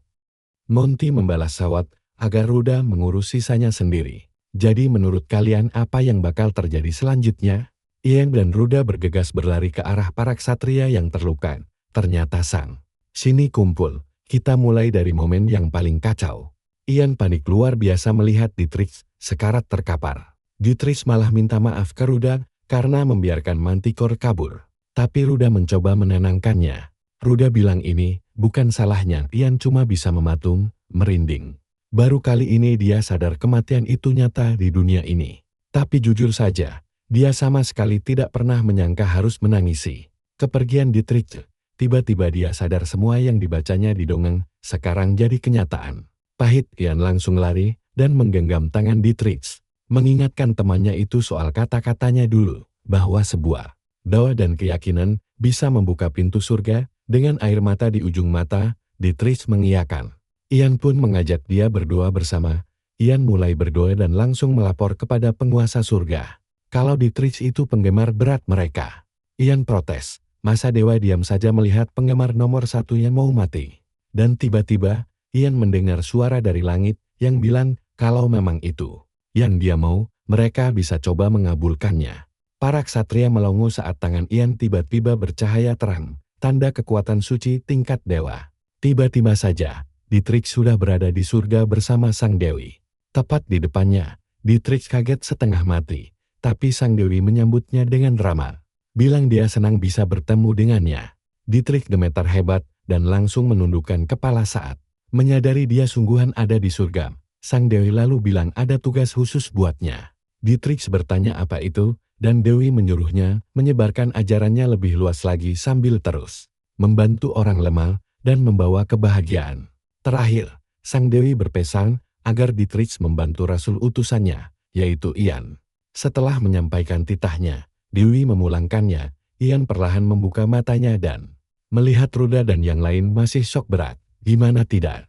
[SPEAKER 1] Monty membalas sawat agar Ruda mengurus sisanya sendiri. Jadi menurut kalian apa yang bakal terjadi selanjutnya? Ian dan Ruda bergegas berlari ke arah para ksatria yang terluka. Ternyata sang sini kumpul. Kita mulai dari momen yang paling kacau. Ian panik luar biasa melihat Dietrich sekarat terkapar. Dietrich malah minta maaf ke Ruda karena membiarkan Manticore kabur. Tapi Ruda mencoba menenangkannya. Ruda bilang ini bukan salahnya, Ian cuma bisa mematung, merinding. Baru kali ini dia sadar kematian itu nyata di dunia ini. Tapi jujur saja, dia sama sekali tidak pernah menyangka harus menangisi kepergian Dietrich. Tiba-tiba dia sadar semua yang dibacanya di dongeng sekarang jadi kenyataan. Pahit, Ian langsung lari dan menggenggam tangan Dietrich, mengingatkan temannya itu soal kata-katanya dulu, bahwa sebuah doa dan keyakinan bisa membuka pintu surga. Dengan air mata di ujung mata, Dietrich mengiyakan. Ian pun mengajak dia berdoa bersama. Ian mulai berdoa dan langsung melapor kepada penguasa surga kalau Dietrich itu penggemar berat mereka. Ian protes, masa dewa diam saja melihat penggemar nomor satu yang mau mati. Dan tiba-tiba, Ian mendengar suara dari langit yang bilang kalau memang itu yang dia mau, mereka bisa coba mengabulkannya. Para ksatria melongo saat tangan Ian tiba-tiba bercahaya terang, tanda kekuatan suci tingkat dewa. Tiba-tiba saja, Dietrich sudah berada di surga bersama sang dewi. Tepat di depannya, Dietrich kaget setengah mati, tapi sang dewi menyambutnya dengan ramah. Bilang dia senang bisa bertemu dengannya. Dietrich gemetar hebat dan langsung menundukkan kepala saat menyadari dia sungguhan ada di surga. Sang dewi lalu bilang ada tugas khusus buatnya. Dietrich bertanya apa itu, dan Dewi menyuruhnya menyebarkan ajarannya lebih luas lagi sambil terus membantu orang lemah dan membawa kebahagiaan. Terakhir, sang Dewi berpesan agar Dietrich membantu rasul utusannya, yaitu Ian. Setelah menyampaikan titahnya, Dewi memulangkannya. Ian perlahan membuka matanya dan melihat Ruda dan yang lain masih syok berat. Gimana tidak?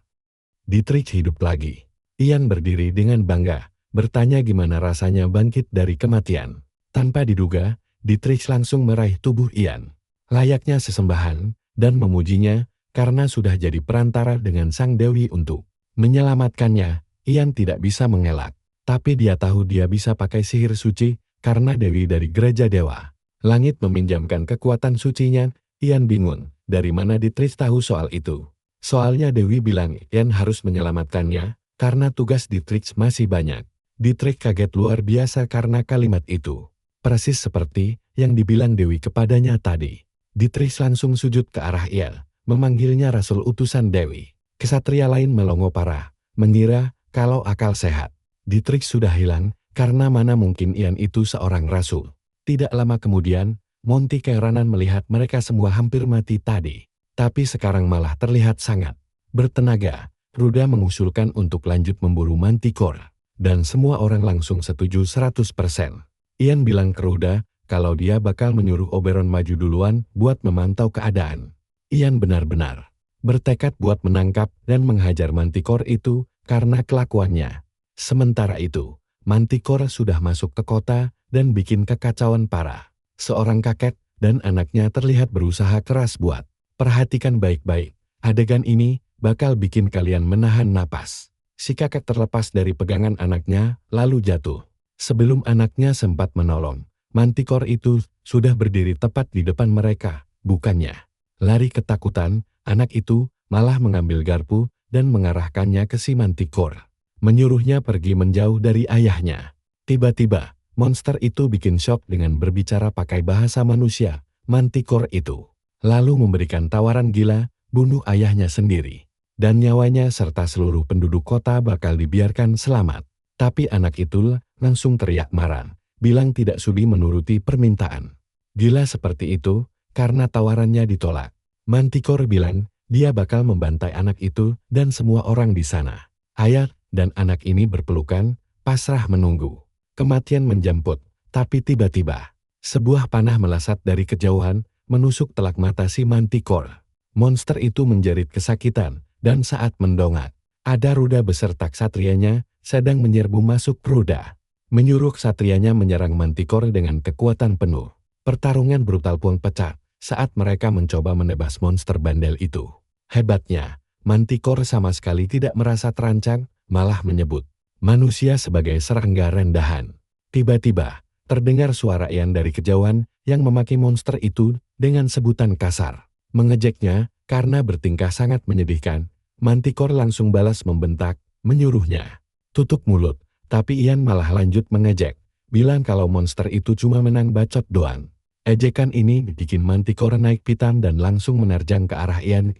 [SPEAKER 1] Dietrich hidup lagi. Ian berdiri dengan bangga, bertanya gimana rasanya bangkit dari kematian. Tanpa diduga, Dietrich langsung meraih tubuh Ian. Layaknya sesembahan, dan memujinya, karena sudah jadi perantara dengan sang Dewi untuk menyelamatkannya. Ian tidak bisa mengelak, tapi dia tahu dia bisa pakai sihir suci, karena Dewi dari gereja dewa. Langit meminjamkan kekuatan sucinya. Ian bingung, dari mana Dietrich tahu soal itu. Soalnya Dewi bilang Ian harus menyelamatkannya, karena tugas Dietrich masih banyak. Dietrich kaget luar biasa karena kalimat itu. Persis seperti yang dibilang Dewi kepadanya tadi. Dietrich langsung sujud ke arah Ian, memanggilnya rasul utusan Dewi. Kesatria lain melongo parah, mengira kalau akal sehat Dietrich sudah hilang, karena mana mungkin Ian itu seorang rasul. Tidak lama kemudian, Monty keheranan melihat mereka semua hampir mati tadi. Tapi sekarang malah terlihat sangat bertenaga. Ruda mengusulkan untuk lanjut memburu Manticore. Dan semua orang langsung setuju 100%. Ian bilang ke Ruda kalau dia bakal menyuruh Oberon maju duluan buat memantau keadaan. Ian benar-benar bertekad buat menangkap dan menghajar Manticore itu karena kelakuannya. Sementara itu, Manticore sudah masuk ke kota dan bikin kekacauan parah. Seorang kakek dan anaknya terlihat berusaha keras buat perhatikan baik-baik, adegan ini bakal bikin kalian menahan napas. Si kakek terlepas dari pegangan anaknya, lalu jatuh. Sebelum anaknya sempat menolong, Manticore itu sudah berdiri tepat di depan mereka. Bukannya lari ketakutan, anak itu malah mengambil garpu dan mengarahkannya ke si Manticore. Menyuruhnya pergi menjauh dari ayahnya. Tiba-tiba, monster itu bikin shock dengan berbicara pakai bahasa manusia. Manticore itu lalu memberikan tawaran gila, bunuh ayahnya sendiri. Dan nyawanya serta seluruh penduduk kota bakal dibiarkan selamat. Tapi anak itu langsung teriak marah, bilang tidak sudi menuruti permintaan. Gila seperti itu, karena tawarannya ditolak. Manticore bilang, dia bakal membantai anak itu dan semua orang di sana. Ayah dan anak ini berpelukan, pasrah menunggu. Kematian menjemput, tapi tiba-tiba, sebuah panah melesat dari kejauhan, menusuk telak mata si Manticore. Monster itu menjerit kesakitan, dan saat mendongak, ada Ruda beserta ksatrianya sedang menyerbu masuk Ruda. Menyuruh ksatrianya menyerang Manticore dengan kekuatan penuh. Pertarungan brutal pun pecah saat mereka mencoba menebas monster bandel itu. Hebatnya, Manticore sama sekali tidak merasa terancam, malah menyebut manusia sebagai serangga rendahan. Tiba-tiba, terdengar suara Ian dari kejauhan yang memaki monster itu dengan sebutan kasar. Mengejeknya, karena bertingkah sangat menyedihkan, Manticore langsung balas membentak, menyuruhnya tutup mulut, tapi Ian malah lanjut mengejek, bilang kalau monster itu cuma menang bacot doang. Ejekan ini bikin Manticore naik pitam dan langsung menerjang ke arah Ian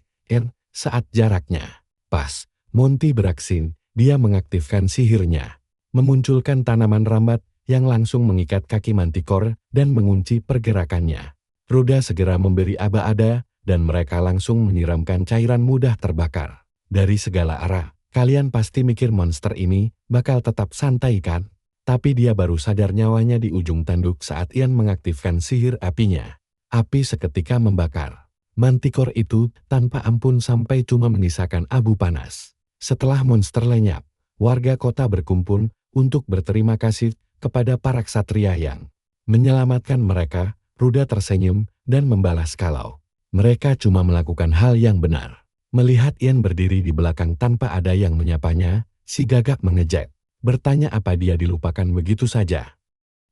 [SPEAKER 1] saat jaraknya pas. Monty beraksi, dia mengaktifkan sihirnya, memunculkan tanaman rambat yang langsung mengikat kaki Manticore dan mengunci pergerakannya. Ruda segera memberi aba-ada, dan mereka langsung menyiramkan cairan mudah terbakar. Dari segala arah, kalian pasti mikir monster ini bakal tetap santai kan? Tapi dia baru sadar nyawanya di ujung tanduk saat Ian mengaktifkan sihir apinya. Api seketika membakar Manticore itu tanpa ampun sampai cuma menyisakan abu panas. Setelah monster lenyap, warga kota berkumpul untuk berterima kasih kepada para ksatria yang menyelamatkan mereka. Ruda tersenyum dan membalas kalau mereka cuma melakukan hal yang benar. Melihat Ian berdiri di belakang tanpa ada yang menyapanya, si gagak mengejek, bertanya apa dia dilupakan begitu saja.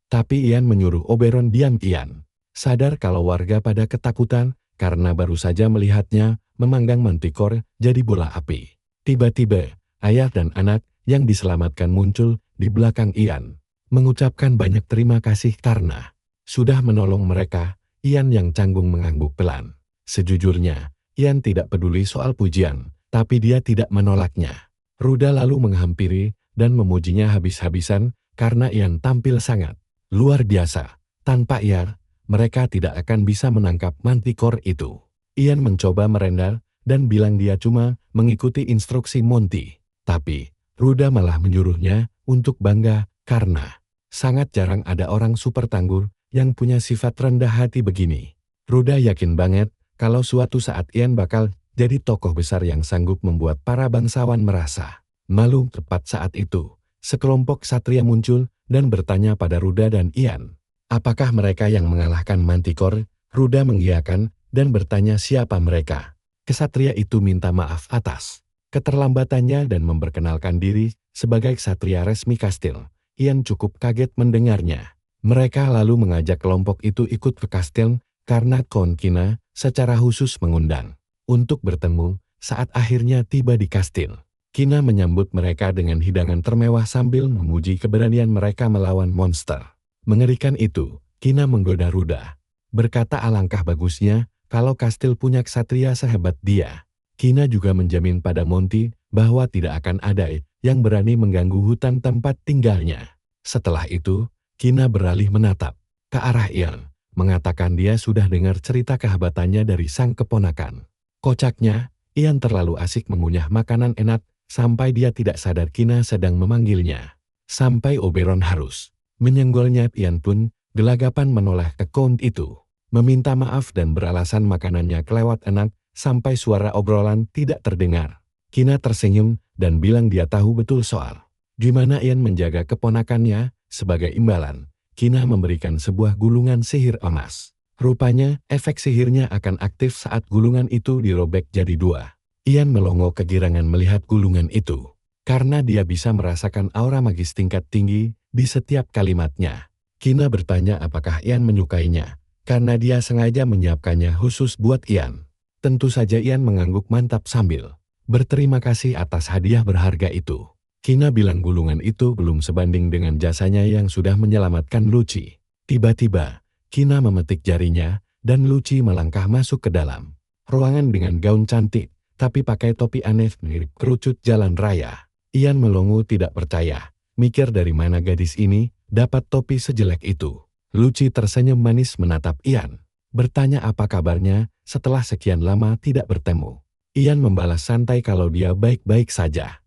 [SPEAKER 1] Tapi Ian menyuruh Oberon diam. Ian sadar kalau warga pada ketakutan karena baru saja melihatnya memanggang Manticore jadi bola api. Tiba-tiba, ayah dan anak yang diselamatkan muncul di belakang Ian, mengucapkan banyak terima kasih karena sudah menolong mereka. Ian yang canggung mengangguk pelan. Sejujurnya, Ian tidak peduli soal pujian, tapi dia tidak menolaknya. Ruda lalu menghampiri dan memujinya habis-habisan karena Ian tampil sangat luar biasa. Tanpa Ian, mereka tidak akan bisa menangkap Manticore itu. Ian mencoba merendal dan bilang dia cuma mengikuti instruksi Monty. Tapi, Ruda malah menyuruhnya untuk bangga karena sangat jarang ada orang super tangguh yang punya sifat rendah hati begini. Ruda yakin banget kalau suatu saat Ian bakal jadi tokoh besar yang sanggup membuat para bangsawan merasa malu. Tepat saat itu, sekelompok ksatria muncul dan bertanya pada Ruda dan Ian, apakah mereka yang mengalahkan Manticore? Ruda mengiyakan dan bertanya siapa mereka. Ksatria itu minta maaf atas keterlambatannya dan memperkenalkan diri sebagai ksatria resmi kastil. Ian cukup kaget mendengarnya. Mereka lalu mengajak kelompok itu ikut ke kastil karena Count Kina secara khusus mengundang untuk bertemu. Saat akhirnya tiba di kastil, Kina menyambut mereka dengan hidangan termewah sambil memuji keberanian mereka melawan monster mengerikan itu. Kina menggoda Ruda, berkata alangkah bagusnya kalau kastil punya ksatria sehebat dia. Kina juga menjamin pada Monty bahwa tidak akan ada yang berani mengganggu hutan tempat tinggalnya. Setelah itu, Kina beralih menatap ke arah Ian, mengatakan dia sudah dengar cerita kehebatannya dari sang keponakan. Kocaknya, Ian terlalu asik mengunyah makanan enak sampai dia tidak sadar Kina sedang memanggilnya. Sampai Oberon harus menyenggolnya. Ian pun gelagapan menoleh ke Count itu, meminta maaf dan beralasan makanannya kelewat enak sampai suara obrolan tidak terdengar. Kina tersenyum dan bilang dia tahu betul soal gimana Ian menjaga keponakannya. Sebagai imbalan, Kina memberikan sebuah gulungan sihir emas. Rupanya, efek sihirnya akan aktif saat gulungan itu dirobek jadi dua. Ian melongo kegirangan melihat gulungan itu, karena dia bisa merasakan aura magis tingkat tinggi di setiap kalimatnya. Kina bertanya apakah Ian menyukainya, karena dia sengaja menyiapkannya khusus buat Ian. Tentu saja Ian mengangguk mantap sambil berterima kasih atas hadiah berharga itu. Kina bilang gulungan itu belum sebanding dengan jasanya yang sudah menyelamatkan Lucy. Tiba-tiba, Kina memetik jarinya, dan Lucy melangkah masuk ke dalam ruangan dengan gaun cantik, tapi pakai topi aneh mirip kerucut jalan raya. Ian melongo tidak percaya, mikir dari mana gadis ini dapat topi sejelek itu. Lucy tersenyum manis menatap Ian, bertanya apa kabarnya setelah sekian lama tidak bertemu. Ian membalas santai kalau dia baik-baik saja.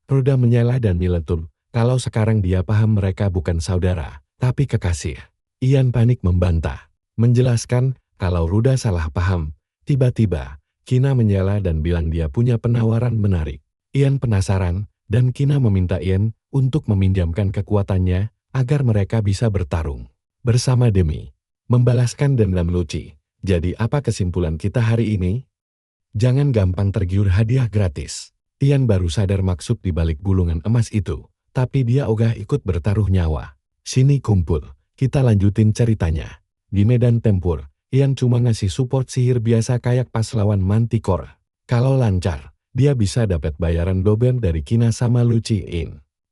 [SPEAKER 1] Ruda menyela dan miletur, kalau sekarang dia paham mereka bukan saudara, tapi kekasih. Ian panik membantah, menjelaskan kalau Ruda salah paham. Tiba-tiba, Kina menyela dan bilang dia punya penawaran menarik. Ian penasaran, dan Kina meminta Ian untuk meminjamkan kekuatannya agar mereka bisa bertarung bersama demi membalaskan dendam Lucy. Jadi apa kesimpulan kita hari ini? Jangan gampang tergiur hadiah gratis. Ian baru sadar maksud di balik gulungan emas itu, tapi dia ogah ikut bertaruh nyawa. Sini kumpul, kita lanjutin ceritanya. Di medan tempur, Ian cuma ngasih support sihir biasa kayak pas lawan Manticore. Kalau lancar, dia bisa dapat bayaran double dari Kina sama Lucy.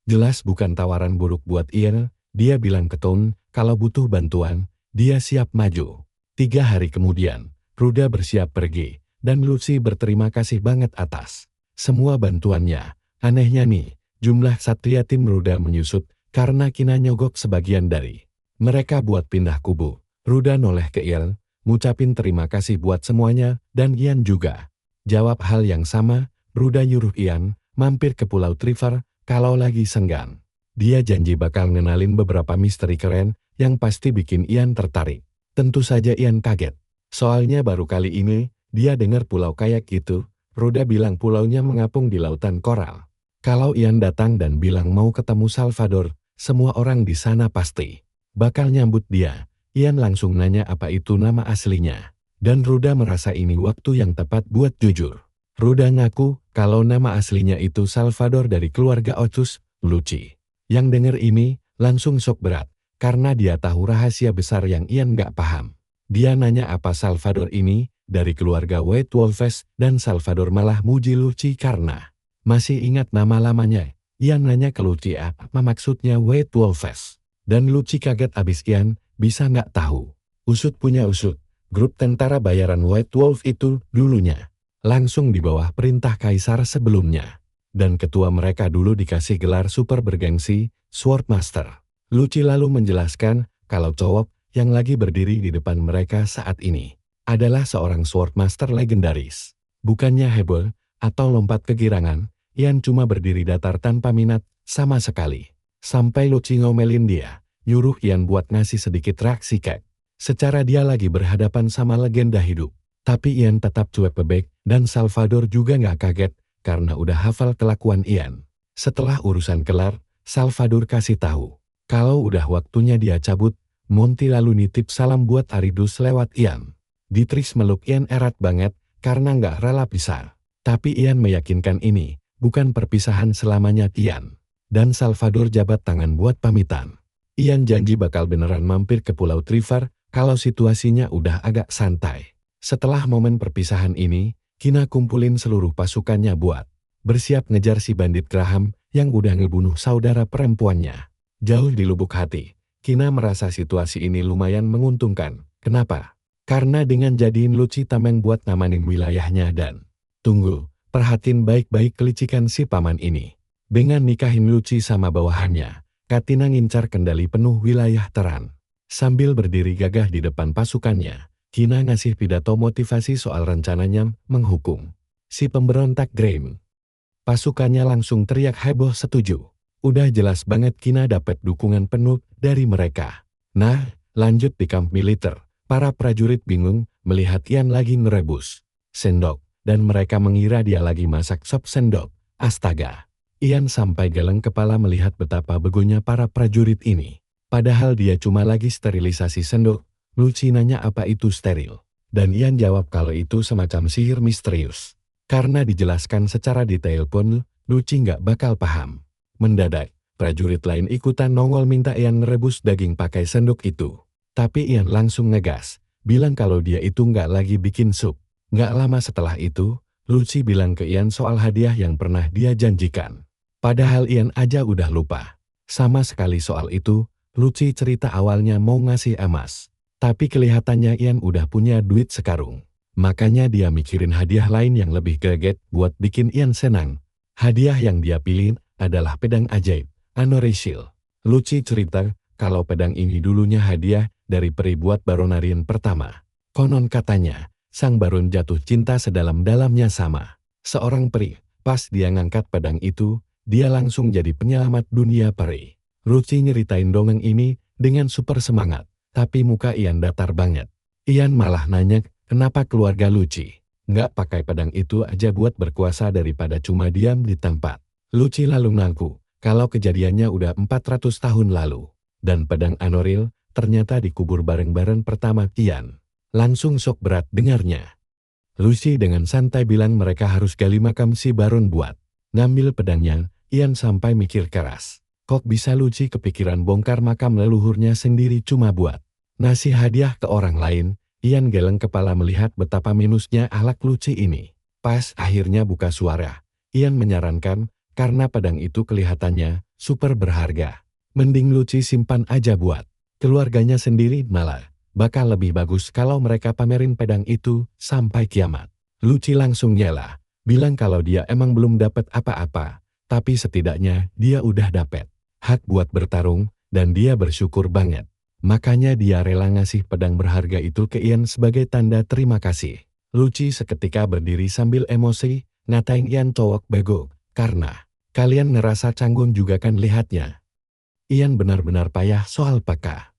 [SPEAKER 1] Jelas bukan tawaran buruk buat Ian. Dia bilang ke Count, kalau butuh bantuan, dia siap maju. 3 hari kemudian, Ruda bersiap pergi, dan Lucy berterima kasih banget atas semua bantuannya. Anehnya nih, jumlah ksatria tim Ruda menyusut karena Kina nyogok sebagian dari mereka buat pindah kubu. Ruda noleh ke Ian, ngucapin terima kasih buat semuanya, dan Ian juga jawab hal yang sama. Ruda nyuruh Ian mampir ke Pulau Triver kalau lagi senggang. Dia janji bakal ngenalin beberapa misteri keren yang pasti bikin Ian tertarik. Tentu saja Ian kaget, soalnya baru kali ini dia dengar pulau kayak gitu. Ruda bilang pulaunya mengapung di lautan koral. Kalau Ian datang dan bilang mau ketemu Salvador, semua orang di sana pasti bakal nyambut dia. Ian langsung nanya apa itu nama aslinya, dan Ruda merasa ini waktu yang tepat buat jujur. Ruda ngaku kalau nama aslinya itu Salvador dari keluarga Otus. Lucy yang denger ini langsung shock berat, karena dia tahu rahasia besar yang Ian gak paham. Dia nanya apa Salvador ini dari keluarga White Wolves, dan Salvador malah muji Lucy karena masih ingat nama lamanya. Ian nanya ke Lucy apa maksudnya White Wolves, dan Lucy kaget abis. Ian bisa nggak tahu. Usut punya usut, grup tentara bayaran White Wolf itu dulunya langsung di bawah perintah kaisar sebelumnya, dan ketua mereka dulu dikasih gelar super bergengsi, Swordmaster. Lucy lalu menjelaskan kalau cowok yang lagi berdiri di depan mereka saat ini adalah seorang Swordmaster legendaris. Bukannya heboh atau lompat kegirangan, Ian cuma berdiri datar tanpa minat sama sekali. Sampai Lucci ngomelin dia, nyuruh Ian buat ngasih sedikit reaksi kek. Secara dia lagi berhadapan sama legenda hidup. Tapi Ian tetap cuek bebek dan Salvador juga nggak kaget karena udah hafal kelakuan Ian. Setelah urusan kelar, Salvador kasih tahu kalau udah waktunya dia cabut. Monty lalu nitip salam buat Aridus lewat Ian. Ditris meluk Ian erat banget karena nggak rela pisah. Tapi Ian meyakinkan ini bukan perpisahan selamanya Ian. Dan Salvador jabat tangan buat pamitan. Ian janji bakal beneran mampir ke Pulau Trivar kalau situasinya udah agak santai. Setelah momen perpisahan ini, Kina kumpulin seluruh pasukannya buat bersiap ngejar si bandit Graham yang udah ngebunuh saudara perempuannya. Jauh di lubuk hati, Kina merasa situasi ini lumayan menguntungkan. Kenapa? Karena dengan jadiin Lucci tameng buat ngamanin wilayahnya dan tunggu, perhatiin baik-baik kelicikan si paman ini. Dengan nikahin Lucci sama bawahannya, Katina ngincar kendali penuh wilayah Teran. Sambil berdiri gagah di depan pasukannya, Kina ngasih pidato motivasi soal rencananya menghukum si pemberontak Graham. Pasukannya langsung teriak heboh setuju. Udah jelas banget Kina dapat dukungan penuh dari mereka. Nah, lanjut di kamp militer. Para prajurit bingung melihat Ian lagi ngerebus sendok, dan mereka mengira dia lagi masak sop sendok. Astaga! Ian sampai geleng kepala melihat betapa begonya para prajurit ini. Padahal dia cuma lagi sterilisasi sendok. Lucci nanya apa itu steril. Dan Ian jawab kalau itu semacam sihir misterius. Karena dijelaskan secara detail pun, Lucci nggak bakal paham. Mendadak, prajurit lain ikutan nongol minta Ian ngerebus daging pakai sendok itu. Tapi Ian langsung ngegas, bilang kalau dia itu nggak lagi bikin sup. Nggak lama setelah itu, Lucci bilang ke Ian soal hadiah yang pernah dia janjikan. Padahal Ian aja udah lupa. Sama sekali soal itu, Lucci cerita awalnya mau ngasih emas. Tapi kelihatannya Ian udah punya duit sekarung. Makanya dia mikirin hadiah lain yang lebih geget buat bikin Ian senang. Hadiah yang dia pilih adalah pedang ajaib, Anorishil. Lucci cerita kalau pedang ini dulunya hadiah dari peri buat Baronarian pertama. Konon katanya, sang baron jatuh cinta sedalam-dalamnya sama seorang peri. Pas dia ngangkat pedang itu, dia langsung jadi penyelamat dunia peri. Lucci nyeritain dongeng ini dengan super semangat, tapi muka Ian datar banget. Ian malah nanya, kenapa keluarga Lucci nggak pakai pedang itu aja buat berkuasa daripada cuma diam di tempat. Lucci lalu ngaku kalau kejadiannya udah 400 tahun lalu. Dan pedang Anoril ternyata dikubur bareng-bareng pertama Ian. Langsung sok berat dengarnya. Lucci dengan santai bilang mereka harus gali makam si Baron buat ngambil pedangnya. Ian sampai mikir keras. Kok bisa Lucci kepikiran bongkar makam leluhurnya sendiri cuma buat ngasih hadiah ke orang lain? Ian geleng kepala melihat betapa minusnya akhlak Lucci ini. Pas akhirnya buka suara, Ian menyarankan, karena pedang itu kelihatannya super berharga. Mending Lucci simpan aja buat keluarganya sendiri, malah bakal lebih bagus kalau mereka pamerin pedang itu sampai kiamat. Lucci langsung nyela, bilang kalau dia emang belum dapat apa-apa, tapi setidaknya dia udah dapat hak buat bertarung, dan dia bersyukur banget. Makanya dia rela ngasih pedang berharga itu ke Ian sebagai tanda terima kasih. Lucci seketika berdiri sambil emosi, ngatain Ian cowok bego, karena kalian ngerasa canggung juga kan lihatnya. Ian benar-benar payah soal peka.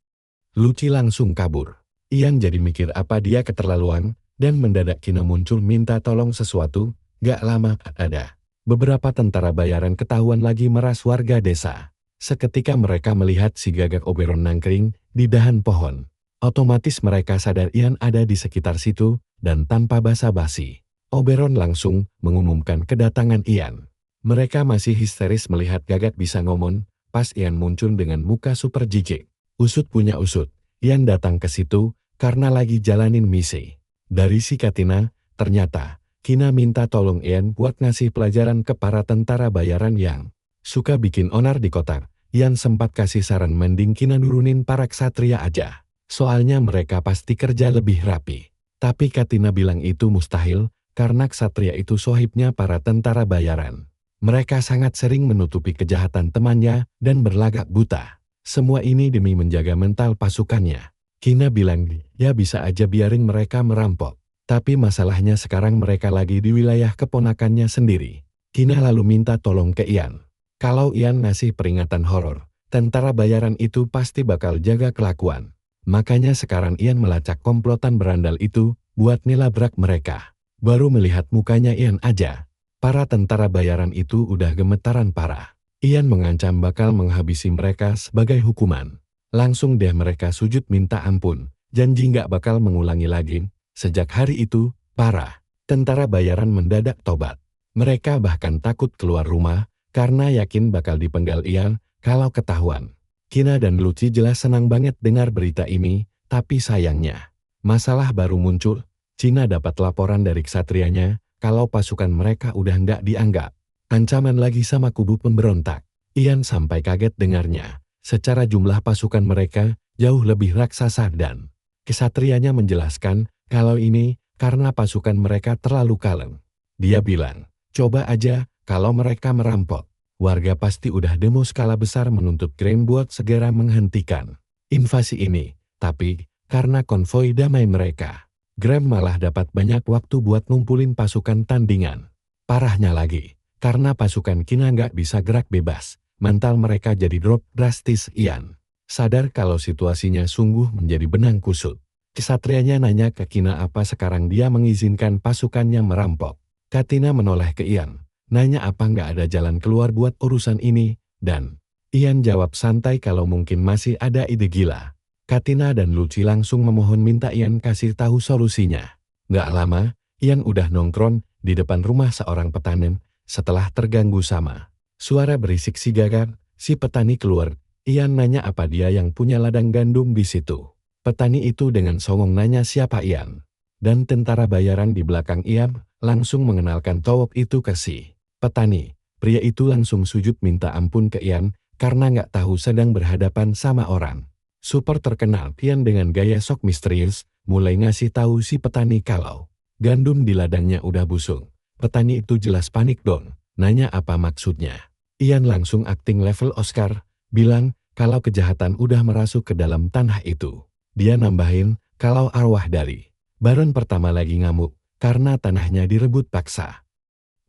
[SPEAKER 1] Lucci langsung kabur. Ian jadi mikir apa dia keterlaluan, dan mendadak Kina muncul minta tolong sesuatu. Gak lama ada beberapa tentara bayaran ketahuan lagi meras warga desa. Seketika mereka melihat si gagak Oberon nangkring di dahan pohon. Otomatis mereka sadar Ian ada di sekitar situ, dan tanpa basa-basi, Oberon langsung mengumumkan kedatangan Ian. Mereka masih histeris melihat gagak bisa ngomong, pas Ian muncul dengan muka super jijik. Usut punya usut, Ian datang ke situ karena lagi jalanin misi. Dari si Katina, ternyata Kina minta tolong Ian buat ngasih pelajaran ke para tentara bayaran yang suka bikin onar di kota. Ian sempat kasih saran mending Kina nurunin para ksatria aja. Soalnya mereka pasti kerja lebih rapi. Tapi Katina bilang itu mustahil, karena ksatria itu sohibnya para tentara bayaran. Mereka sangat sering menutupi kejahatan temannya dan berlagak buta. Semua ini demi menjaga mental pasukannya. Kina bilang, ya bisa aja biarin mereka merampok. Tapi masalahnya sekarang mereka lagi di wilayah keponakannya sendiri. Kina lalu minta tolong ke Ian. Kalau Ian ngasih peringatan horor, tentara bayaran itu pasti bakal jaga kelakuan. Makanya sekarang Ian melacak komplotan berandal itu buat nilabrak mereka. Baru melihat mukanya Ian aja, para tentara bayaran itu udah gemetaran parah. Ian mengancam bakal menghabisi mereka sebagai hukuman. Langsung deh mereka sujud minta ampun, janji nggak bakal mengulangi lagi. Sejak hari itu, para tentara bayaran mendadak tobat. Mereka bahkan takut keluar rumah, karena yakin bakal dipenggal Ian kalau ketahuan. Kina dan Lucy jelas senang banget dengar berita ini, tapi sayangnya, masalah baru muncul. Cina dapat laporan dari ksatrianya, kalau pasukan mereka udah nggak dianggap ancaman lagi sama kubu pemberontak. Ian sampai kaget dengarnya. Secara jumlah pasukan mereka jauh lebih raksasa dan ksatrianya menjelaskan kalau ini karena pasukan mereka terlalu kaleng. Dia bilang, coba aja kalau mereka merampok. Warga pasti udah demo skala besar menuntut Graham buat segera menghentikan invasi ini. Tapi karena konvoi damai mereka, Graham malah dapat banyak waktu buat ngumpulin pasukan tandingan. Parahnya lagi, karena pasukan Kina nggak bisa gerak bebas, mental mereka jadi drop drastis. Ian sadar kalau situasinya sungguh menjadi benang kusut. Ksatrianya nanya ke Kina apa sekarang dia mengizinkan pasukannya merampok. Katina menoleh ke Ian, nanya apa nggak ada jalan keluar buat urusan ini, dan Ian jawab santai kalau mungkin masih ada ide gila. Katina dan Lucy langsung memohon minta Ian kasih tahu solusinya. Nggak lama, Ian udah nongkrong di depan rumah seorang petani setelah terganggu sama suara berisik si Gagar. Si petani keluar. Ian nanya apa dia yang punya ladang gandum di situ. Petani itu dengan songong nanya siapa Ian. Dan tentara bayaran di belakang Ian langsung mengenalkan cowok itu ke si petani. Pria itu langsung sujud minta ampun ke Ian karena nggak tahu sedang berhadapan sama orang super terkenal. Ian dengan gaya sok misterius mulai ngasih tahu si petani kalau gandum di ladangnya udah busuk. Petani itu jelas panik dong, nanya apa maksudnya. Ian langsung akting level Oscar, bilang kalau kejahatan udah merasuk ke dalam tanah itu. Dia nambahin kalau arwah dari baron pertama lagi ngamuk karena tanahnya direbut paksa.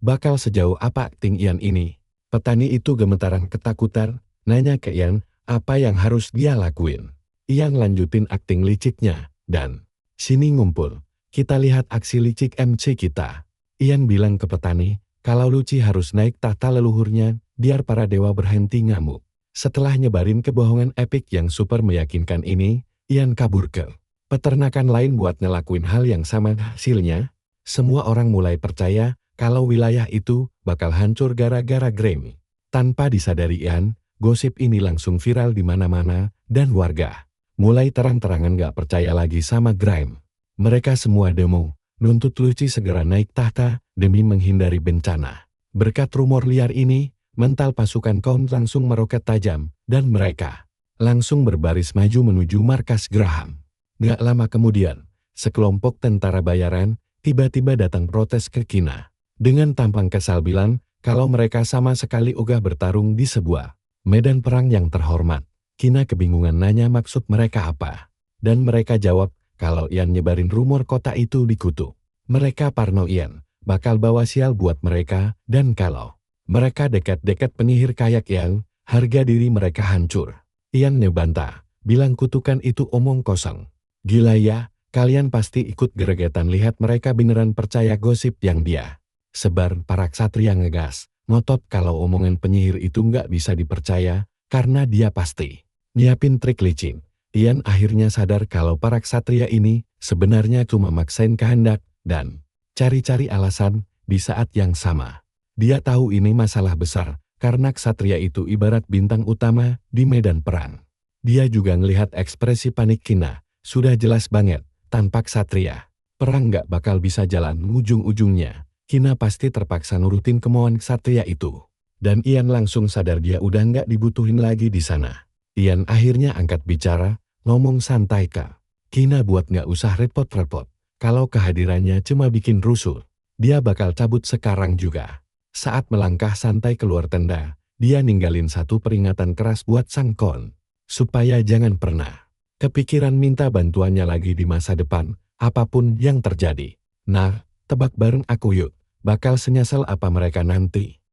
[SPEAKER 1] Bakal sejauh apa akting Ian ini? Petani itu gemetaran ketakutan, nanya ke Ian apa yang harus dia lakuin. Ian lanjutin akting liciknya, dan sini ngumpul, kita lihat aksi licik MC kita. Ian bilang ke petani, kalau Lucy harus naik tahta leluhurnya, biar para dewa berhenti ngamuk. Setelah nyebarin kebohongan epik yang super meyakinkan ini, Ian kabur ke peternakan lain buat ngelakuin hal yang sama. Hasilnya, semua orang mulai percaya kalau wilayah itu bakal hancur gara-gara Graham. Tanpa disadari Ian, gosip ini langsung viral di mana-mana, dan warga mulai terang-terangan gak percaya lagi sama Graham. Mereka semua demo, nuntut Lucy segera naik tahta demi menghindari bencana. Berkat rumor liar ini, mental pasukan Count langsung meroket tajam, dan mereka langsung berbaris maju menuju markas Graham. Gak lama kemudian, sekelompok tentara bayaran tiba-tiba datang protes ke Kina. Dengan tampang kesal bilang kalau mereka sama sekali ogah bertarung di sebuah medan perang yang terhormat. Kina kebingungan nanya maksud mereka apa. Dan mereka jawab kalau Ian nyebarin rumor kota itu dikutuk. Mereka parno Ian bakal bawa sial buat mereka, dan kalau mereka dekat-dekat penyihir kayak Ian, harga diri mereka hancur. Ian ngebantah, bilang kutukan itu omong kosong. Gila ya, kalian pasti ikut geregetan lihat mereka beneran percaya gosip yang dia sebar. Para ksatria ngegas, ngotot kalau omongan penyihir itu nggak bisa dipercaya, karena dia pasti nyiapin trik licin. Ian akhirnya sadar kalau para ksatria ini sebenarnya cuma maksain kehendak dan cari-cari alasan. Di saat yang sama, dia tahu ini masalah besar, karena ksatria itu ibarat bintang utama di medan perang. Dia juga ngelihat ekspresi panik Kina, sudah jelas banget, tanpa ksatria, perang nggak bakal bisa jalan. Ujung-ujungnya, Kina pasti terpaksa nurutin kemauan ksatria itu. Dan Ian langsung sadar dia udah nggak dibutuhin lagi di sana. Ian akhirnya angkat bicara, ngomong santai ke Kina buat nggak usah repot-repot. Kalau kehadirannya cuma bikin rusuh, dia bakal cabut sekarang juga. Saat melangkah santai keluar tenda, dia ninggalin satu peringatan keras buat Sang Kon, supaya jangan pernah kepikiran minta bantuannya lagi di masa depan, apapun yang terjadi. Nah, tebak bareng aku yuk, Bakal senyesal apa mereka nanti.